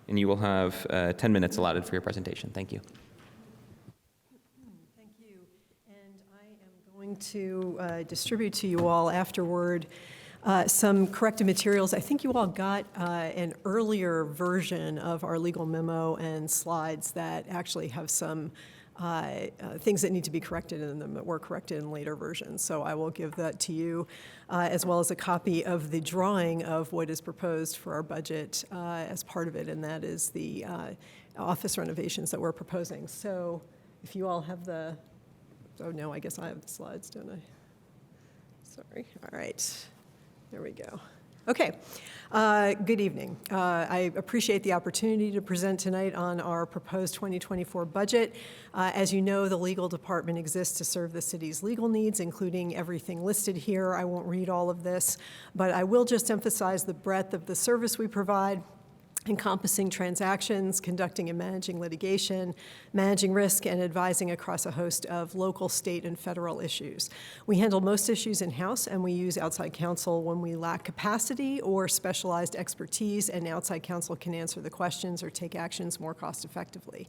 And you will have 10 minutes allotted for your presentation. Thank you. Thank you. And I am going to distribute to you all afterward some corrected materials. I think you all got an earlier version of our legal memo and slides that actually have some things that need to be corrected in them that were corrected in later versions. So I will give that to you, as well as a copy of the drawing of what is proposed for our budget as part of it, and that is the office renovations that we're proposing. So if you all have the, oh no, I guess I have the slides, don't I? Sorry, all right, there we go. Okay, good evening. I appreciate the opportunity to present tonight on our proposed 2024 budget. As you know, the legal department exists to serve the city's legal needs, including everything listed here. I won't read all of this, but I will just emphasize the breadth of the service we provide, encompassing transactions, conducting and managing litigation, managing risk, and advising across a host of local, state, and federal issues. We handle most issues in-house, and we use outside counsel when we lack capacity or specialized expertise, and outside counsel can answer the questions or take actions more cost-effectively.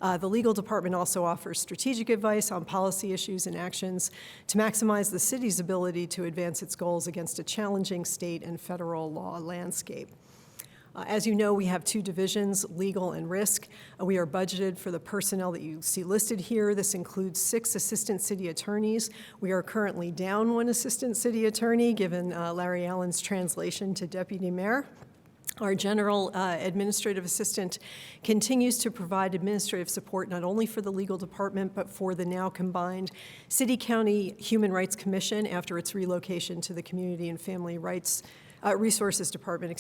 The legal department also offers strategic advice on policy issues and actions to maximize the city's ability to advance its goals against a challenging state and federal law landscape. As you know, we have 2 divisions, legal and risk. We are budgeted for the personnel that you see listed here. This includes 6 assistant city attorneys. We are currently down 1 assistant city attorney, given Larry Allen's translation to deputy mayor. Our general administrative assistant continues to provide administrative support not only for the legal department, but for the now combined City-County Human Rights Commission after its relocation to the Community and Family Resources Department,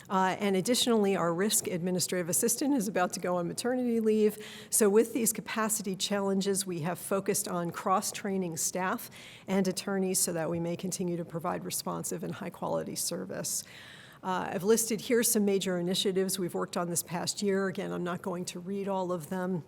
and additionally, our risk administrative assistant is about to go on maternity leave. So with these capacity challenges, we have focused on cross-training staff and attorneys so that we may continue to provide responsive and high-quality service. I've listed here some major initiatives we've worked on this past year. Again, I'm not going to read all of them.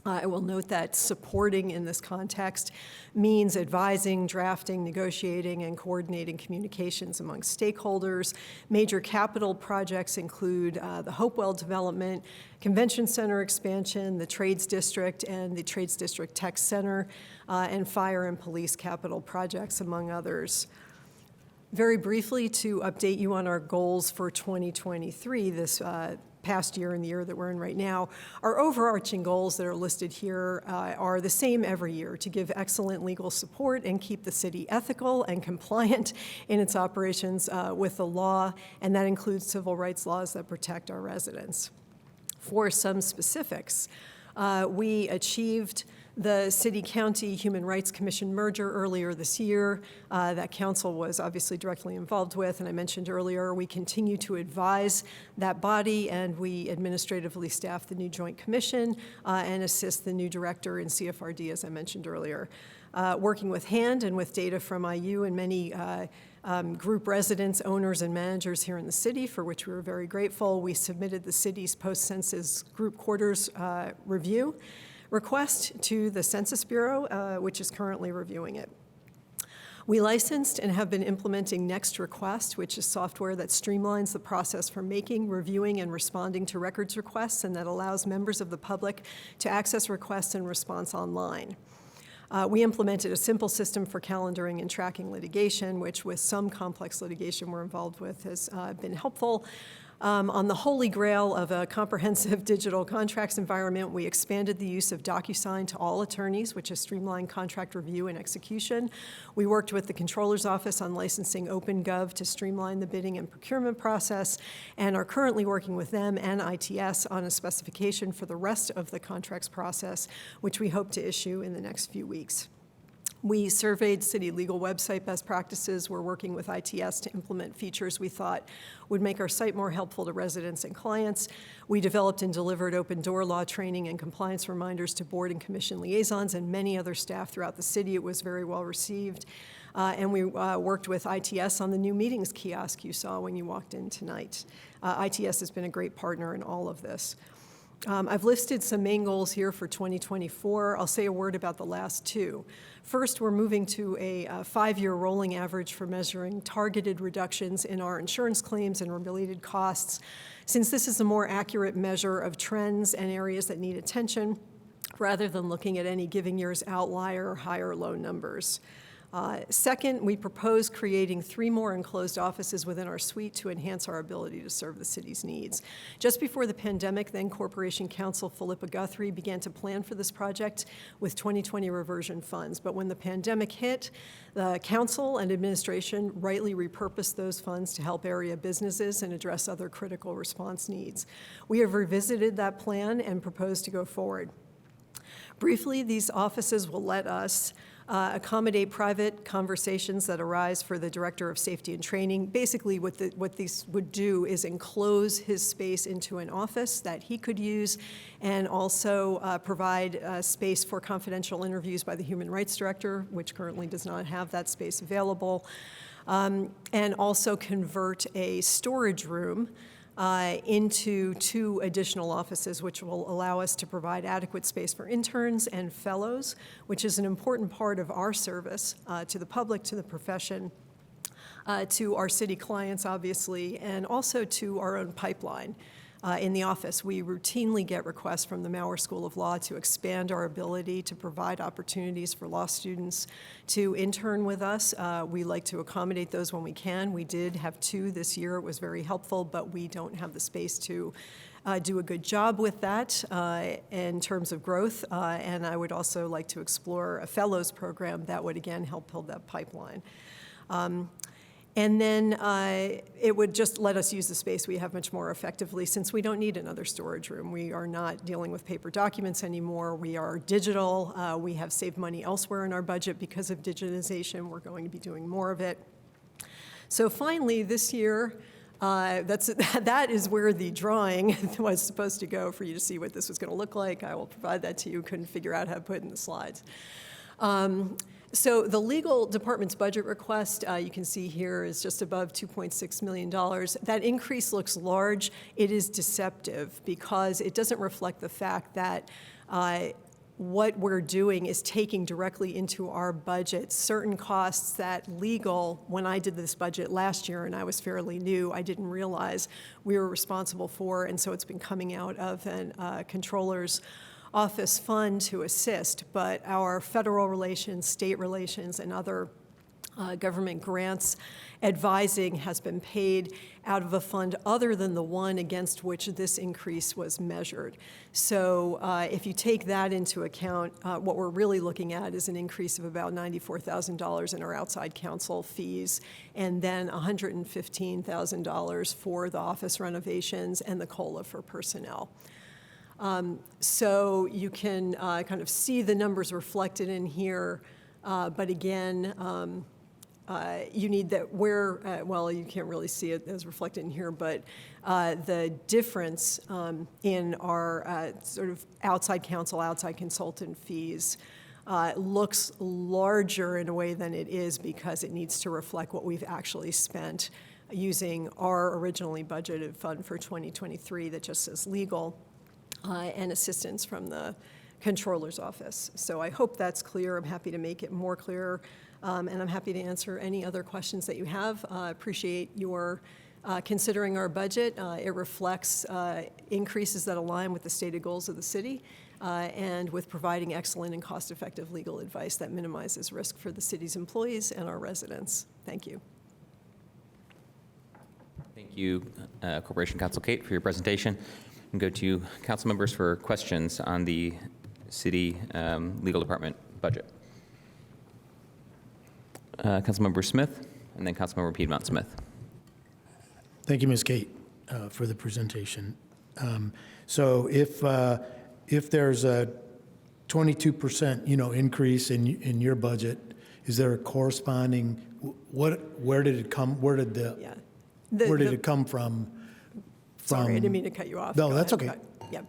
I will note that supporting in this context means advising, drafting, negotiating, and coordinating communications among stakeholders. Major capital projects include the Hopewell development, Convention Center expansion, the Trades District, and the Trades District Tech Center, and fire and police capital projects, among others. Very briefly, to update you on our goals for 2023, this past year and the year that we're in right now, our overarching goals that are listed here are the same every year: to give excellent legal support and keep the city ethical and compliant in its operations with the law, and that includes civil rights laws that protect our residents. For some specifics, we achieved the City-County Human Rights Commission merger earlier this year that council was obviously directly involved with, and I mentioned earlier, we continue to advise that body, and we administratively staff the new Joint Commission and assist the new director in CFRD, as I mentioned earlier. Working with HAND and with data from IU and many group residents, owners, and managers here in the city, for which we were very grateful, we submitted the city's post-census group quarters review request to the Census Bureau, which is currently reviewing it. We licensed and have been implementing Next Request, which is software that streamlines the process for making, reviewing, and responding to records requests, and that allows members of the public to access requests and response online. We implemented a simple system for calendaring and tracking litigation, which with some complex litigation we're involved with has been helpful. On the holy grail of a comprehensive digital contracts environment, we expanded the use of DocuSign to all attorneys, which has streamlined contract review and execution. We worked with the Controller's Office on licensing OpenGov to streamline the bidding and procurement process, and are currently working with them and ITS on a specification for the rest of the contracts process, which we hope to issue in the next few weeks. We surveyed city legal website best practices. We're working with ITS to implement features we thought would make our site more helpful to residents and clients. We developed and delivered open door law training and compliance reminders to board and commission liaisons and many other staff throughout the city. It was very well received. And we worked with ITS on the new meetings kiosk you saw when you walked in tonight. ITS has been a great partner in all of this. I've listed some main goals here for 2024. I'll say a word about the last two. First, we're moving to a 5-year rolling average for measuring targeted reductions in our insurance claims and related costs, since this is a more accurate measure of trends and areas that need attention, rather than looking at any given year's outlier or high or low numbers. Second, we propose creating 3 more enclosed offices within our suite to enhance our ability to serve the city's needs. Just before the pandemic, then Corporation Counsel Philippa Guthrie began to plan for this project with 2020 reversion funds. But when the pandemic hit, the council and administration rightly repurposed those funds to help area businesses and address other critical response needs. We have revisited that plan and propose to go forward. Briefly, these offices will let us accommodate private conversations that arise for the Director of Safety and Training. Basically, what these would do is enclose his space into an office that he could use, and also provide space for confidential interviews by the Human Rights Director, which currently does not have that space available, and also convert a storage room into 2 additional offices, which will allow us to provide adequate space for interns and fellows, which is an important part of our service to the public, to the profession, to our city clients, obviously, and also to our own pipeline. In the office, we routinely get requests from the Maurer School of Law to expand our ability to provide opportunities for law students to intern with us. We like to accommodate those when we can. We did have 2 this year. It was very helpful, but we don't have the space to do a good job with that in terms of growth. And I would also like to explore a fellows program that would, again, help build that pipeline. And then it would just let us use the space we have much more effectively, since we don't need another storage room. We are not dealing with paper documents anymore. We are digital. We have saved money elsewhere in our budget because of digitization. We're going to be doing more of it. So finally, this year, that is where the drawing was supposed to go for you to see what this was going to look like. I will provide that to you. Couldn't figure out how to put it in the slides. So the legal department's budget request, you can see here, is just above $2.6 million. That increase looks large. It is deceptive because it doesn't reflect the fact that what we're doing is taking directly into our budget certain costs that legal, when I did this budget last year and I was fairly new, I didn't realize we were responsible for, and so it's been coming out of a controller's office fund to assist, but our federal relations, state relations, and other government grants advising has been paid out of a fund other than the one against which this increase was measured. So if you take that into account, what we're really looking at is an increase of about $94,000 in our outside counsel fees, and then $115,000 for the office renovations and the COLA for personnel. So you can kind of see the numbers reflected in here, but again, you need that where, well, you can't really see it as reflected in here, but the difference in our sort of outside counsel, outside consultant fees looks larger in a way than it is because it needs to reflect what we've actually spent using our originally budgeted fund for 2023 that just says legal. And assistance from the Controller's Office. So I hope that's clear. I'm happy to make it more clear And I'm happy to answer any other questions that you have. Appreciate your considering our budget. It reflects increases that align with the stated goals of the city and with providing excellent and cost-effective legal advice that minimizes risk for the city's employees and our residents. Thank you. Thank you, Corporation Counsel Kate, for your presentation. And go to council members for questions on the city legal department budget. Councilmember Smith, and then Councilmember Piedmont Smith. Thank you, Ms. Kate, for the presentation. So if there's a 22%, increase in your budget, is there a corresponding? Where did it come? Where did it come from? Sorry, I didn't mean to cut you off. No, Go that's ahead. okay. Yeah.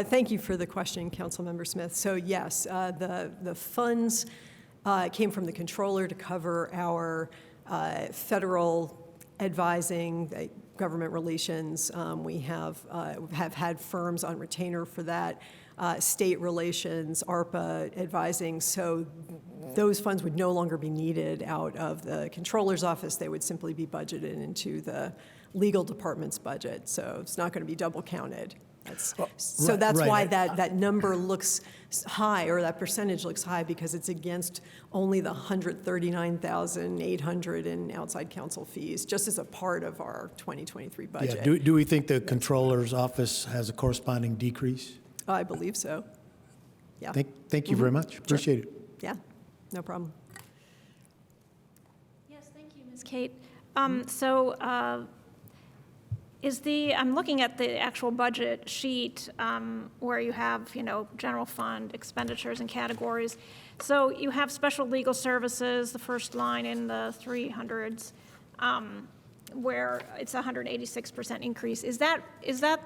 Thank you for the question, Councilmember Smith. So yes, the funds came from the controller to cover our federal advising, government relations. We have had firms on retainer for that, state relations, ARPA advising. So those funds would no longer be needed out of the controller's office. They would simply be budgeted into the legal department's budget. So it's not going to be double counted. That's why that number looks high, or that percentage looks high, because it's against only the $139,800 in outside counsel fees, just as a part of our 2023 budget. Yeah. Do we think the controller's office has a corresponding decrease? I believe so. Yeah. Thank you very much. Appreciate it. Yeah, no problem. Yes, thank you, Ms. Kate. I'm looking at the actual budget sheet where you have, general fund expenditures and categories. So you have special legal services, the first line in the 300s, where it's 186% increase. Is that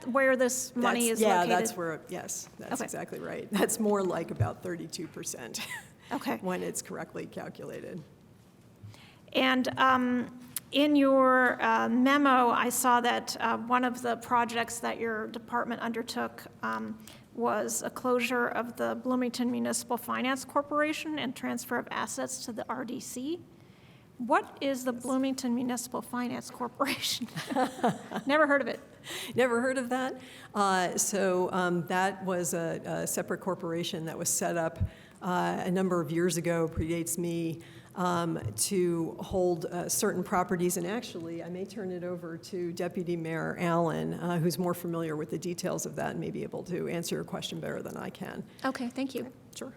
where this money is located? Yeah, that's where, yes, that's exactly right. That's more like about 32% when it's correctly calculated. And in your memo, I saw that one of the projects that your department undertook was a closure of the Bloomington Municipal Finance Corporation and transfer of assets to the RDC. What is the Bloomington Municipal Finance Corporation? Never heard of it. Never heard of that? That was a separate corporation that was set up a number of years ago, predates me, to hold certain properties. And actually, I may turn it over to Deputy Mayor Allen, who's more familiar with the details of that and may be able to answer your question better than I can. Okay, thank you. Sure.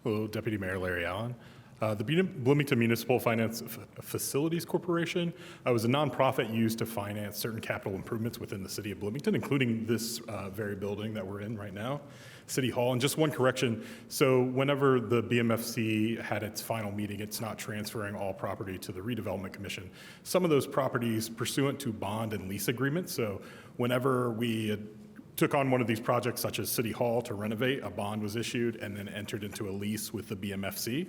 Hello, Deputy Mayor Larry Allen. The Bloomington Municipal Finance Facilities Corporation was a nonprofit used to finance certain capital improvements within the city of Bloomington, including this very building that we're in right now, City Hall. And just one correction, so whenever the BMFC had its final meeting, it's not transferring all property to the Redevelopment Commission. Some of those properties pursuant to bond and lease agreements, so whenever we took on one of these projects such as City Hall to renovate, a bond was issued and then entered into a lease with the BMFC.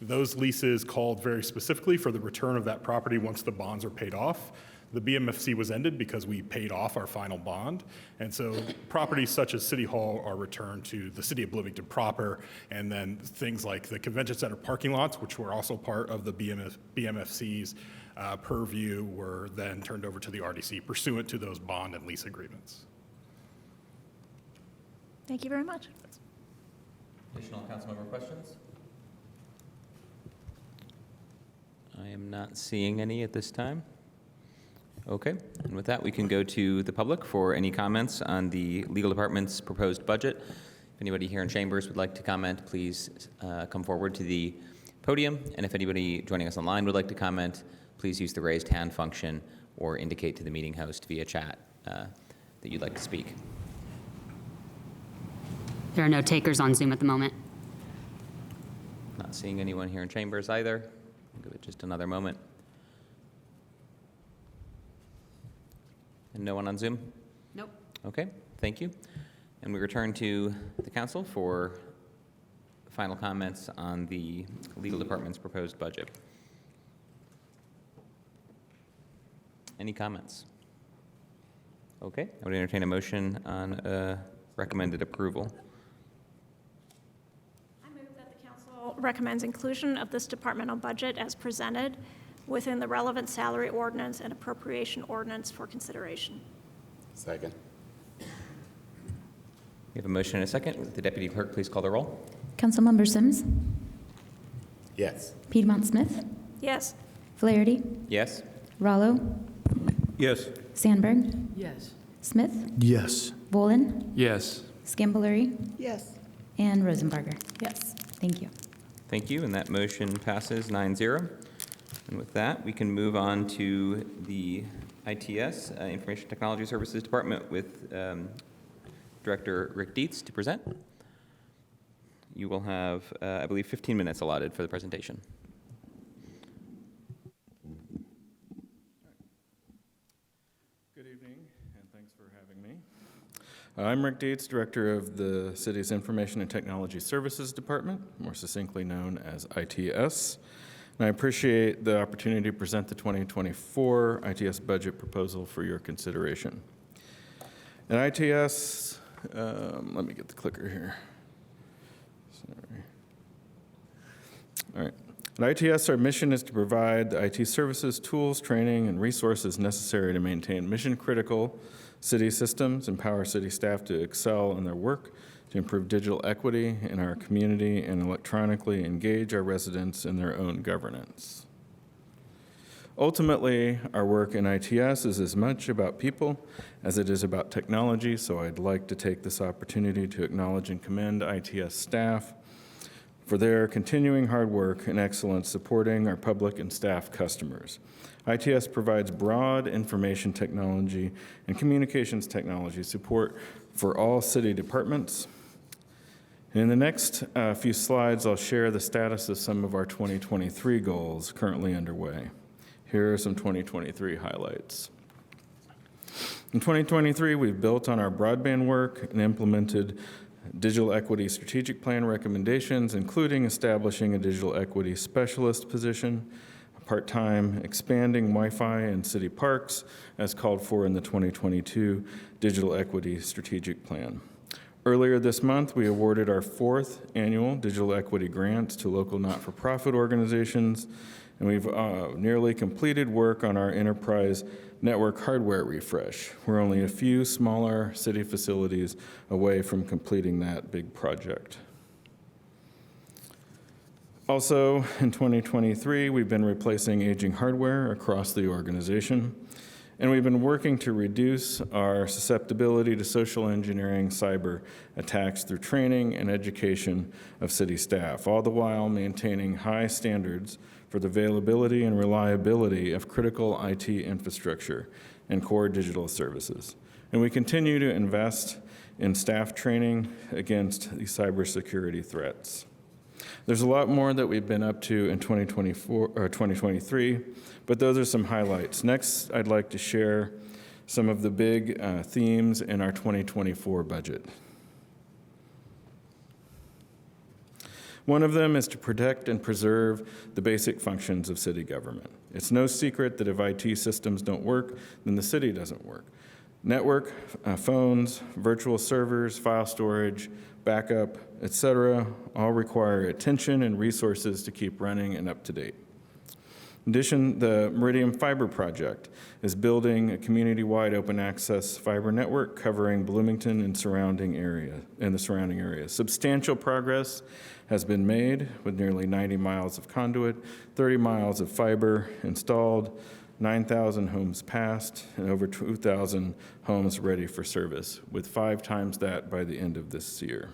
Those leases called very specifically for the return of that property once the bonds are paid off. The BMFC was ended because we paid off our final bond. And so properties such as City Hall are returned to the city of Bloomington proper. And then things like the convention center parking lots, which were also part of the BMFC's purview, were then turned over to the RDC pursuant to those bond and lease agreements. Thank you very much. Additional council member questions? I am not seeing any at this time. Okay, and with that, we can go to the public for any comments on the legal department's proposed budget. If anybody here in chambers would like to comment, please come forward to the podium. And if anybody joining us online would like to comment, please use the raised hand function or indicate to the meeting host via chat that you'd like to speak. There are no takers on Zoom at the moment. Not seeing anyone here in chambers either. I'll give it just another moment. And no one on Zoom? Nope. Okay, thank you. And we return to the council for final comments on the legal department's proposed budget. Any comments? Okay, I would entertain a motion on recommended approval. recommends inclusion of this departmental budget as presented within the relevant salary ordinance and appropriation ordinance for consideration. Second. We have a motion and a second. Would the deputy clerk please call the roll? Councilmember Sims, Yes. Piedmont Smith, Yes. Flaherty, Yes? Rallo, Yes. Sandberg, Yes. Smith, Yes. Bolin, Yes. Scambolery, Yes. and Rosenbarger. Yes. Thank you. Thank you, and that motion passes 9-0. And with that, we can move on to the ITS, Information Technology Services Department, with Director Rick Dietz to present. You will have, I believe, 15 minutes allotted for the presentation. Good evening, and thanks for having me. I'm Rick Dietz, Director of the City's Information and Technology Services Department, more succinctly known as ITS. And I appreciate the opportunity to present the 2024 ITS budget proposal for your consideration. At ITS, let me get the clicker here. Sorry. All right. At ITS, our mission is to provide the IT services, tools, training, and resources necessary to maintain mission-critical city systems, empower city staff to excel in their work, to improve digital equity in our community, and electronically engage our residents in their own governance. Ultimately, our work in ITS is as much about people as it is about technology, so I'd like to take this opportunity to acknowledge and commend ITS staff for their continuing hard work and excellence supporting our public and staff customers. ITS provides broad information technology and communications technology support for all city departments. In the next few slides, I'll share the status of some of our 2023 goals currently underway. Here are some 2023 highlights. In 2023, we've built on our broadband work and implemented digital equity strategic plan recommendations, including establishing a digital equity specialist position, part-time expanding Wi-Fi in city parks, as called for in the 2022 digital equity strategic plan. Earlier this month, we awarded our 4th annual digital equity grants to local not-for-profit organizations, and we've nearly completed work on our enterprise network hardware refresh. We're only a few smaller city facilities away from completing that big project. Also, in 2023, we've been replacing aging hardware across the organization, and we've been working to reduce our susceptibility to social engineering cyber attacks through training and education of city staff, all the while maintaining high standards for the availability and reliability of critical IT infrastructure and core digital services. And we continue to invest in staff training against these cybersecurity threats. There's a lot more that we've been up to in 2023, but those are some highlights. Next, I'd like to share some of the big themes in our 2024 budget. One of them is to protect and preserve the basic functions of city government. It's no secret that if IT systems don't work, then the city doesn't work. Network, phones, virtual servers, file storage, backup, etc., all require attention and resources to keep running and up to date. In addition, the Meridian Fiber Project is building a community-wide open access fiber network covering Bloomington and the surrounding area. Substantial progress has been made with nearly 90 miles of conduit, 30 miles of fiber installed, 9,000 homes passed, and over 2,000 homes ready for service, with 5 times that by the end of this year.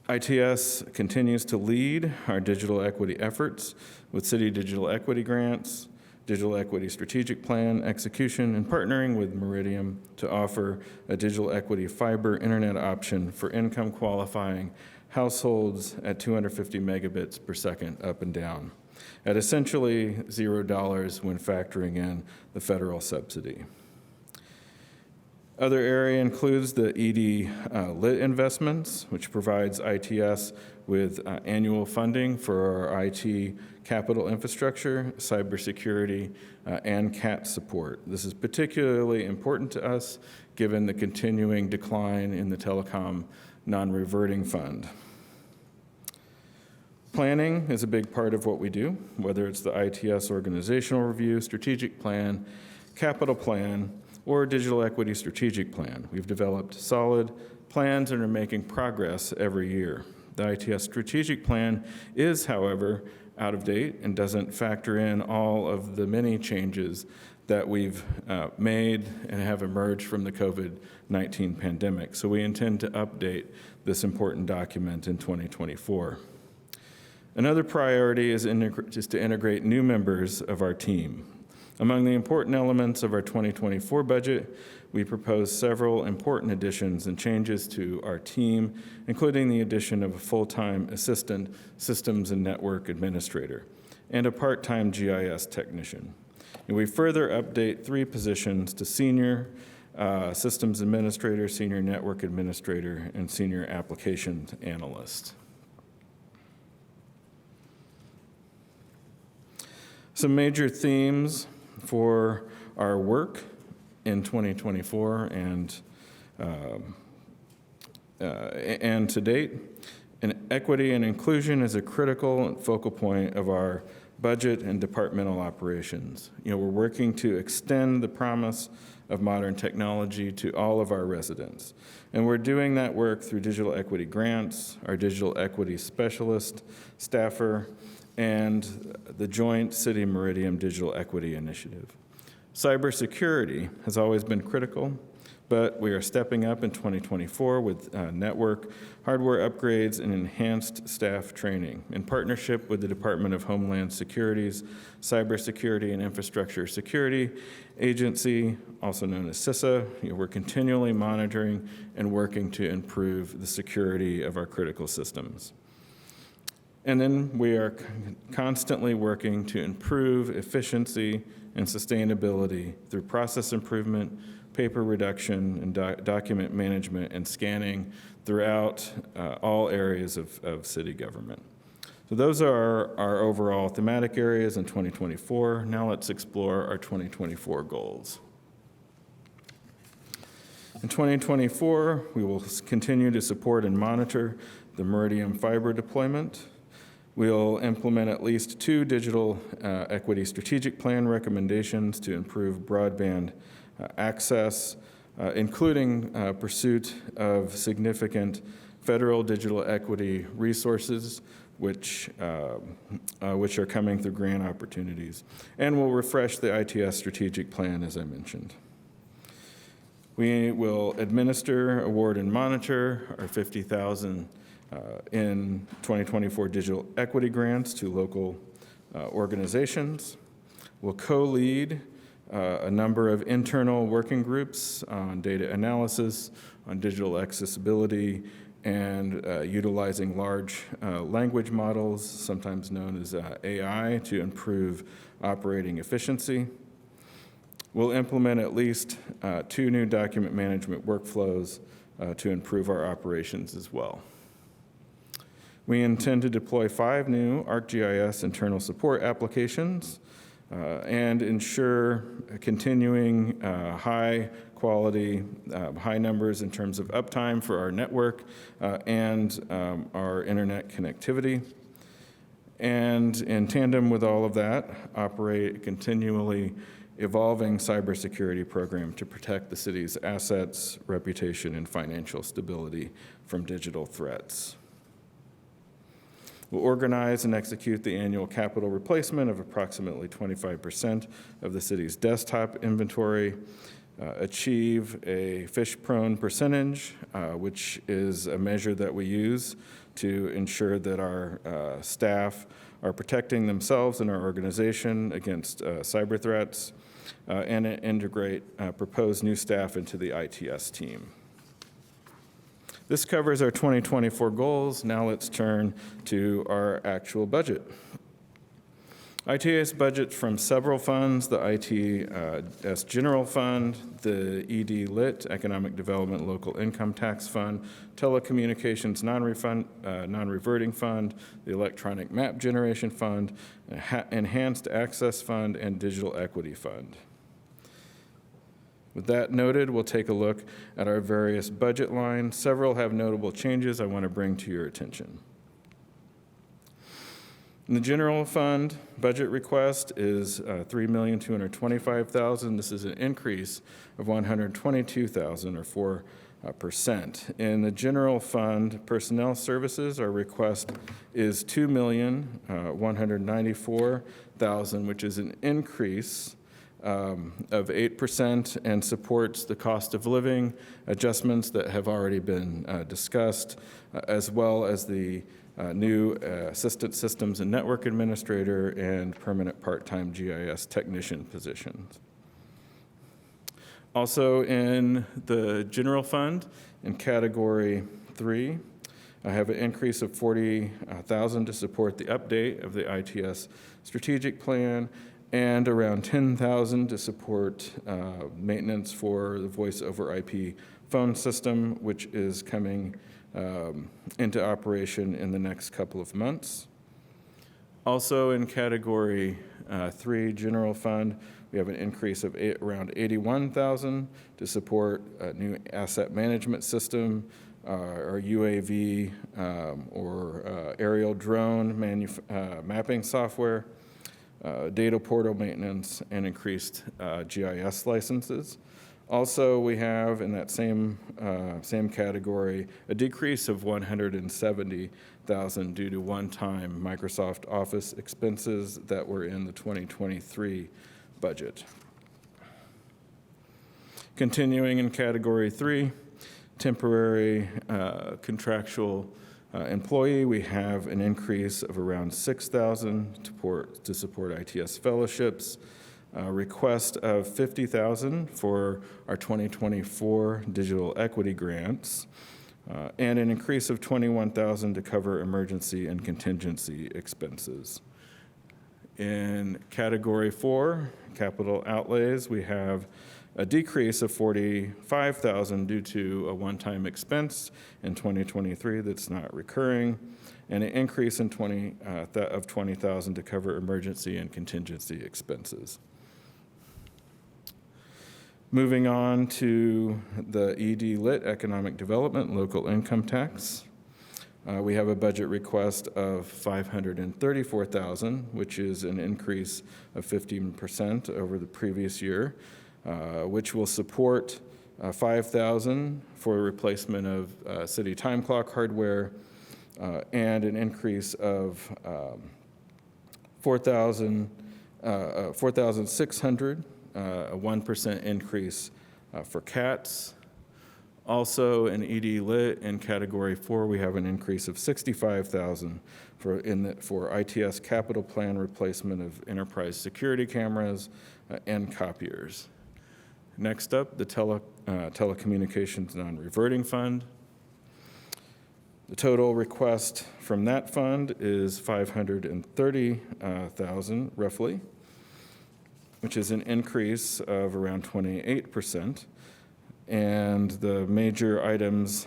ITS continues to lead our digital equity efforts with city digital equity grants, digital equity strategic plan execution, and partnering with Meridian to offer a digital equity fiber internet option for income qualifying households at 250 megabits per second up and down, at essentially $0 when factoring in the federal subsidy. Other area includes the ED Lit investments, which provides ITS with annual funding for our IT capital infrastructure, cybersecurity, and CAT support. This is particularly important to us given the continuing decline in the telecom non-reverting fund. Planning is a big part of what we do, whether it's the ITS organizational review, strategic plan, capital plan, or digital equity strategic plan. We've developed solid plans and are making progress every year. The ITS strategic plan is, however, out of date and doesn't factor in all of the many changes that we've made and have emerged from the COVID-19 pandemic. So we intend to update this important document in 2024. Another priority is to integrate new members of our team. Among the important elements of our 2024 budget, we propose several important additions and changes to our team, including the addition of a full-time assistant systems and network administrator and a part-time GIS technician. And we further update 3 positions to senior systems administrator, senior network administrator, and senior applications analyst. Some major themes for our work in 2024 and to date. And equity and inclusion is a critical focal point of our budget and departmental operations. We're working to extend the promise of modern technology to all of our residents. And we're doing that work through digital equity grants, our digital equity specialist, staffer, and the joint City Meridian Digital Equity Initiative. Cybersecurity has always been critical, but we are stepping up in 2024 with network, hardware upgrades, and enhanced staff training. In partnership with the Department of Homeland Security's Cybersecurity and Infrastructure Security Agency, also known as CISA, we're continually monitoring and working to improve the security of our critical systems. And then we are constantly working to improve efficiency and sustainability through process improvement, paper reduction, and document management and scanning throughout all areas of city government. So those are our overall thematic areas in 2024. Now let's explore our 2024 goals. In 2024, we will continue to support and monitor the Meridian fiber deployment. We'll implement at least 2 digital equity strategic plan recommendations to improve broadband access, including pursuit of significant federal digital equity resources, which are coming through grant opportunities. And we'll refresh the ITS strategic plan, as I mentioned. We will administer, award, and monitor our 50,000 in 2024 digital equity grants to local organizations. We'll co-lead a number of internal working groups on data analysis, on digital accessibility, and utilizing large language models, sometimes known as AI, to improve operating efficiency. We'll implement at least 2 new document management workflows to improve our operations as well. We intend to deploy 5 new ArcGIS internal support applications and ensure continuing high quality, high numbers in terms of uptime for our network and our internet connectivity. And in tandem with all of that, operate a continually evolving cybersecurity program to protect the city's assets, reputation, and financial stability from digital threats. We'll organize and execute the annual capital replacement of approximately 25% of the city's desktop inventory, achieve a fish-prone percentage, which is a measure that we use to ensure that our staff are protecting themselves and our organization against cyber threats, and integrate proposed new staff into the ITS team. This covers our 2024 goals. Now let's turn to our actual budget. ITS budgets from several funds, the ITS General Fund, the ED Lit, Economic Development Local Income Tax Fund, Telecommunications Non-Reverting Fund, the Electronic Map Generation Fund, Enhanced Access Fund, and Digital Equity Fund. With that noted, we'll take a look at our various budget lines. Several have notable changes I want to bring to your attention. In the general fund, budget request is $3,225,000. This is an increase of $122,000 or 4%. In the general fund personnel services, our request is $2,194,000, which is an increase of 8% and supports the cost of living adjustments that have already been discussed, as well as the new Assistant Systems and Network Administrator and permanent part-time GIS technician positions. Also in the general fund, in category 3, I have an increase of $40,000 to support the update of the ITS strategic plan and around $10,000 to support maintenance for the voice over IP phone system, which is coming into operation in the next couple of months. Also in category 3, general fund, we have an increase of around $81,000 to support a new asset management system, or UAV, or aerial drone mapping software, data portal maintenance, and increased GIS licenses. Also, we have in that same category a decrease of $170,000 due to one-time Microsoft Office expenses that were in the 2023 budget. Continuing in category 3, temporary contractual employee, we have an increase of around $6,000 to support ITS fellowships. Request of $50,000 for our 2024 digital equity grants, and an increase of $21,000 to cover emergency and contingency expenses. In category 4, capital outlays, we have a decrease of $45,000 due to a one-time expense in 2023 that's not recurring, and an increase in of $20,000 to cover emergency and contingency expenses. Moving on to the ED Lit Economic Development Local Income Tax. We have a budget request of $534,000, which is an increase of 15% over the previous year, which will support $5,000 for replacement of city time clock hardware, and an increase of $4,600, a 1% increase for CATS. Also in ED Lit in category 4, we have an increase of $65,000 for ITS capital plan replacement of enterprise security cameras and copiers. Next up, the telecommunications non-reverting fund. The total request from that fund is $530,000 roughly, which is an increase of around 28%. And the major items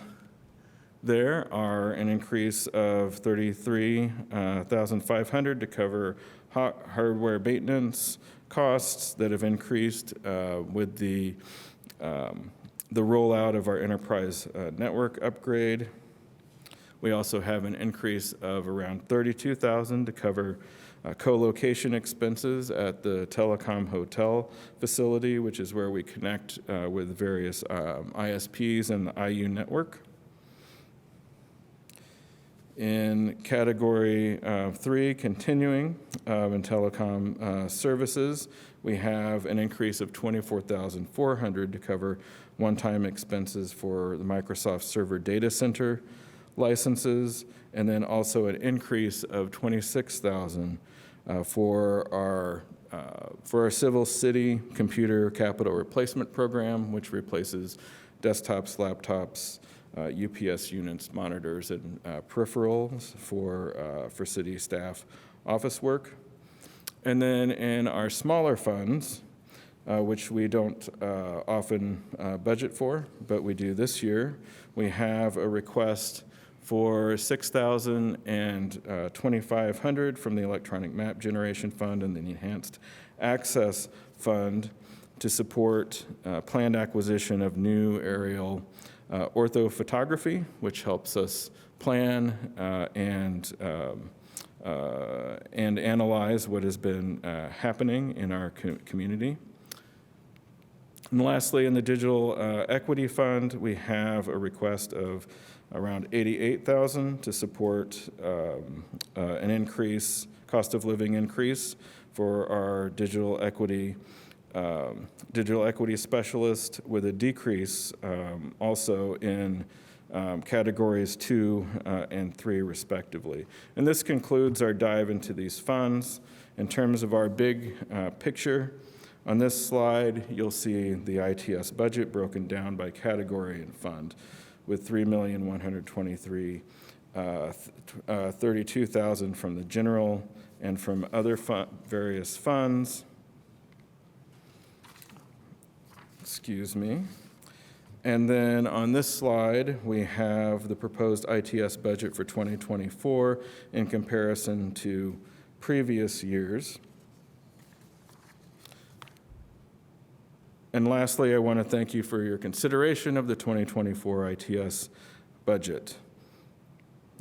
there are an increase of $33,500 to cover hardware maintenance costs that have increased with the rollout of our enterprise network upgrade. We also have an increase of around $32,000 to cover co-location expenses at the Telecom Hotel facility, which is where we connect with various ISPs and the IU network. In category 3, continuing in telecom services, we have an increase of $24,400 to cover one-time expenses for the Microsoft Server Data Center licenses, and then also an increase of $26,000 for our Civil City Computer Capital Replacement Program, which replaces desktops, laptops, UPS units, monitors, and peripherals for city staff office work. And then in our smaller funds, which we don't often budget for, but we do this year, we have a request for $6,000 and $2,500 from the Electronic Map Generation Fund and the Enhanced Access Fund to support planned acquisition of new aerial orthophotography, which helps us plan and and analyze what has been happening in our community. And lastly, in the Digital Equity Fund, we have a request of around $88,000 to support an increase, cost of living increase for our digital equity specialist, with a decrease also in categories 2 and 3 respectively. And this concludes our dive into these funds. In terms of our big picture, on this slide, you'll see the ITS budget broken down by category and fund, with $3,123,32,000 from the general and from other various funds. Excuse me. And then on this slide, we have the proposed ITS budget for 2024 in comparison to previous years. And lastly, I want to thank you for your consideration of the 2024 ITS budget.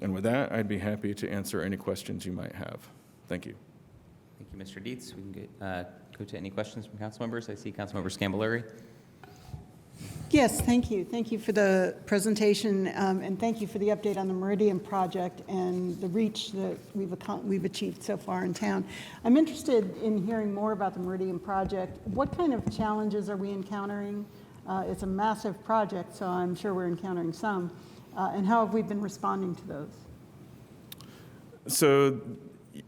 And with that, I'd be happy to answer any questions you might have. Thank you. Thank you, Mr. Dietz. We can go to any questions from council members. I see Councilmember Scambolery. Yes, thank you. Thank you for the presentation, and thank you for the update on the Meridian project and the reach that we've achieved so far in town. I'm interested in hearing more about the Meridian project. What kind of challenges are we encountering? It's a massive project, so I'm sure we're encountering some. And how have we been responding to those? So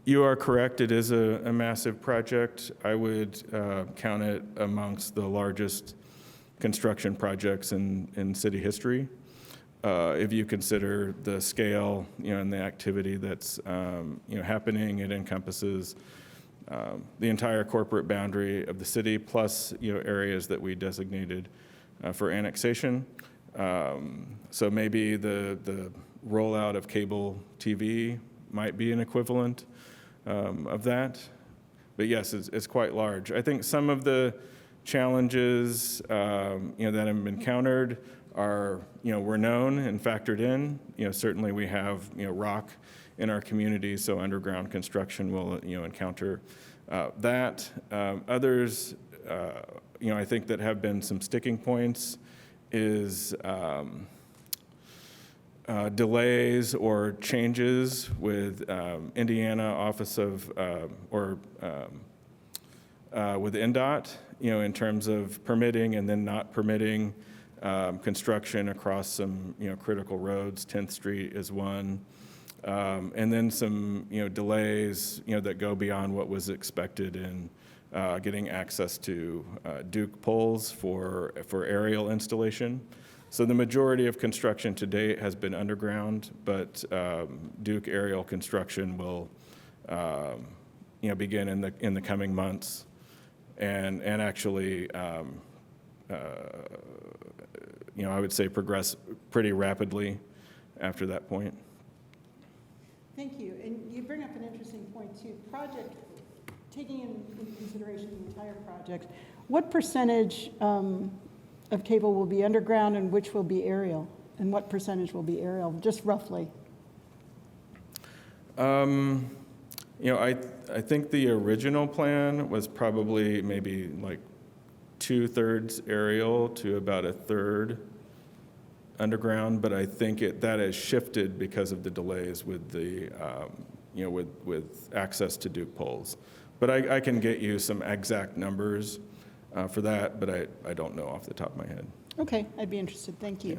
you are correct. It is a massive project. I would count it amongst the largest construction projects in city history. If you consider the scale, and the activity that's, happening, it encompasses the entire corporate boundary of the city, plus, areas that we designated for annexation. So maybe the rollout of cable TV might be an equivalent of that. But yes, it's quite large. I think some of the challenges that have been encountered are were known and factored in. Certainly we have rock in our community, so underground construction will encounter that. Others I think that have been some sticking points is delays or changes with Indiana Office of with NDOT, in terms of permitting and then not permitting construction across some, critical roads. 10th Street is one. And then some, delays, that go beyond what was expected in getting access to Duke poles for aerial installation. So the majority of construction to date has been underground, but Duke aerial construction will, begin in the coming months. And actually, I would say progress pretty rapidly after that point. Thank you. And you bring up an interesting point too. Taking into consideration the entire project, what percentage of cable will be underground and which will be aerial? And what percentage will be aerial, just roughly? I think the original plan was probably maybe like 2/3 aerial to about 1/3 underground, but I think that has shifted because of the delays with the, with access to Duke poles. But I can get you some exact numbers for that, but I don't know off the top of my head. Okay, I'd be interested. Thank you.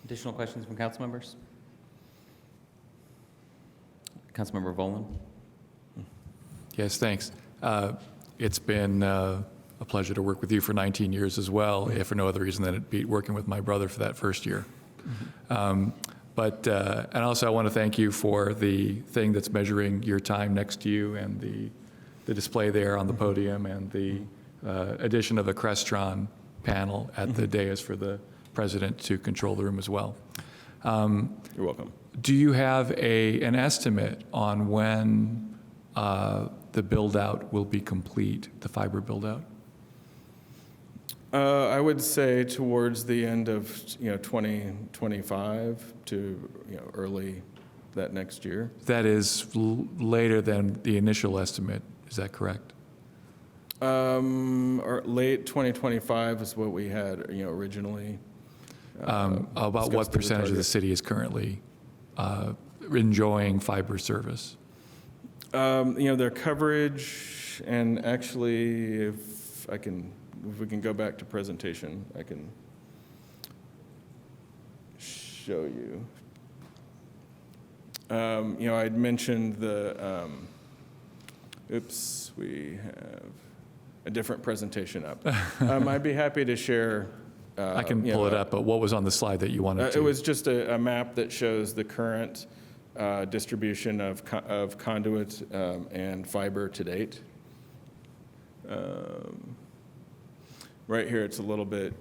Additional questions from council members? Councilmember Volin. Yes, thanks. It's been a pleasure to work with you for 19 years as well, if for no other reason than it beat working with my brother for that first year. And also I want to thank you for the thing that's measuring your time next to you, and the display there on the podium, and the addition of a Crestron panel at the dais for the president to control the room as well. You're welcome. Do you have an estimate on when the build-out will be complete, the fiber build-out? I would say towards the end of 2025 to early that next year. That is later than the initial estimate, is that correct? Or late 2025 is what we had originally. About what percentage of the city is currently enjoying fiber service? Their coverage, and actually, if we can go back to presentation, I can show you. I'd mentioned the, oops, we have a different presentation up. I'd be happy to share. I can pull it up, but what was on the slide that you wanted to? It was just a map that shows the current distribution of conduit and fiber to date. Right here, it's a little bit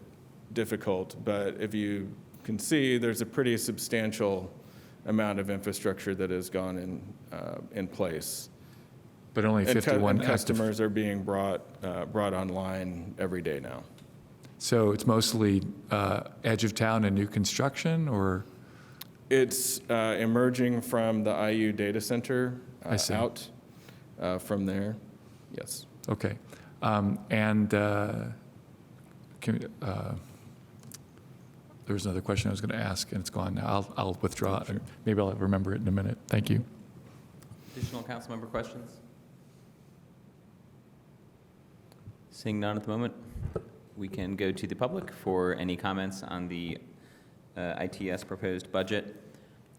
difficult, but if you can see, there's a pretty substantial amount of infrastructure that has gone in place. But only 51 and customers are being brought online every day now. So it's mostly edge of town and new construction, or? It's emerging from the IU data center out from there. Yes. Okay. There was another question I was going to ask, and it's gone now. I'll withdraw it. Maybe I'll remember it in a minute. Thank you. Additional council member questions? Seeing none at the moment, we can go to the public for any comments on the ITS proposed budget.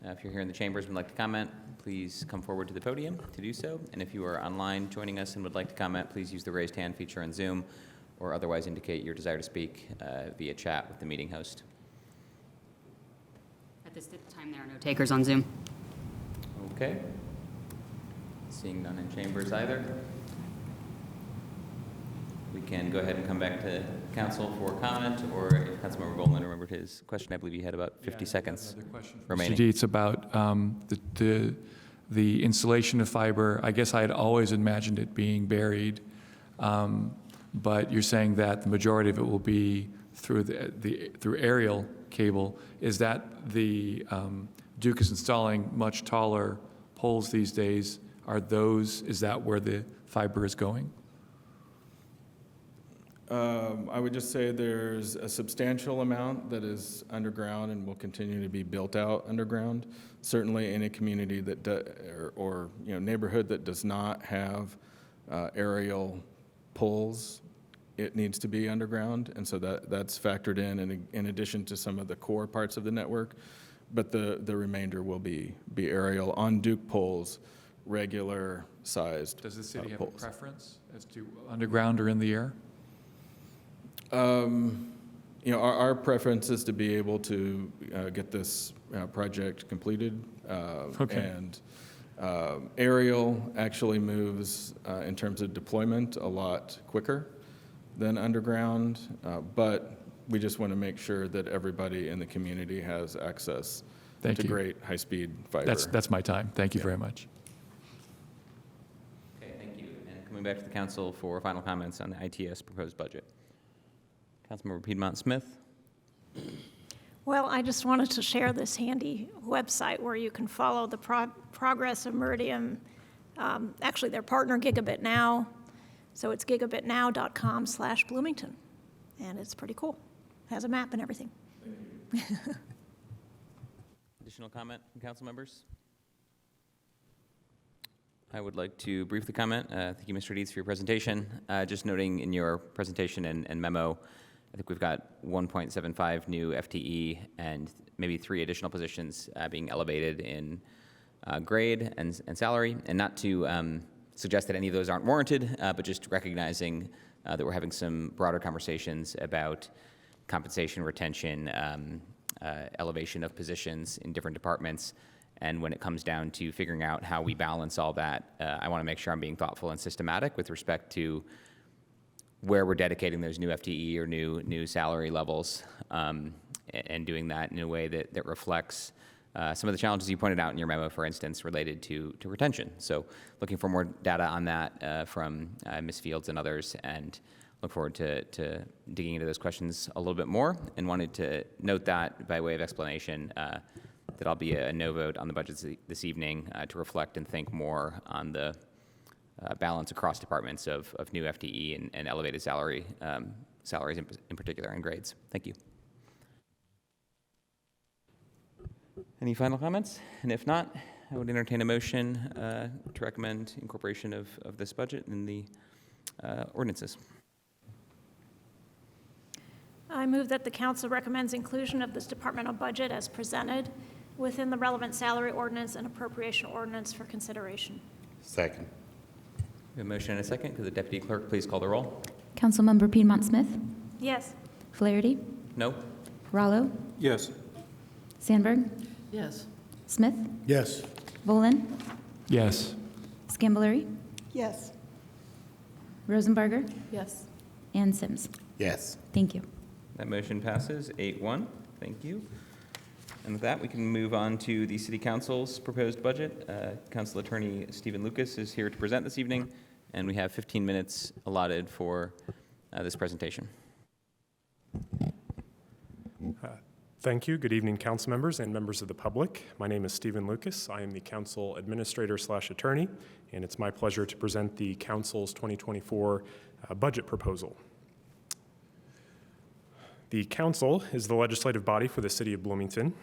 If you're here in the chambers and would like to comment, please come forward to the podium to do so. And if you are online joining us and would like to comment, please use the raised hand feature on Zoom, or otherwise indicate your desire to speak via chat with the meeting host. At this time, there are no takers on Zoom. Okay. Seeing none in chambers either, we can go ahead and come back to council for comment, or if Councilmember Goldman remembered his question, I believe he had about 50 seconds remaining. Mr. Dietz, about the installation of fiber. I guess I had always imagined it being buried, but you're saying that the majority of it will be through through aerial cable. Is that Duke is installing much taller poles these days? Is that where the fiber is going? I would just say there's a substantial amount that is underground and will continue to be built out underground. Certainly, any community that or neighborhood that does not have aerial poles, it needs to be underground, and so that's factored in addition to some of the core parts of the network. But the remainder will be aerial on Duke poles, regular sized. Does the city have a preference as to underground or in the air? Our preference is to be able to get this project completed. Okay. And aerial actually moves in terms of deployment a lot quicker than underground, but we just want to make sure that everybody in the community has access to great high-speed fiber. That's my time. Thank you very much. Okay, thank you. And coming back to the council for final comments on the ITS proposed budget. Councilmember Piedmont Smith. Well, I just wanted to share this handy website where you can follow the progress of Meridian. Actually, their partner, Gigabit Now. So it's gigabitnow.com/Bloomington. And it's pretty cool. It has a map and everything. Additional comment from council members? I would like to briefly comment. Thank you, Mr. Dietz, for your presentation. Just noting in your presentation and memo, I think we've got 1.75 new FTE and maybe 3 additional positions being elevated in grade and salary. And not to suggest that any of those aren't warranted, but just recognizing that we're having some broader conversations about compensation, retention, elevation of positions in different departments. And when it comes down to figuring out how we balance all that, I want to make sure I'm being thoughtful and systematic with respect to where we're dedicating those new FTE or new salary levels, and doing that in a way that reflects some of the challenges you pointed out in your memo, for instance, related to retention. So looking for more data on that from Ms. Fields and others, and look forward to digging into those questions a little bit more, and wanted to note that by way of explanation, that I'll be a no vote on the budget this evening to reflect and think more on the balance across departments of new FTE and elevated salaries in particular, and grades. Thank you. Any final comments? And if not, I would entertain a motion to recommend incorporation of this budget in the ordinances. I move that the council recommends inclusion of this departmental budget as presented within the relevant salary ordinance and appropriation ordinance for consideration. Second. We have a motion and a second. Could the deputy clerk please call the roll? Councilmember Piedmont Smith, Yes. Flaherty, No? Rallo, Yes. Sandberg, Yes. Smith, Yes. Volin, Yes. Scambolery, Yes. Rosenbarger, Yes. and Sims. Yes. Thank you. That motion passes 8-1. Thank you. And with that, we can move on to the City Council's proposed budget. Council Attorney Stephen Lucas is here to present this evening, and we have 15 minutes allotted for this presentation. Thank you. Good evening, council members and members of the public. My name is Stephen Lucas. I am the council administrator/attorney, and it's my pleasure to present the council's 2024 budget proposal. The council is the legislative body for the city of Bloomington.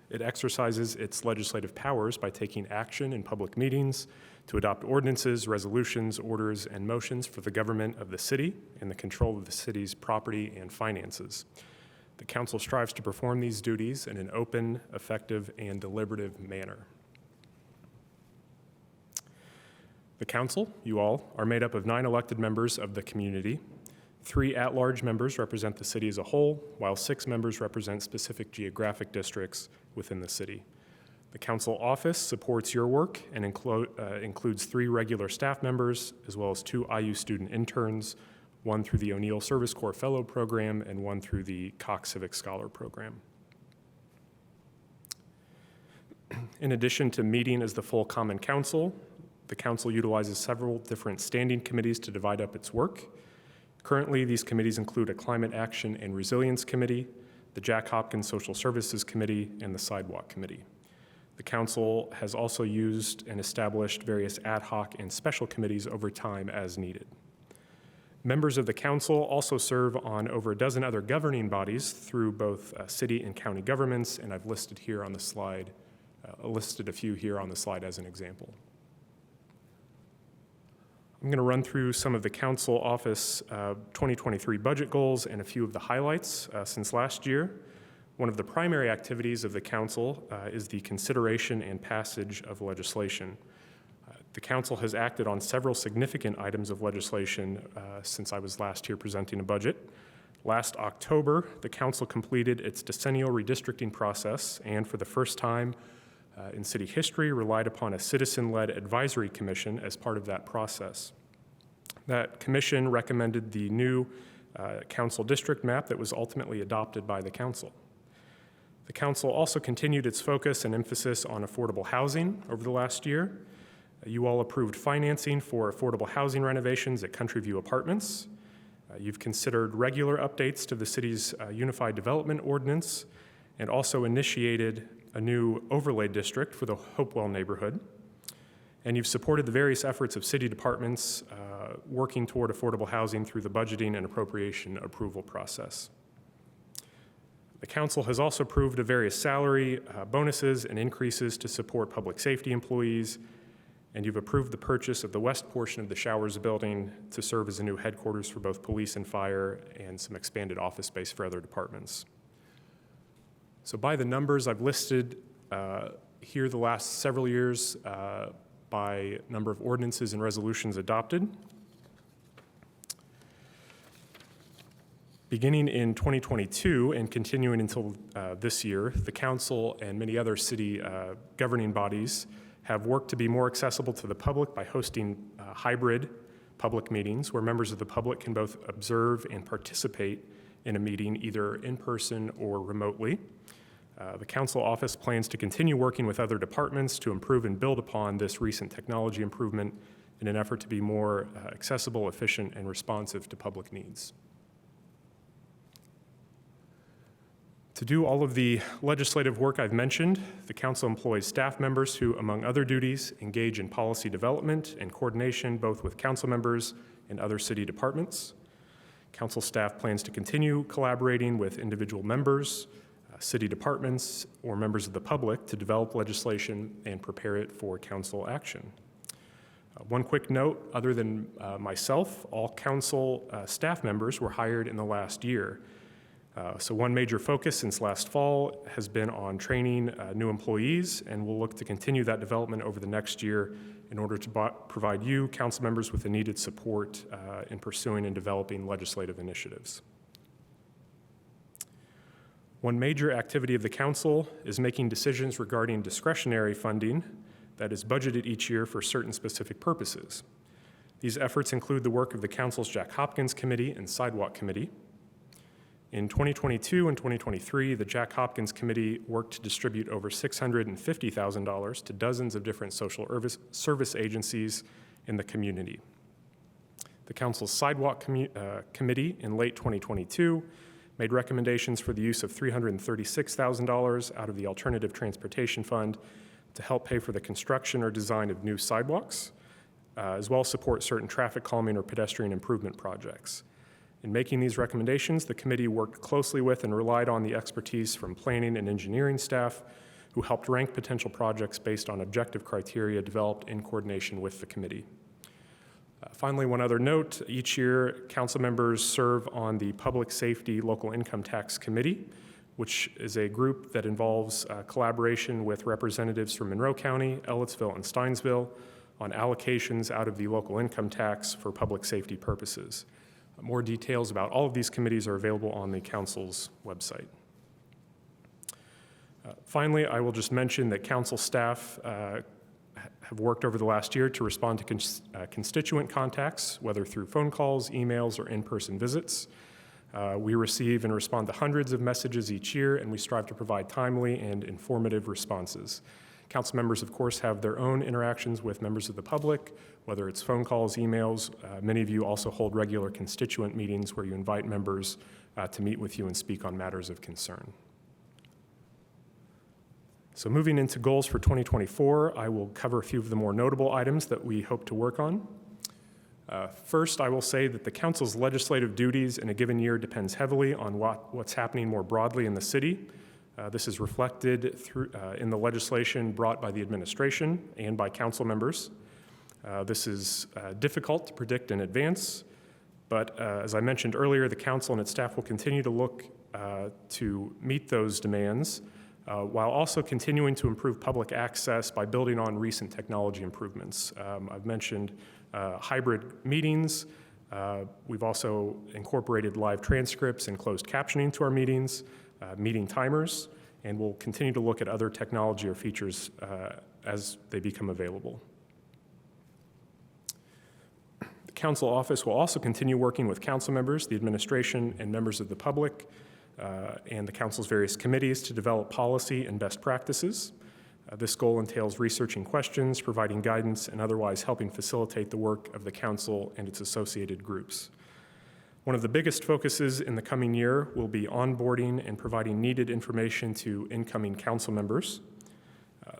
It exercises its legislative powers by taking action in public meetings to adopt ordinances, resolutions, orders, and motions for the government of the city and the control of the city's property and finances. The council strives to perform these duties in an open, effective, and deliberative manner. The council, you all, are made up of 9 elected members of the community. 3 at-large members represent the city as a whole, while 6 members represent specific geographic districts within the city. The council office supports your work and includes 3 regular staff members, as well as 2 IU student interns, 1 through the O'Neill Service Corps Fellow Program and 1 through the Cox Civic Scholar Program. In addition to meeting as the full Common Council, the council utilizes several different standing committees to divide up its work. Currently, these committees include a Climate Action and Resilience Committee, the Jack Hopkins Social Services Committee, and the Sidewalk Committee. The council has also used and established various ad hoc and special committees over time as needed. Members of the council also serve on over a dozen other governing bodies through both city and county governments, and I've listed here on the slide, listed a few here on the slide as an example. I'm going to run through some of the council office 2023 budget goals and a few of the highlights since last year. One of the primary activities of the council is the consideration and passage of legislation. The council has acted on several significant items of legislation since I was last here presenting a budget. Last October, the council completed its decennial redistricting process and for the first time in city history relied upon a citizen-led advisory commission as part of that process. That commission recommended the new council district map that was ultimately adopted by the council. The council also continued its focus and emphasis on affordable housing over the last year. You all approved financing for affordable housing renovations at Country View Apartments. You've considered regular updates to the city's Unified Development Ordinance and also initiated a new overlay district for the Hopewell neighborhood. And you've supported the various efforts of city departments working toward affordable housing through the budgeting and appropriation approval process. The council has also approved of various salary bonuses and increases to support public safety employees, and you've approved the purchase of the west portion of the Showers building to serve as a new headquarters for both police and fire and some expanded office space for other departments. So by the numbers I've listed here the last several years by number of ordinances and resolutions adopted. Beginning in 2022 and continuing until this year, the council and many other city governing bodies have worked to be more accessible to the public by hosting hybrid public meetings where members of the public can both observe and participate in a meeting either in person or remotely. The council office plans to continue working with other departments to improve and build upon this recent technology improvement in an effort to be more accessible, efficient, and responsive to public needs. To do all of the legislative work I've mentioned, the council employs staff members who, among other duties, engage in policy development and coordination both with council members and other city departments. Council staff plans to continue collaborating with individual members, city departments, or members of the public to develop legislation and prepare it for council action. One quick note, other than myself, all council staff members were hired in the last year. So one major focus since last fall has been on training new employees, and we'll look to continue that development over the next year in order to provide you, council members, with the needed support in pursuing and developing legislative initiatives. One major activity of the council is making decisions regarding discretionary funding that is budgeted each year for certain specific purposes. These efforts include the work of the council's Jack Hopkins Committee and Sidewalk Committee. In 2022 and 2023, the Jack Hopkins Committee worked to distribute over $650,000 to dozens of different social service agencies in the community. The council's Sidewalk Committee in late 2022 made recommendations for the use of $336,000 out of the Alternative Transportation Fund to help pay for the construction or design of new sidewalks, as well as support certain traffic calming or pedestrian improvement projects. In making these recommendations, the committee worked closely with and relied on the expertise from planning and engineering staff who helped rank potential projects based on objective criteria developed in coordination with the committee. Finally, one other note, each year council members serve on the Public Safety Local Income Tax Committee, which is a group that involves collaboration with representatives from Monroe County, Ellettsville, and Steinsville on allocations out of the local income tax for public safety purposes. More details about all of these committees are available on the council's website. Finally, I will just mention that council staff have worked over the last year to respond to constituent contacts, whether through phone calls, emails, or in-person visits. We receive and respond to hundreds of messages each year, and we strive to provide timely and informative responses. Council members, of course, have their own interactions with members of the public, whether it's phone calls, emails. Many of you also hold regular constituent meetings where you invite members to meet with you and speak on matters of concern. So moving into goals for 2024, I will cover a few of the more notable items that we hope to work on. First, I will say that the council's legislative duties in a given year depends heavily on what's happening more broadly in the city. This is reflected in the legislation brought by the administration and by council members. This is difficult to predict in advance, but as I mentioned earlier, the council and its staff will continue to look to meet those demands while also continuing to improve public access by building on recent technology improvements. I've mentioned hybrid meetings. We've also incorporated live transcripts and closed captioning to our meetings, meeting timers, and we'll continue to look at other technology or features as they become available. The council office will also continue working with council members, the administration, and members of the public, and the council's various committees to develop policy and best practices. This goal entails researching questions, providing guidance, and otherwise helping facilitate the work of the council and its associated groups. One of the biggest focuses in the coming year will be onboarding and providing needed information to incoming council members.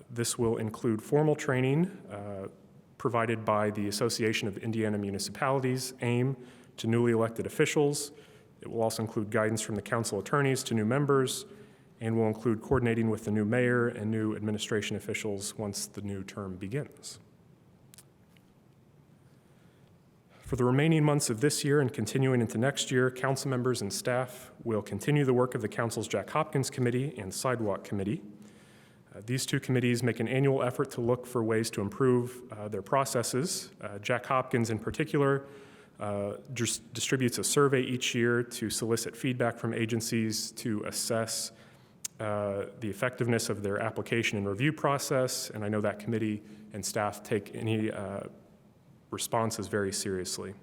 This will include formal training provided by the Association of Indiana Municipalities, AIM, to newly elected officials. It will also include guidance from the council attorneys to new members, and will include coordinating with the new mayor and new administration officials once the new term begins. For the remaining months of this year and continuing into next year, council members and staff will continue the work of the council's Jack Hopkins Committee and Sidewalk Committee. These two committees make an annual effort to look for ways to improve their processes. Jack Hopkins in particular distributes a survey each year to solicit feedback from agencies to assess the effectiveness of their application and review process, and I know that committee and staff take any responses very seriously.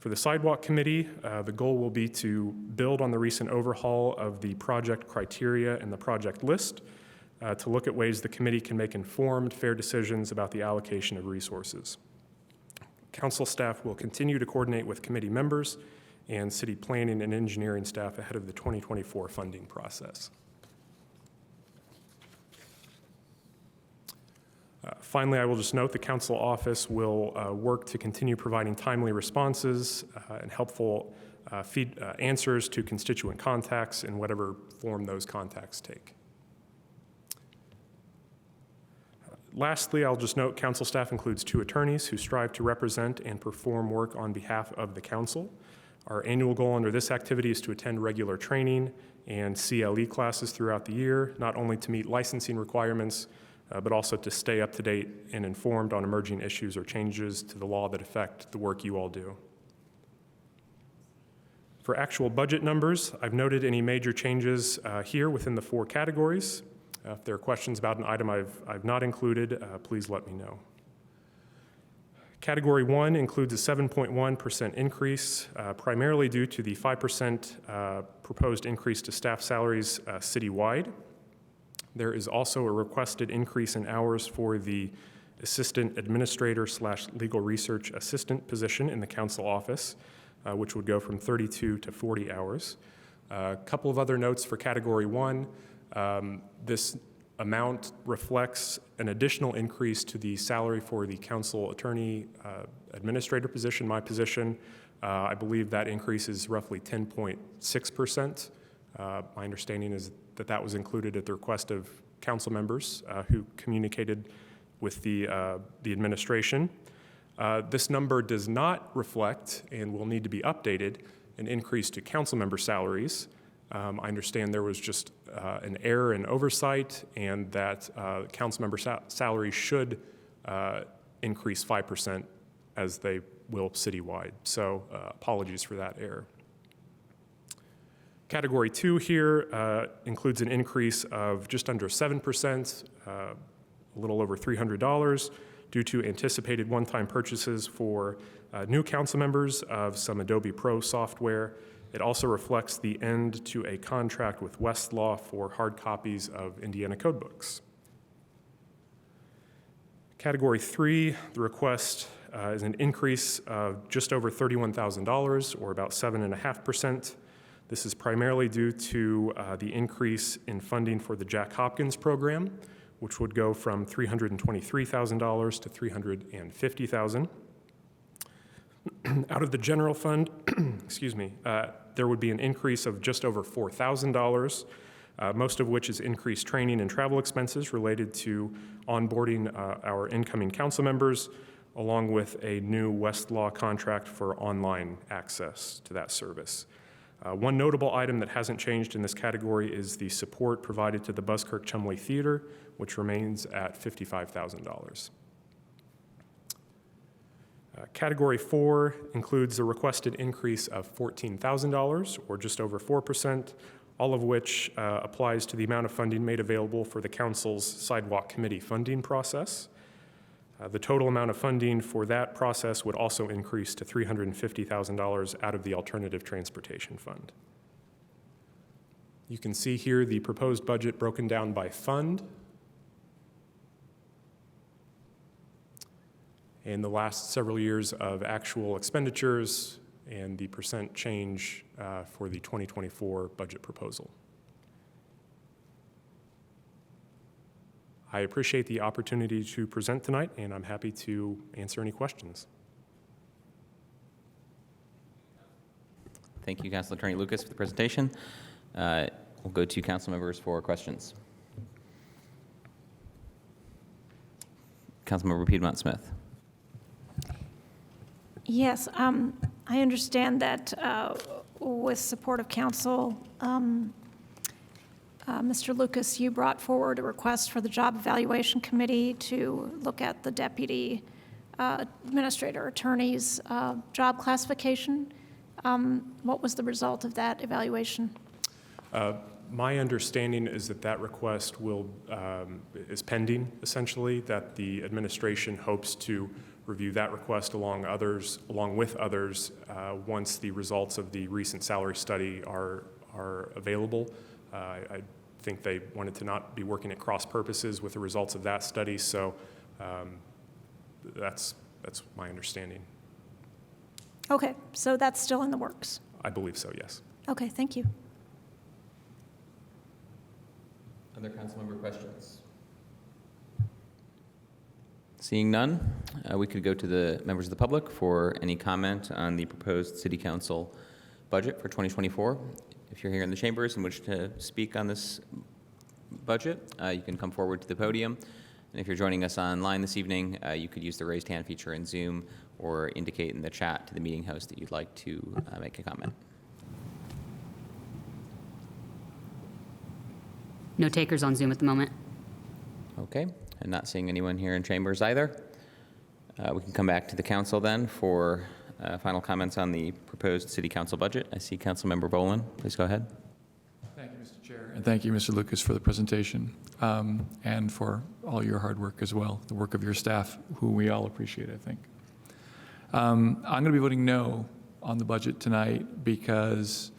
For the Sidewalk Committee, the goal will be to build on the recent overhaul of the project criteria and the project list to look at ways the committee can make informed, fair decisions about the allocation of resources. Council staff will continue to coordinate with committee members and city planning and engineering staff ahead of the 2024 funding process. Finally, I will just note the council office will work to continue providing timely responses and helpful answers to constituent contacts in whatever form those contacts take. Lastly, I'll just note council staff includes 2 attorneys who strive to represent and perform work on behalf of the council. Our annual goal under this activity is to attend regular training and CLE classes throughout the year, not only to meet licensing requirements, but also to stay up to date and informed on emerging issues or changes to the law that affect the work you all do. For actual budget numbers, I've noted any major changes here within the 4 categories. If there are questions about an item I've not included, please let me know. Category 1 includes a 7.1% increase, primarily due to the 5% proposed increase to staff salaries citywide. There is also a requested increase in hours for the assistant administrator / legal research assistant position in the council office, which would go from 32 to 40 hours. A couple of other notes for category 1. This amount reflects an additional increase to the salary for the council attorney administrator position, my position. I believe that increase is roughly 10.6%. My understanding is that that was included at the request of council members who communicated with the administration. This number does not reflect, and will need to be updated, an increase to council member salaries. I understand there was just an error in oversight, and that council member salaries should increase 5% as they will citywide. So apologies for that error. Category 2 here includes an increase of just under 7%, a little over $300, due to anticipated one-time purchases for new council members of some Adobe Pro software. It also reflects the end to a contract with Westlaw for hard copies of Indiana codebooks. Category 3, the request is an increase of just over $31,000, or about 7.5%. This is primarily due to the increase in funding for the Jack Hopkins program, which would go from $323,000 to $350,000. Out of the general fund, excuse me, there would be an increase of just over $4,000, most of which is increased training and travel expenses related to onboarding our incoming council members, along with a new Westlaw contract for online access to that service. One notable item that hasn't changed in this category is the support provided to the Buskirk-Chumley Theater, which remains at $55,000. Category 4 includes a requested increase of $14,000, or just over 4%, all of which applies to the amount of funding made available for the council's sidewalk committee funding process. The total amount of funding for that process would also increase to $350,000 out of the Alternative Transportation Fund. You can see here the proposed budget broken down by fund. In the last several years of actual expenditures and the percent change for the 2024 budget proposal. I appreciate the opportunity to present tonight, and I'm happy to answer any questions. Thank you, Council Attorney Lucas, for the presentation. We'll go to council members for questions. Councilmember Piedmont Smith. Yes, I understand that with support of council, Mr. Lucas, you brought forward a request for the Job Evaluation Committee to look at the deputy administrator attorney's job classification. What was the result of that evaluation? My understanding is that that request is pending, essentially, that the administration hopes to review that request along with others once the results of the recent salary study are available. I think they wanted to not be working at cross purposes with the results of that study, so that's my understanding. Okay, so that's still in the works. I believe so, yes. Okay, thank you. Other council member questions? Seeing none, we could go to the members of the public for any comment on the proposed city council budget for 2024. If you're here in the chambers and wish to speak on this budget, you can come forward to the podium. And if you're joining us online this evening, you could use the raised hand feature in Zoom or indicate in the chat to the meeting host that you'd like to make a comment. No takers on Zoom at the moment. Okay, and not seeing anyone here in chambers either. We can come back to the council then for final comments on the proposed city council budget. I see Councilmember Bolin. Please go ahead. Thank you, Mr. Chair, and thank you, Mr. Lucas, for the presentation and for all your hard work as well, the work of your staff, who we all appreciate, I think. I'm going to be voting no on the budget tonight because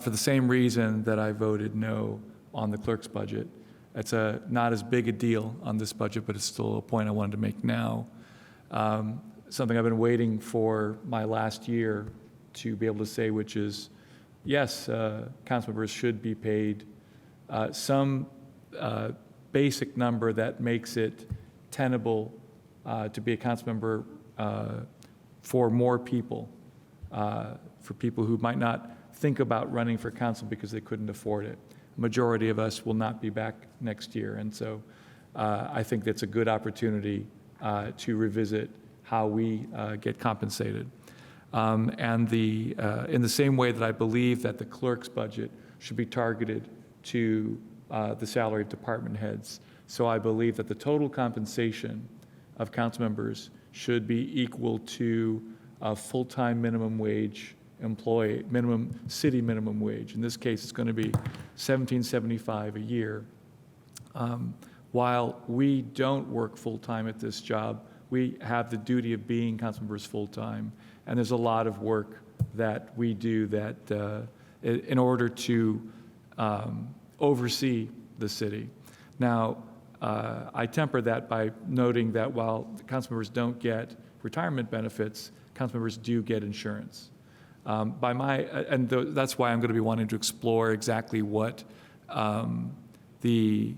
for the same reason that I voted no on the clerk's budget. It's not as big a deal on this budget, but it's still a point I wanted to make now. Something I've been waiting for my last year to be able to say, which is, yes, council members should be paid some basic number that makes it tenable to be a council member for more people, for people who might not think about running for council because they couldn't afford it. Majority of us will not be back next year, and so I think that's a good opportunity to revisit how we get compensated. And in the same way that I believe that the clerk's budget should be targeted to the salary of department heads, so I believe that the total compensation of council members should be equal to a full-time minimum wage employee, city minimum wage. In this case, it's going to be $17.75 a year. While we don't work full-time at this job, we have the duty of being council members full-time, and there's a lot of work that we do that in order to oversee the city. Now, I temper that by noting that while council members don't get retirement benefits, council members do get insurance. That's why I'm going to be wanting to explore exactly what the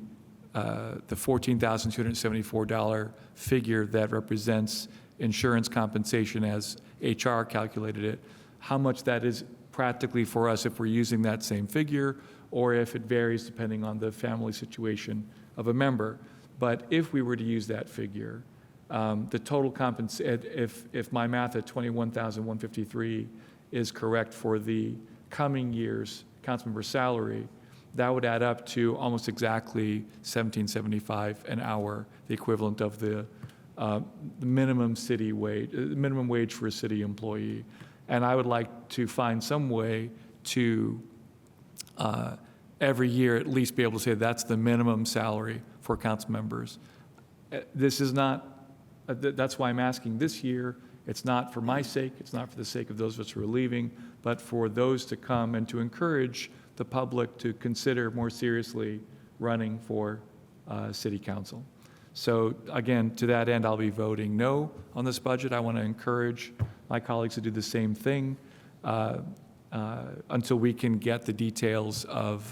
$14,274 figure that represents insurance compensation as HR calculated it, how much that is practically for us if we're using that same figure, or if it varies depending on the family situation of a member. But if we were to use that figure, the total if my math at $21,153 is correct for the coming year's councilmember salary, that would add up to almost exactly $17.75 an hour, the equivalent of the minimum city wage, minimum wage for a city employee. And I would like to find some way to every year at least be able to say that's the minimum salary for council members. This is not, that's why I'm asking this year. It's not for my sake, it's not for the sake of those of us who are leaving, but for those to come and to encourage the public to consider more seriously running for city council. So again, to that end, I'll be voting no on this budget. I want to encourage my colleagues to do the same thing until we can get the details of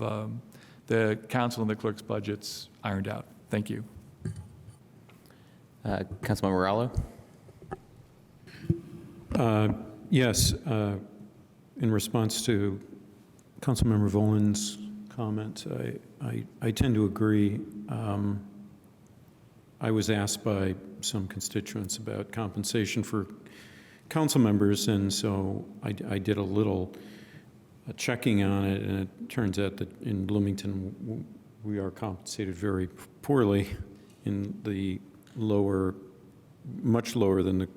the council and the clerk's budgets ironed out. Thank you. Councilmember Rallo? Yes, in response to Councilmember Volin's comment, I tend to agree. I was asked by some constituents about compensation for council members, and so I did a little checking on it, and it turns out that in Bloomington we are compensated very poorly, in the lower, much lower than the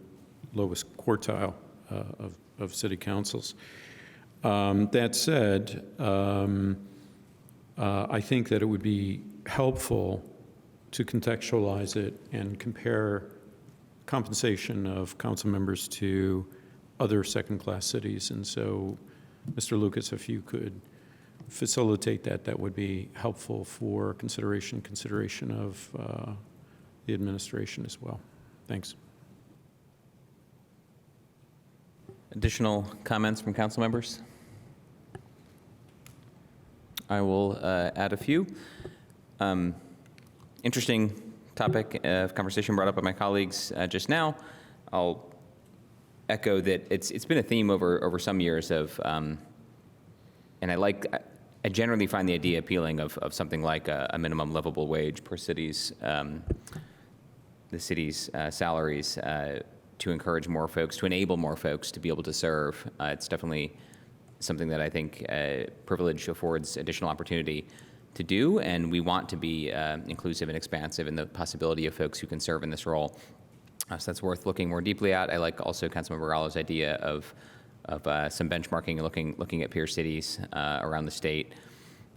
lowest quartile of city councils. That said, I think that it would be helpful to contextualize it and compare compensation of council members to other second-class cities. And so, Mr. Lucas, if you could facilitate that, that would be helpful for consideration of the administration as well. Thanks. Additional comments from council members? I will add a few. Interesting topic of conversation brought up by my colleagues just now. I'll echo that it's been a theme over some years of, and I generally find the idea appealing of something like a minimum livable wage per city's, the city's salaries to encourage more folks, to enable more folks to be able to serve. It's definitely something that I think privilege affords additional opportunity to do, and we want to be inclusive and expansive in the possibility of folks who can serve in this role. So that's worth looking more deeply at. I like also Councilmember Rallo's idea of some benchmarking and looking at peer cities around the state.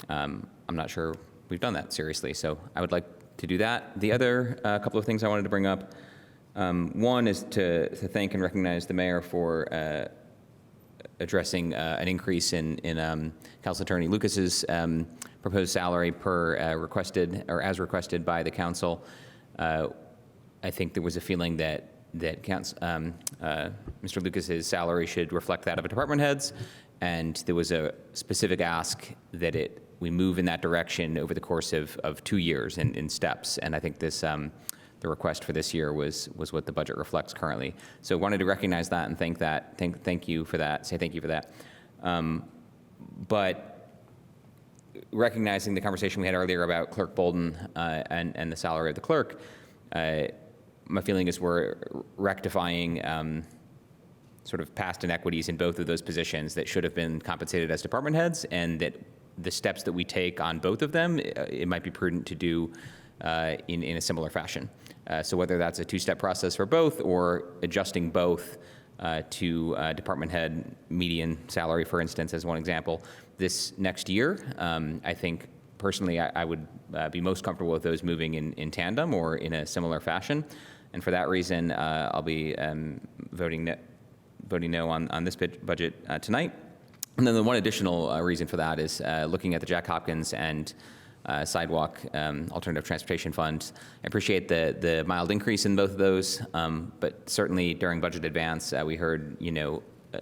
I'm not sure we've done that seriously, so I would like to do that. The other couple of things I wanted to bring up, one is to thank and recognize the mayor for addressing an increase in Council Attorney Lucas's proposed salary per requested, or as requested by the council. I think there was a feeling that Mr. Lucas's salary should reflect that of a department head's, and there was a specific ask that we move in that direction over the course of 2 years in steps. And I think this the request for this year was what the budget reflects currently. So wanted to recognize that and thank you for that. Say thank you for that. But recognizing the conversation we had earlier about Clerk Bolden and the salary of the clerk, my feeling is we're rectifying sort of past inequities in both of those positions that should have been compensated as department heads, and that the steps that we take on both of them, it might be prudent to do in a similar fashion. So whether that's a two-step process for both or adjusting both to department head median salary, for instance, as one example, this next year, I think personally I would be most comfortable with those moving in tandem or in a similar fashion. And for that reason, I'll be voting no on this budget tonight. And then the one additional reason for that is looking at the Jack Hopkins and sidewalk alternative transportation fund. I appreciate the mild increase in both of those, but certainly during budget advance, we heard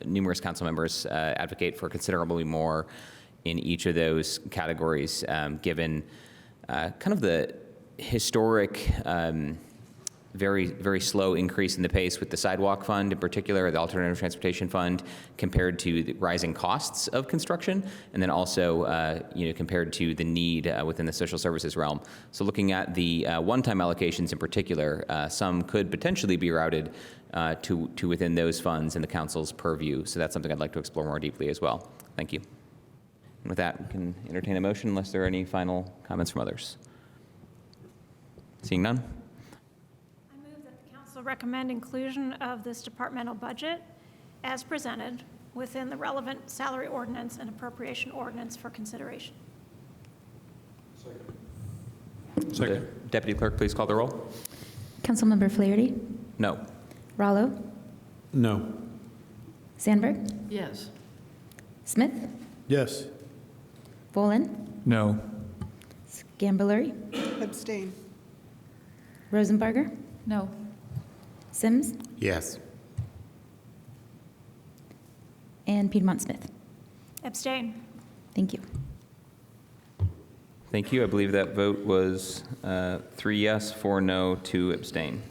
numerous council members advocate for considerably more in each of those categories, given kind of the historic very, very slow increase in the pace with the sidewalk fund in particular, the alternative transportation fund, compared to the rising costs of construction, and then also compared to the need within the social services realm. So looking at the one-time allocations in particular, some could potentially be routed to within those funds in the council's purview. So that's something I'd like to explore more deeply as well. Thank you. And with that, we can entertain a motion unless there are any final comments from others. Seeing none? Recommend inclusion of this departmental budget as presented within the relevant salary ordinance and appropriation ordinance for consideration. Second. Deputy Clerk, please call the roll. Councilmember Flaherty? No. Rallo? No. Sandberg? Yes. Smith? Yes. Bolin? No. Scambolery? Abstain. Rosenbarger? No. Sims? Yes. And Piedmont Smith? Abstain. Thank you. Thank you. I believe that vote was 3 yes, 4 no, 2 abstain.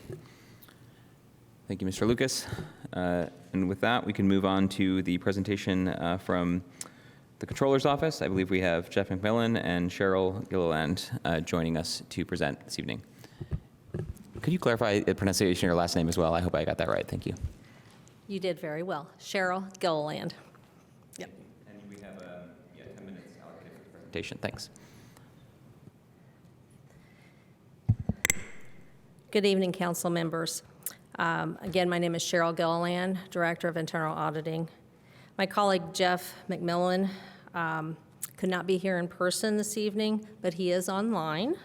Thank you, Mr. Lucas. And with that, we can move on to the presentation from the Controller's Office. I believe we have Jeff McMillan and Cheryl Gilliland joining us to present this evening. Could you clarify the pronunciation of your last name as well? I hope I got that right. Thank you. You did very well. Cheryl Gilliland. Yep. And we have 10 minutes allocated for the presentation. Thanks. Good evening, council members. Again, my name is Cheryl Gilliland, Director of Internal Auditing. My colleague Jeff McMillan could not be here in person this evening, but he is online.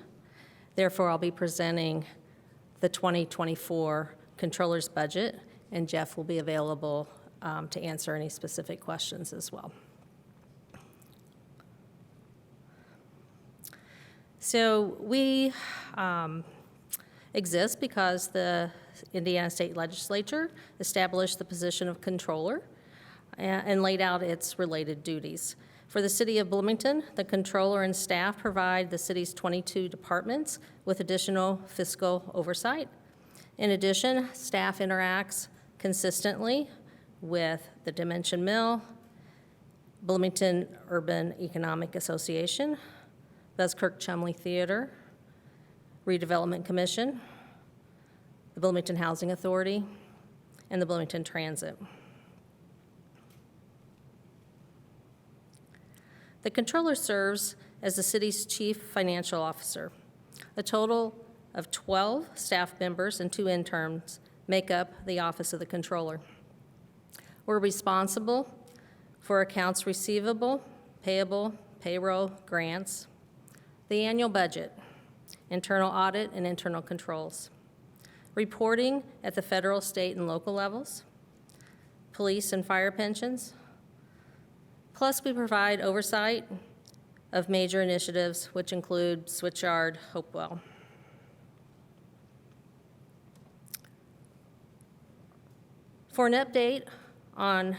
Therefore, I'll be presenting the 2024 controller's budget, and Jeff will be available to answer any specific questions as well. So we exist because the Indiana State Legislature established the position of controller and laid out its related duties. For the City of Bloomington, the controller and staff provide the city's 22 departments with additional fiscal oversight. In addition, staff interacts consistently with the Dimension Mill, Bloomington Urban Economic Association, Buskirk Chumley Theater, Redevelopment Commission, the Bloomington Housing Authority, and the Bloomington Transit. The controller serves as the city's chief financial officer. A total of 12 staff members and 2 interns make up the office of the controller. We're responsible for accounts receivable, payable, payroll, grants, the annual budget, internal audit, and internal controls, reporting at the federal, state, and local levels, police and fire pensions. Plus, we provide oversight of major initiatives, which include Switchyard, Hopewell. For an update on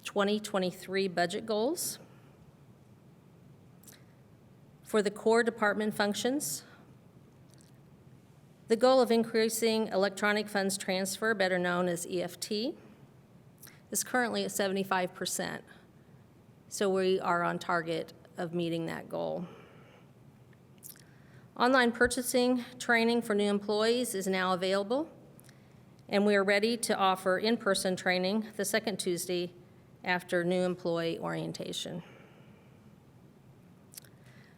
2023 budget goals, for the core department functions, the goal of increasing electronic funds transfer, better known as EFT, is currently at 75%. So we are on target of meeting that goal. Online purchasing training for new employees is now available, and we are ready to offer in-person training the second Tuesday after new employee orientation.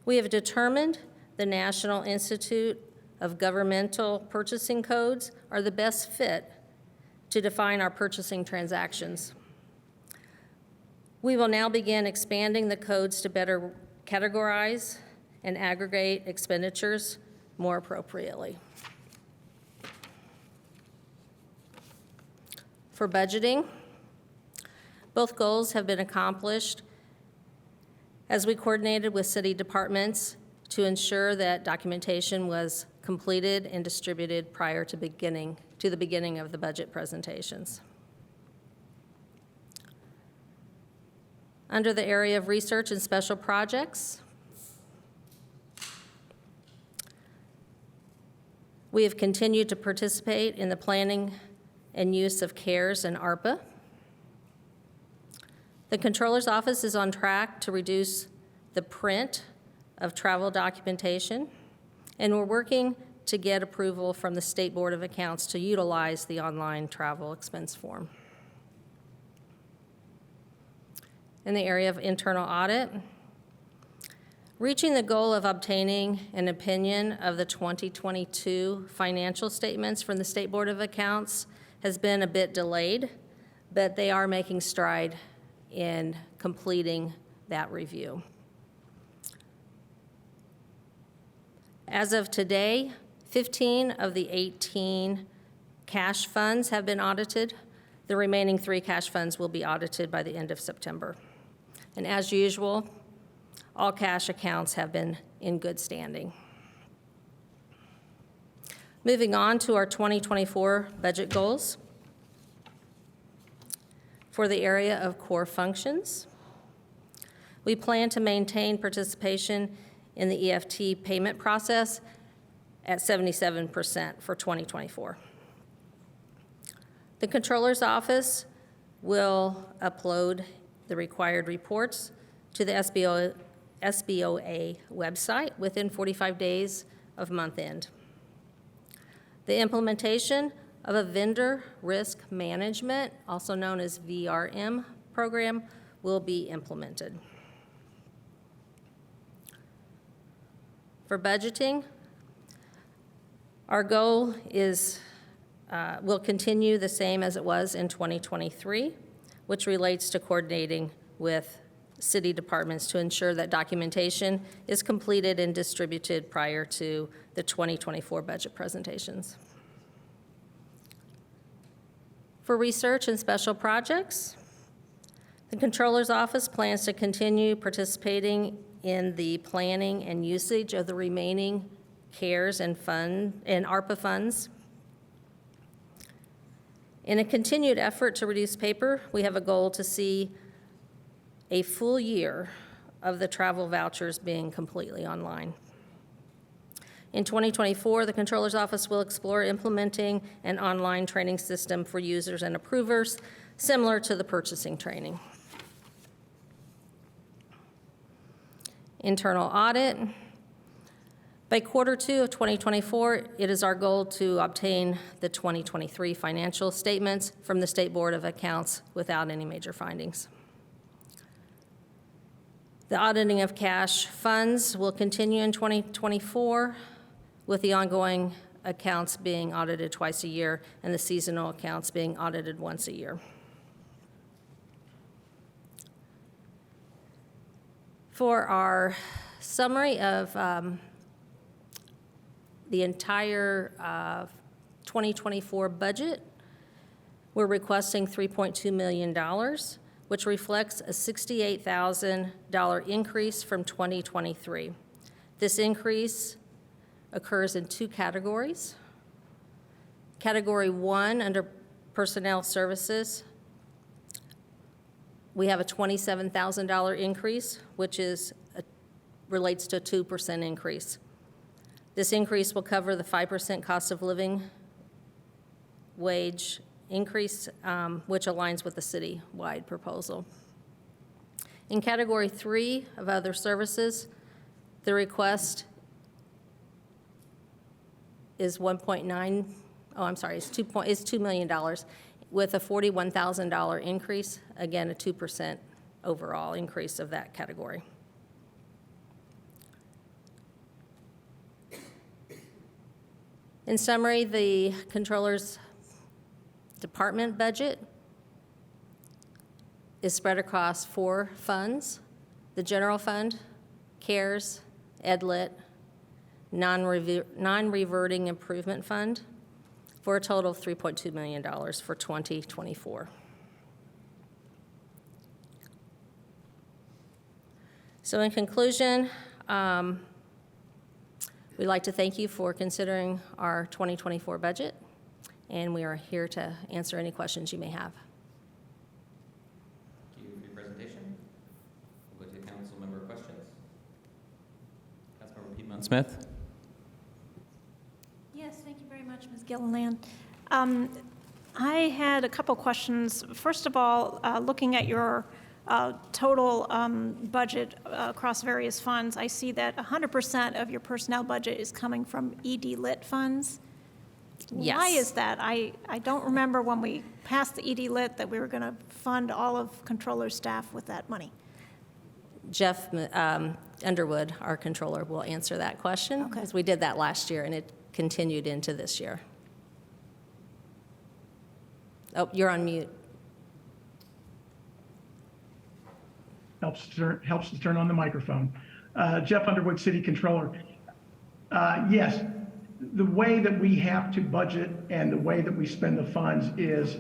We have determined the National Institute of Governmental Purchasing Codes are the best fit to define our purchasing transactions. We will now begin expanding the codes to better categorize and aggregate expenditures more appropriately. For budgeting, both goals have been accomplished as we coordinated with city departments to ensure that documentation was completed and distributed prior to the beginning of the budget presentations. Under the area of research and special projects, we have continued to participate in the planning and use of CARES and ARPA. The Controller's Office is on track to reduce the print of travel documentation, and we're working to get approval from the State Board of Accounts to utilize the online travel expense form. In the area of internal audit, reaching the goal of obtaining an opinion of the 2022 financial statements from the State Board of Accounts has been a bit delayed, but they are making stride in completing that review. As of today, 15 of the 18 cash funds have been audited. The remaining 3 cash funds will be audited by the end of September. And as usual, all cash accounts have been in good standing. Moving on to our 2024 budget goals. For the area of core functions, we plan to maintain participation in the EFT payment process at 77% for 2024. The Controller's Office will upload the required reports to the SBOA website within 45 days of month end. The implementation of a vendor risk management, also known as VRM program, will be implemented. For budgeting, our goal is will continue the same as it was in 2023, which relates to coordinating with city departments to ensure that documentation is completed and distributed prior to the 2024 budget presentations. For research and special projects, the Controller's Office plans to continue participating in the planning and usage of the remaining CARES and ARPA funds. In a continued effort to reduce paper, we have a goal to see a full year of the travel vouchers being completely online. In 2024, the Controller's Office will explore implementing an online training system for users and approvers, similar to the purchasing training. Internal audit. By Q2 of 2024, it is our goal to obtain the 2023 financial statements from the State Board of Accounts without any major findings. The auditing of cash funds will continue in 2024, with the ongoing accounts being audited twice a year and the seasonal accounts being audited once a year. For our summary of the entire 2024 budget, we're requesting $3.2 million, which reflects a $68,000 increase from 2023. This increase occurs in two categories. Category 1, under personnel services, we have a $27,000 increase, which relates to a 2% increase. This increase will cover the 5% cost of living wage increase, which aligns with the city-wide proposal. In Category 3 of other services, the request is $2 million, with a $41,000 increase, again, a 2% overall increase of that category. In summary, the Controller's Department budget is spread across 4 funds: the General Fund, CARES, EdLit, Non-Reverting Improvement Fund, for a total of $3.2 million for 2024. So in conclusion, we'd like to thank you for considering our 2024 budget, and we are here to answer any questions you may have. Thank you for your presentation. We'll go to council member questions. Councilmember Piedmont-Smith. Yes, thank you very much, Ms. Gilliland. I had a couple questions. First of all, looking at your total budget across various funds, I see that 100% of your personnel budget is coming from ED Lit funds. Yes. Why is that? I don't remember when we passed the ED Lit that we were going to fund all of Controller's staff with that money. Jeff Underwood, our controller, will answer that question, because we did that last year and it continued into this year. Oh, you're on mute. Helps to turn on the microphone. Jeff Underwood, City Controller. Yes, the way that we have to budget and the way that we spend the funds is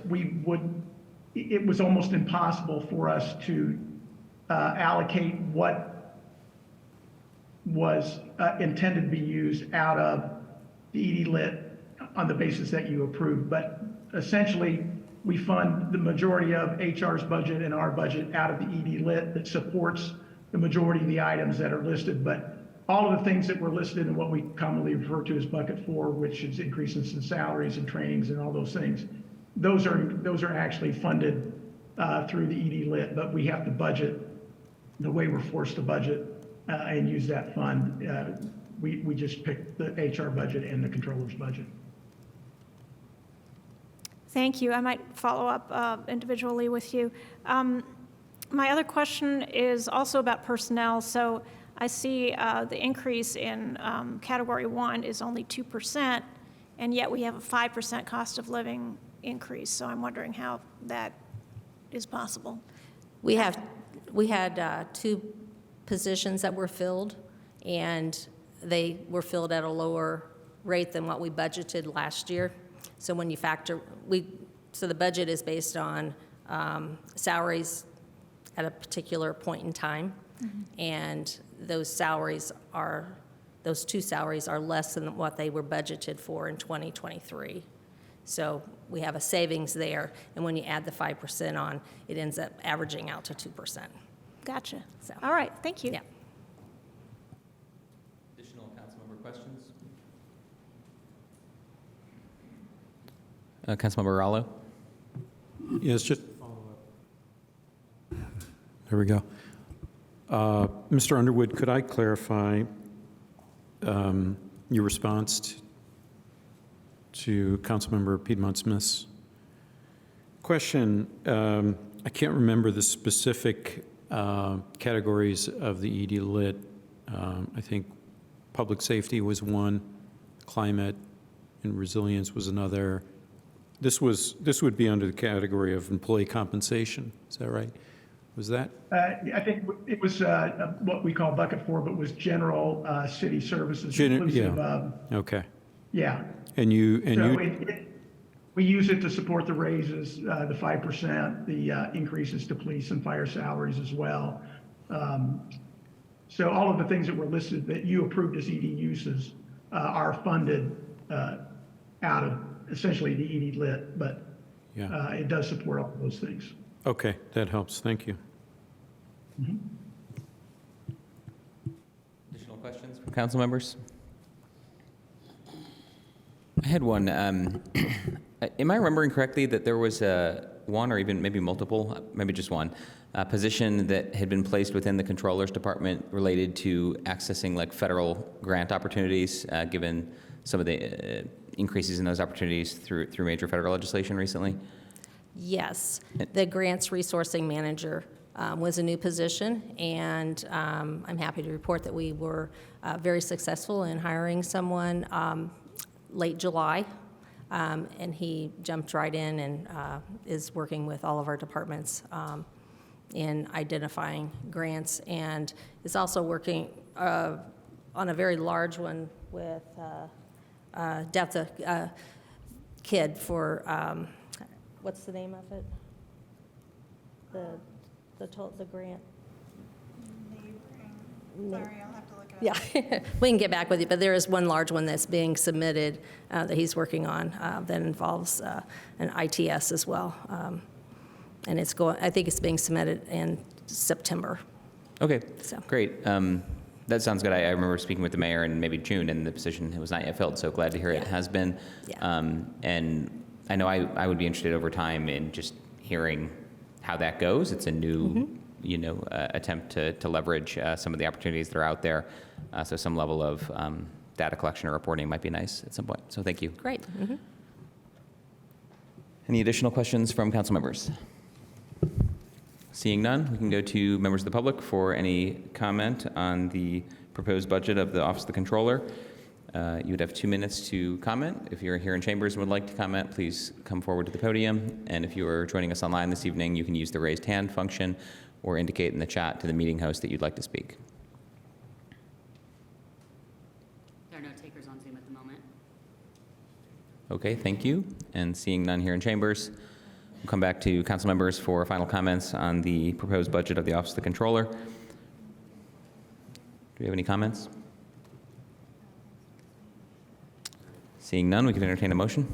it was almost impossible for us to allocate what was intended to be used out of the ED Lit on the basis that you approved. But essentially, we fund the majority of HR's budget and our budget out of the ED Lit that supports the majority of the items that are listed. But all of the things that were listed in what we commonly refer to as bucket 4, which is increases in salaries and trainings and all those things, those are actually funded through the ED Lit, but we have to budget the way we're forced to budget and use that fund. We just picked the HR budget and the controller's budget. Thank you. I might follow up individually with you. My other question is also about personnel. So I see the increase in Category 1 is only 2%, and yet we have a 5% cost of living increase. So I'm wondering how that is possible. We had 2 positions that were filled, and they were filled at a lower rate than what we budgeted last year. So when you factor, so the budget is based on salaries at a particular point in time, and those 2 salaries are less than what they were budgeted for in 2023. So we have a savings there, and when you add the 5% on, it ends up averaging out to 2%. Gotcha. So, All right, thank you. yeah. Additional council member questions? Councilmember Rallo? Yes, just there we go. Mr. Underwood, could I clarify your response to Councilmember Piedmont Smith's question? I can't remember the specific categories of the ED Lit. I think public safety was one, climate and resilience was another. This would be under the category of employee compensation. Is that right? Was that? I think it was what we call bucket 4, but was general city services inclusive yeah. of. Okay. Yeah. And you we use it to support the raises, the 5%, the increases to police and fire salaries as well. So all of the things that were listed that you approved as ED uses are funded out of essentially the ED Lit, but it does support all of those things. Okay, that helps. Thank you. Additional questions from council members? I had one. Am I remembering correctly that there was one or even maybe multiple, maybe just one, position that had been placed within the Controller's Department related to accessing like federal grant opportunities, given some of the increases in those opportunities through major federal legislation recently? Yes, the grants resourcing manager was a new position, and I'm happy to report that we were very successful in hiring someone late July, and he jumped right in and is working with all of our departments in identifying grants, and is also working on a very large one with DEFTA kid for, what's the name of it? The grant? Sorry, I'll have to look it up. Yeah, we can get back with you, but there is one large one that's being submitted that he's working on that involves an ITS as well. And it's going, I think it's being submitted in September. Okay, So. great. That sounds good. I remember speaking with the mayor in maybe June, and the position was not yet filled, so glad to hear it has been. Yeah. And I know I would be interested over time in just hearing how that goes. It's a new, attempt to leverage some of the opportunities that are out there. So some level of data collection or reporting might be nice at some point. So thank you. Great. Any additional questions from council members? Seeing none, we can go to members of the public for any comment on the proposed budget of the Office of the Controller. You would have 2 minutes to comment. If you're here in chambers and would like to comment, please come forward to the podium. And if you are joining us online this evening, you can use the raised hand function or indicate in the chat to the meeting host that you'd like to speak. There are no takers on Zoom at the moment. Okay, thank you. And seeing none here in chambers, we'll come back to council members for final comments on the proposed budget of the Office of the Controller. Do we have any comments? Seeing none, we can entertain a motion.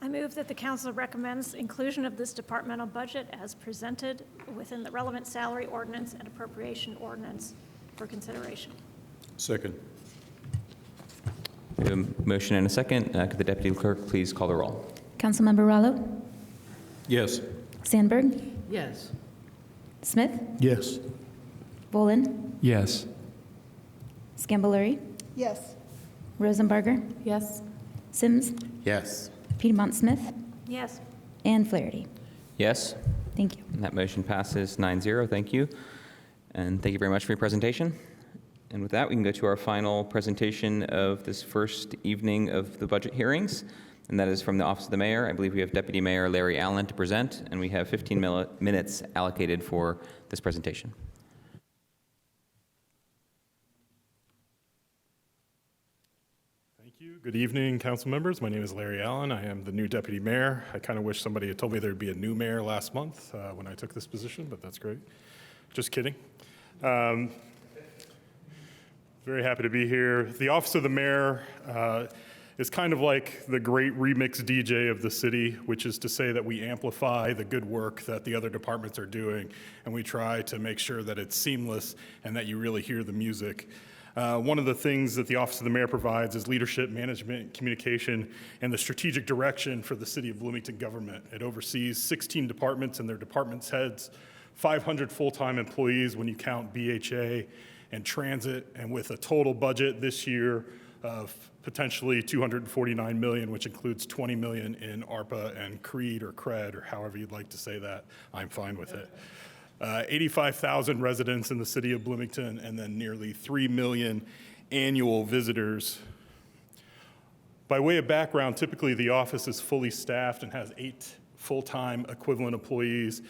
I move that the council recommends inclusion of this departmental budget as presented within the relevant salary ordinance and appropriation ordinance for consideration. Second. We have a motion and a second. Could the deputy clerk please call the roll? Councilmember Rallo? Yes. Sandberg? Yes. Smith? Yes. Bolin? Yes. Scambolery? Yes. Rosenbarger? Yes. Sims? Yes. Piedmont Smith? Yes. And Flaherty. Yes. Thank you. And that motion passes 9-0. Thank you. And thank you very much for your presentation. And with that, we can go to our final presentation of this first evening of the budget hearings, and that is from the Office of the Mayor. I believe we have Deputy Mayor Larry Allen to present, and we have 15 minutes allocated for this presentation. Thank you. Good evening, council members. My name is Larry Allen. I am the new deputy mayor. I kind of wish somebody had told me there'd be a new mayor last month when I took this position, but that's great. Just kidding. Very happy to be here. The Office of the Mayor is kind of like the great remix DJ of the city, which is to say that we amplify the good work that the other departments are doing, and we try to make sure that it's seamless and that you really hear the music. One of the things that the Office of the Mayor provides is leadership, management, communication, and the strategic direction for the City of Bloomington government. It oversees 16 departments and their departments heads, 500 full-time employees when you count BHA and transit, and with a total budget this year of potentially $249 million, which includes $20 million in ARPA and CREED or CRED, or however you'd like to say that. I'm fine with it. 85,000 residents in the city of Bloomington, and then nearly 3 million annual visitors. By way of background, typically the office is fully staffed and has 8 full-time equivalent employees.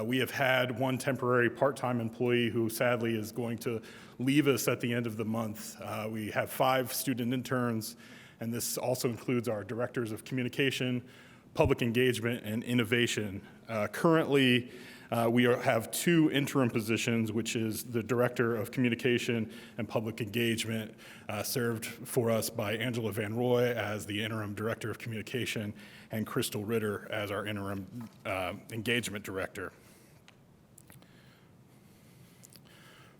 We have had one temporary part-time employee who sadly is going to leave us at the end of the month. We have 5 student interns, and this also includes our directors of communication, public engagement, and innovation. Currently, we have 2 interim positions, which is the Director of Communication and Public Engagement, served for us by Angela Van Roy as the Interim Director of Communication, and Crystal Ritter as our Interim Engagement Director.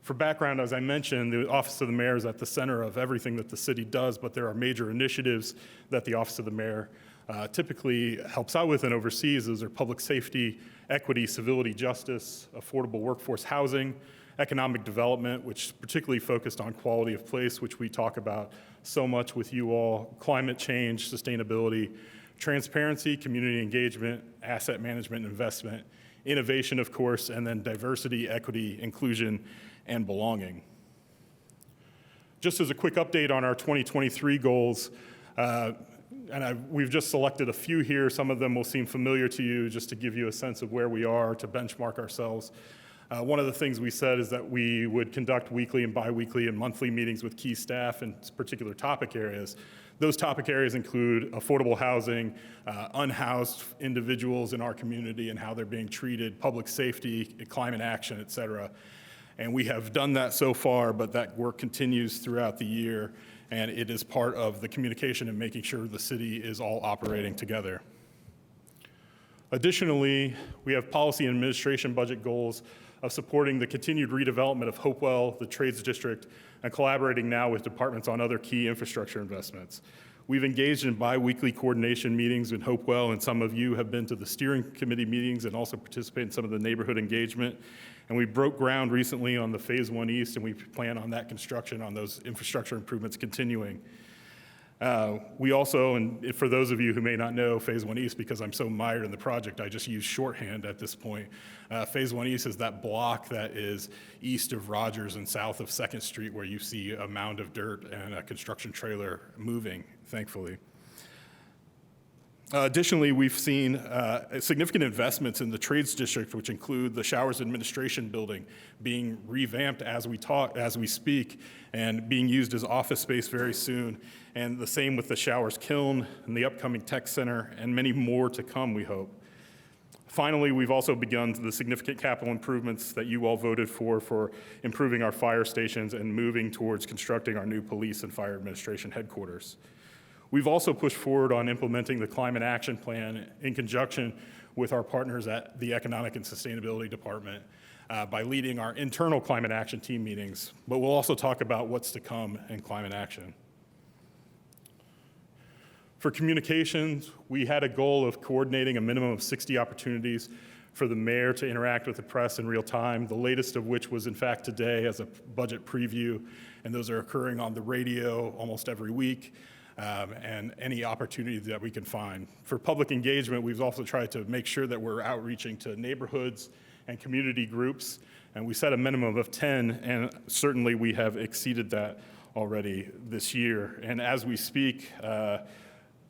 For background, as I mentioned, the Office of the Mayor is at the center of everything that the city does, but there are major initiatives that the Office of the Mayor typically helps out with and oversees. Those are public safety, equity, civility, justice, affordable workforce housing, economic development, which is particularly focused on quality of place, which we talk about so much with you all, climate change, sustainability, transparency, community engagement, asset management and investment, innovation, of course, and then diversity, equity, inclusion, and belonging. Just as a quick update on our 2023 goals, we've just selected a few here. Some of them will seem familiar to you, just to give you a sense of where we are, to benchmark ourselves. One of the things we said is that we would conduct weekly and biweekly and monthly meetings with key staff in particular topic areas. Those topic areas include affordable housing, unhoused individuals in our community and how they're being treated, public safety, climate action, et cetera. And we have done that so far, but that work continues throughout the year, and it is part of the communication and making sure the city is all operating together. Additionally, we have policy and administration budget goals of supporting the continued redevelopment of Hopewell, the Trades District, and collaborating now with departments on other key infrastructure investments. We've engaged in bi-weekly coordination meetings in Hopewell, and some of you have been to the steering committee meetings and also participated in some of the neighborhood engagement. And we broke ground recently on the Phase 1 East, and we plan on that construction, on those infrastructure improvements continuing. We also, and for those of you who may not know Phase 1 East, because I'm so mired in the project, I just use shorthand at this point. Phase 1 East is that block that is east of Rogers and south of 2nd Street, where you see a mound of dirt and a construction trailer moving, thankfully. Additionally, we've seen significant investments in the Trades District, which include the Showers Administration Building being revamped as we speak, and being used as office space very soon. And the same with the Showers Kiln and the upcoming Tech Center, and many more to come, we hope. Finally, we've also begun the significant capital improvements that you all voted for improving our fire stations and moving towards constructing our new police and fire administration headquarters. We've also pushed forward on implementing the Climate Action Plan in conjunction with our partners at the Economic and Sustainability Department by leading our internal climate action team meetings, but we'll also talk about what's to come in climate action. For communications, we had a goal of coordinating a minimum of 60 opportunities for the mayor to interact with the press in real time, the latest of which was in fact today as a budget preview, and those are occurring on the radio almost every week. And any opportunity that we can find. For public engagement, we've also tried to make sure that we're outreaching to neighborhoods and community groups, and we set a minimum of 10, and certainly we have exceeded that already this year. And as we speak,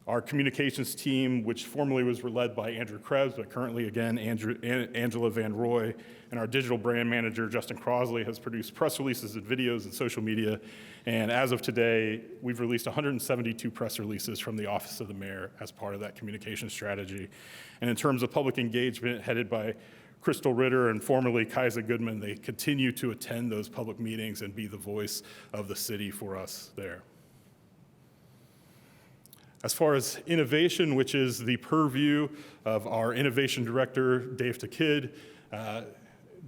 our communications team, which formerly was led by Andrew Krebs, but currently, again, Angela Van Roy, and our digital brand manager, Justin Crosley, has produced press releases and videos and social media. And as of today, we've released 172 press releases from the Office of the Mayor as part of that communication strategy. And in terms of public engagement, headed by Crystal Ritter and formerly Kaisa Goodman, they continue to attend those public meetings and be the voice of the city for us there. As far as innovation, which is the purview of our innovation director, Dave Takid,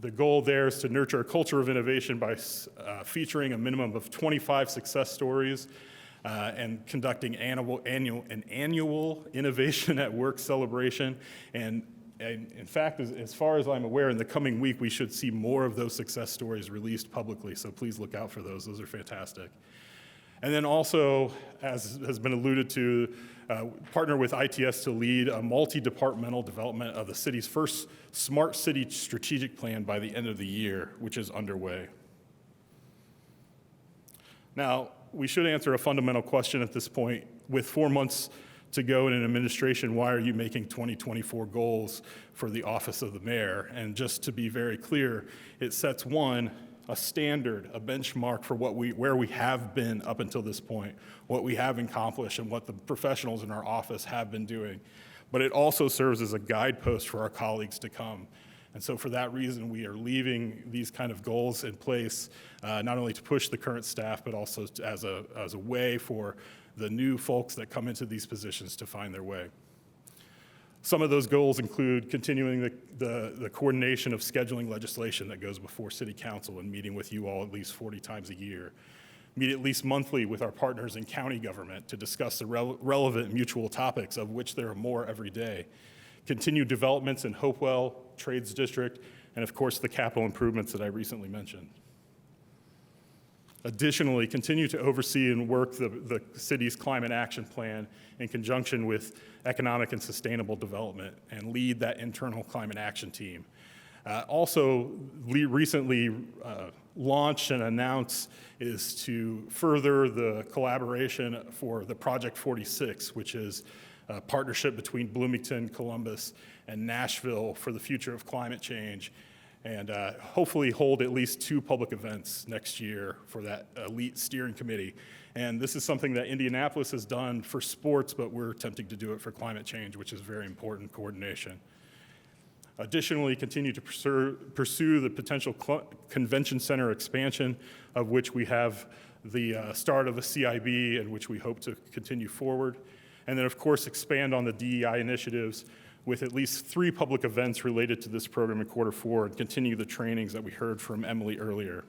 the goal there is to nurture a culture of innovation by featuring a minimum of 25 success stories and conducting an annual innovation at work celebration. And in fact, as far as I'm aware, in the coming week, we should see more of those success stories released publicly. So please look out for those. Those are fantastic. And then also, as has been alluded to, partner with ITS to lead a multi-departmental development of the city's first smart city strategic plan by the end of the year, which is underway. Now, we should answer a fundamental question at this point. With 4 months to go in an administration, why are you making 2024 goals for the office of the mayor? And just to be very clear, it sets a standard, a benchmark for where we have been up until this point, what we have accomplished, and what the professionals in our office have been doing. But it also serves as a guidepost for our colleagues to come. And so for that reason, we are leaving these kind of goals in place, not only to push the current staff, but also as a way for the new folks that come into these positions to find their way. Some of those goals include continuing the coordination of scheduling legislation that goes before City Council and meeting with you all at least 40 times a year. Meet at least monthly with our partners in county government to discuss the relevant mutual topics, of which there are more every day. Continue developments in Hopewell, Trades District, and of course the capital improvements that I recently mentioned. Additionally, continue to oversee and work the city's climate action plan in conjunction with economic and sustainable development and lead that internal climate action team. Also, recently launched and announced is to further the collaboration for the Project 46, which is a partnership between Bloomington, Columbus, and Nashville for the future of climate change, and hopefully hold at least 2 public events next year for that elite steering committee. And this is something that Indianapolis has done for sports, but we're attempting to do it for climate change, which is very important coordination. Additionally, continue to pursue the potential convention center expansion, of which we have the start of a CIB, and which we hope to continue forward. And then, of course, expand on the DEI initiatives with at least 3 public events related to this program in Q4 and continue the trainings that we heard from Emily earlier.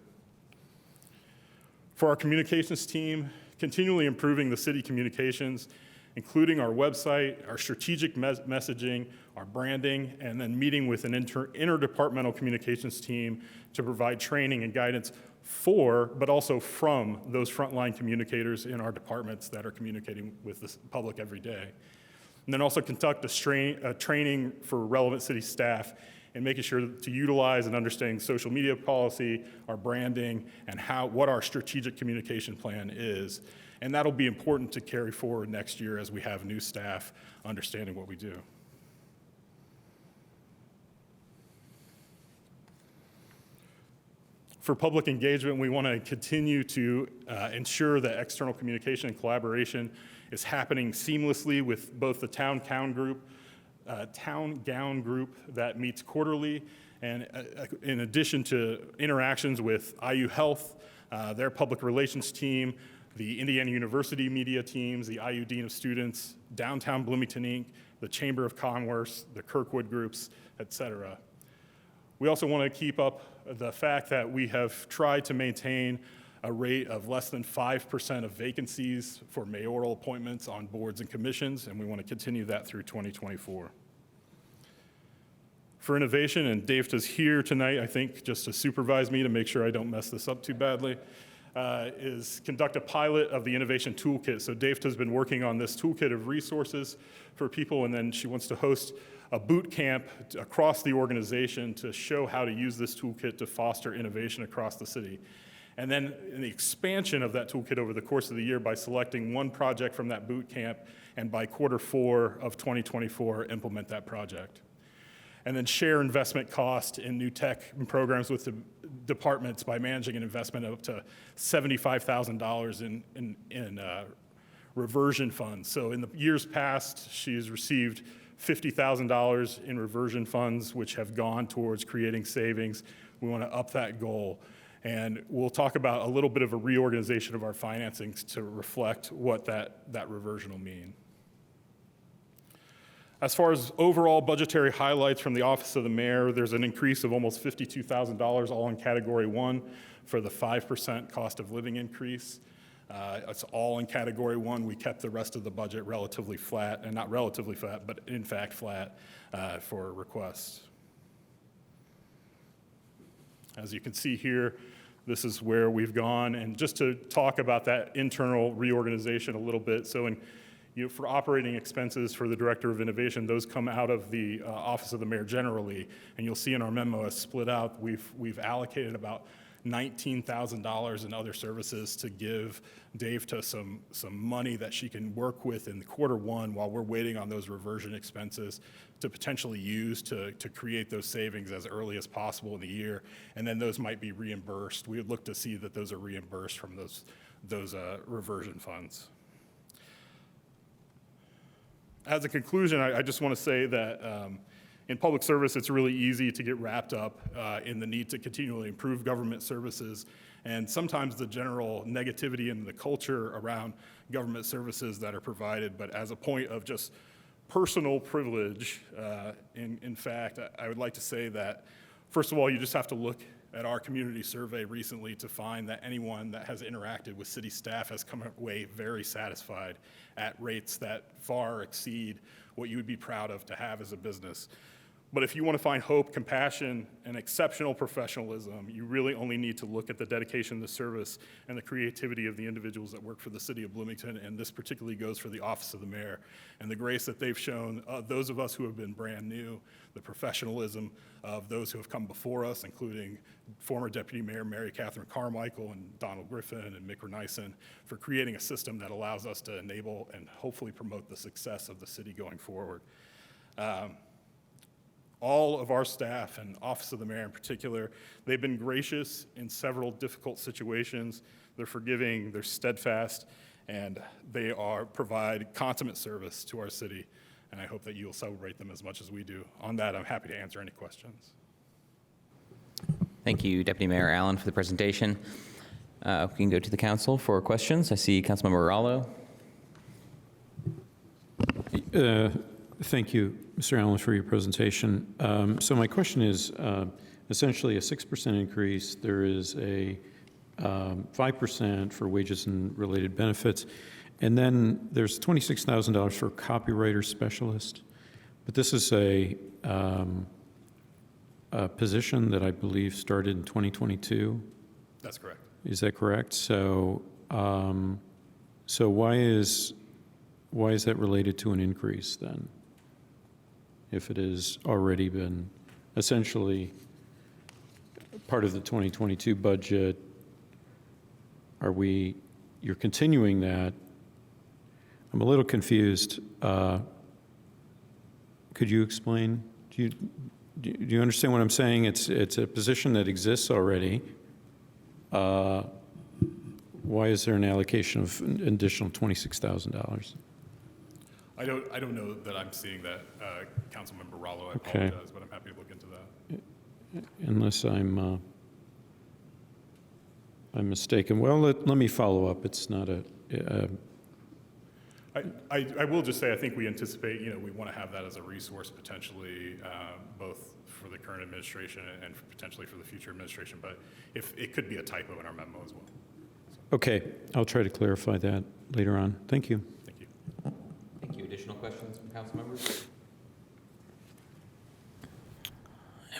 For our communications team, continually improving the city communications, including our website, our strategic messaging, our branding, and then meeting with an interdepartmental communications team to provide training and guidance for, but also from, those frontline communicators in our departments that are communicating with the public every day. And then also conduct a training for relevant city staff and making sure to utilize and understanding social media policy, our branding, and what our strategic communication plan is. And that'll be important to carry forward next year as we have new staff understanding what we do. For public engagement, we want to continue to ensure that external communication and collaboration is happening seamlessly with both the town gown group that meets quarterly, and in addition to interactions with IU Health, their public relations team, the Indiana University media teams, the IU Dean of Students, Downtown Bloomington Inc., the Chamber of Commerce, the Kirkwood groups, et cetera. We also want to keep up the fact that we have tried to maintain a rate of less than 5% of vacancies for mayoral appointments on boards and commissions, and we want to continue that through 2024. For innovation, and Dave's here tonight, I think, just to supervise me to make sure I don't mess this up too badly, is conduct a pilot of the innovation toolkit. So Dave has been working on this toolkit of resources for people, and then she wants to host a boot camp across the organization to show how to use this toolkit to foster innovation across the city. And then in the expansion of that toolkit over the course of the year by selecting one project from that boot camp, and by Q4 of 2024, implement that project. And then share investment cost in new tech and programs with the departments by managing an investment of up to $75,000 in reversion funds. So in the years past, she's received $50,000 in reversion funds, which have gone towards creating savings. We want to up that goal. And we'll talk about a little bit of a reorganization of our financings to reflect what that reversion will mean. As far as overall budgetary highlights from the Office of the Mayor, there's an increase of almost $52,000, all in Category 1 for the 5% cost of living increase. It's all in Category 1. We kept the rest of the budget relatively flat, and not relatively flat, but in fact flat for requests. As you can see here, this is where we've gone. And just to talk about that internal reorganization a little bit, so for operating expenses for the Director of Innovation, those come out of the Office of the Mayor generally. And you'll see in our memo as split out, we've allocated about $19,000 in other services to give Dave to some money that she can work with in Q1 while we're waiting on those reversion expenses to potentially use to create those savings as early as possible in the year. And then those might be reimbursed. We would look to see that those are reimbursed from those reversion funds. As a conclusion, I just want to say that in public service, it's really easy to get wrapped up in the need to continually improve government services. And sometimes the general negativity in the culture around government services that are provided. But as a point of just personal privilege, in fact, I would like to say that, first of all, you just have to look at our community survey recently to find that anyone that has interacted with city staff has come away very satisfied at rates that far exceed what you would be proud of to have as a business. But if you want to find hope, compassion, and exceptional professionalism, you really only need to look at the dedication to service and the creativity of the individuals that work for the city of Bloomington, and this particularly goes for the Office of the Mayor, and the grace that they've shown, those of us who have been brand new, the professionalism of those who have come before us, including former Deputy Mayor Mary Catherine Carmichael and Donald Griffin and Mick Renison, for creating a system that allows us to enable and hopefully promote the success of the city going forward. All of our staff and Office of the Mayor in particular, they've been gracious in several difficult situations. They're forgiving, they're steadfast, and they provide consummate service to our city. And I hope that you'll celebrate them as much as we do. On that, I'm happy to answer any questions. Thank you, Deputy Mayor Allen, for the presentation. We can go to the council for questions. I see Councilmember Rallo. Thank you, Mr. Allen, for your presentation. So my question is essentially a 6% increase. There is a 5% for wages and related benefits. And then there's $26,000 for copywriter specialist. But this is a position that I believe started in 2022. That's correct. Is that correct? So, so why is that related to an increase then? If it has already been essentially part of the 2022 budget, you're continuing that? I'm a little confused. Could you explain? Do you understand what I'm saying? It's a position that exists already. Why is there an allocation of an additional $26,000? I don't know that I'm seeing that, Councilmember Rallo. I apologize, but I'm happy to look into that. Unless I'm mistaken. Well, let me follow up. It's not a. I will just say I think we anticipate, we want to have that as a resource potentially, both for the current administration and potentially for the future administration. But if it could be a typo in our memo as well. Okay, I'll try to clarify that later on. Thank you. Thank you. Thank you. Additional questions from council members?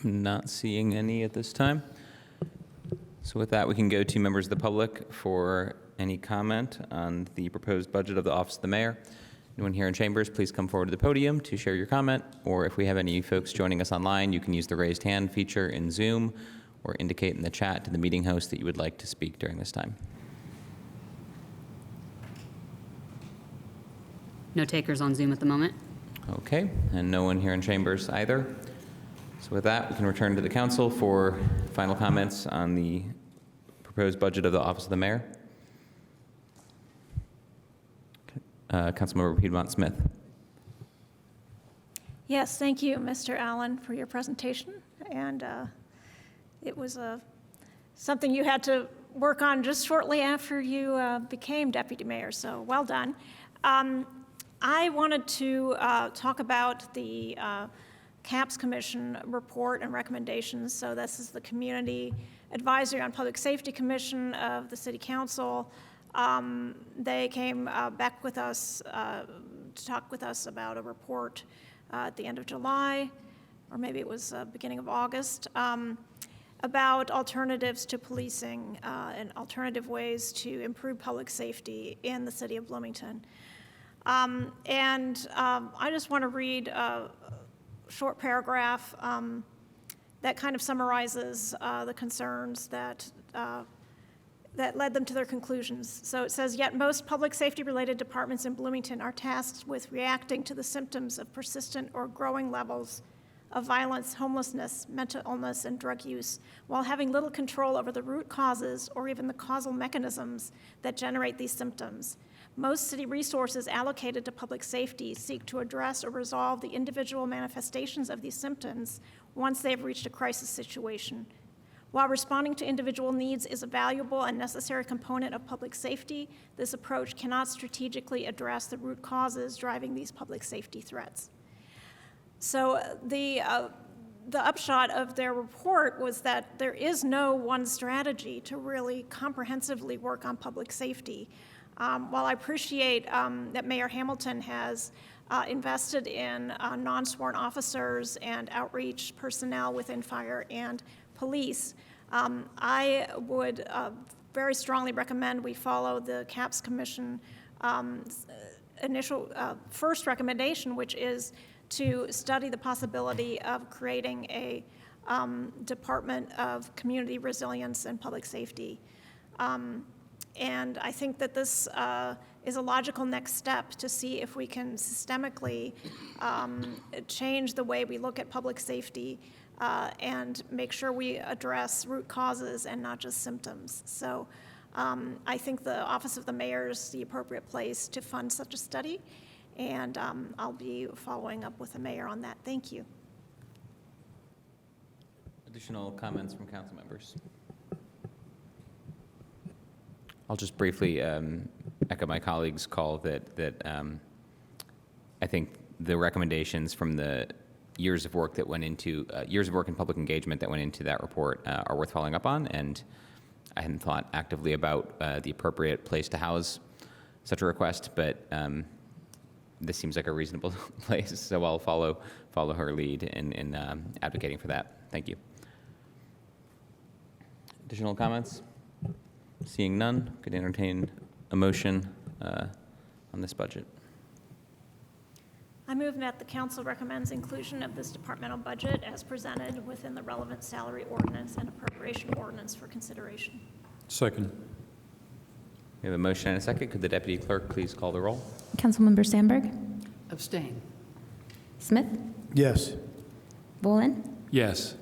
I'm not seeing any at this time. So with that, we can go to members of the public for any comment on the proposed budget of the Office of the Mayor. Anyone here in chambers, please come forward to the podium to share your comment. Or if we have any folks joining us online, you can use the raised hand feature in Zoom or indicate in the chat to the meeting host that you would like to speak during this time. No takers on Zoom at the moment. Okay, and no one here in chambers either. So with that, we can return to the council for final comments on the proposed budget of the Office of the Mayor. Councilmember Piedmont-Smith. Yes, thank you, Mr. Allen, for your presentation. And it was something you had to work on just shortly after you became deputy mayor, so well done. I wanted to talk about the CAPS Commission report and recommendations. So this is the Community Advisory on Public Safety Commission of the City Council. They came back with us to talk with us about a report at the end of July, or maybe it was beginning of August, about alternatives to policing and alternative ways to improve public safety in the city of Bloomington. I just want to read a short paragraph that kind of summarizes the concerns that led them to their conclusions. So it says, yet most public safety-related departments in Bloomington are tasked with reacting to the symptoms of persistent or growing levels of violence, homelessness, mental illness, and drug use, while having little control over the root causes or even the causal mechanisms that generate these symptoms. Most city resources allocated to public safety seek to address or resolve the individual manifestations of these symptoms once they have reached a crisis situation. While responding to individual needs is a valuable and necessary component of public safety, this approach cannot strategically address the root causes driving these public safety threats. So the upshot of their report was that there is no one strategy to really comprehensively work on public safety. While I appreciate that Mayor Hamilton has invested in non-sworn officers and outreach personnel within fire and police, I would very strongly recommend we follow the CAPS Commission initial first recommendation, which is to study the possibility of creating a Department of Community Resilience and Public Safety. And I think that this is a logical next step to see if we can systemically change the way we look at public safety and make sure we address root causes and not just symptoms. So I think the Office of the Mayor is the appropriate place to fund such a study, and I'll be following up with the mayor on that. Thank you. Additional comments from council members? I'll just briefly echo my colleague's call that I think the recommendations from the years of work that went into years of work in public engagement that went into that report are worth following up on. And I hadn't thought actively about the appropriate place to house such a request, but this seems like a reasonable place, so I'll follow her lead in advocating for that. Thank you. Additional comments? Seeing none, could entertain a motion on this budget. I move that the council recommends inclusion of this departmental budget as presented within the relevant salary ordinance and appropriation ordinance for consideration. Second. We have a motion and a second. Could the deputy clerk please call the roll? Councilmember Sandberg, Abstain. Smith, Yes. Bolin, Yes.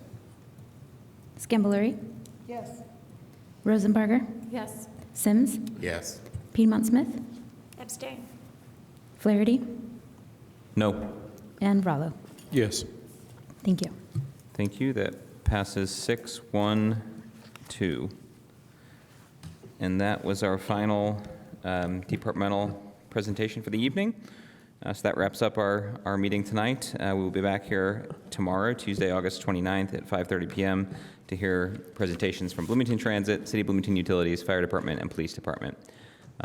Scambolery, Yes. Rosenbarger, Yes. Sims, Yes. Piedmont Smith, Abstain. Flaherty, No. and Rallo. Yes. Thank you. Thank you. That passes 6-1-2. And that was our final departmental presentation for the evening. So that wraps up our meeting tonight. We will be back here tomorrow, Tuesday, August 29th at 5:30 p.m. to hear presentations from Bloomington Transit, City of Bloomington Utilities, Fire Department, and Police Department.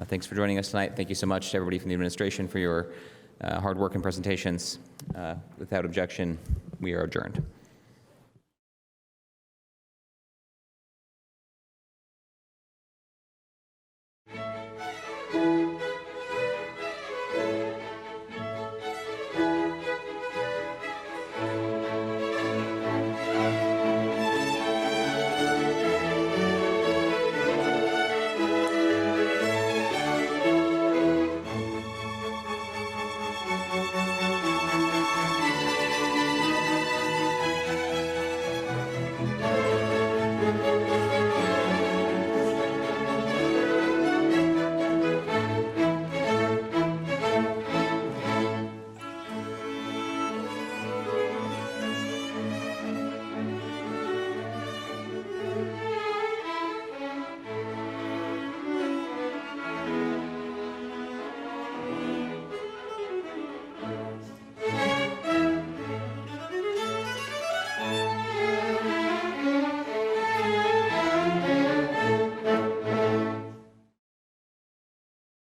Thanks for joining us tonight. Thank you so much to everybody from the administration for your hard work and presentations. Without objection, we are adjourned.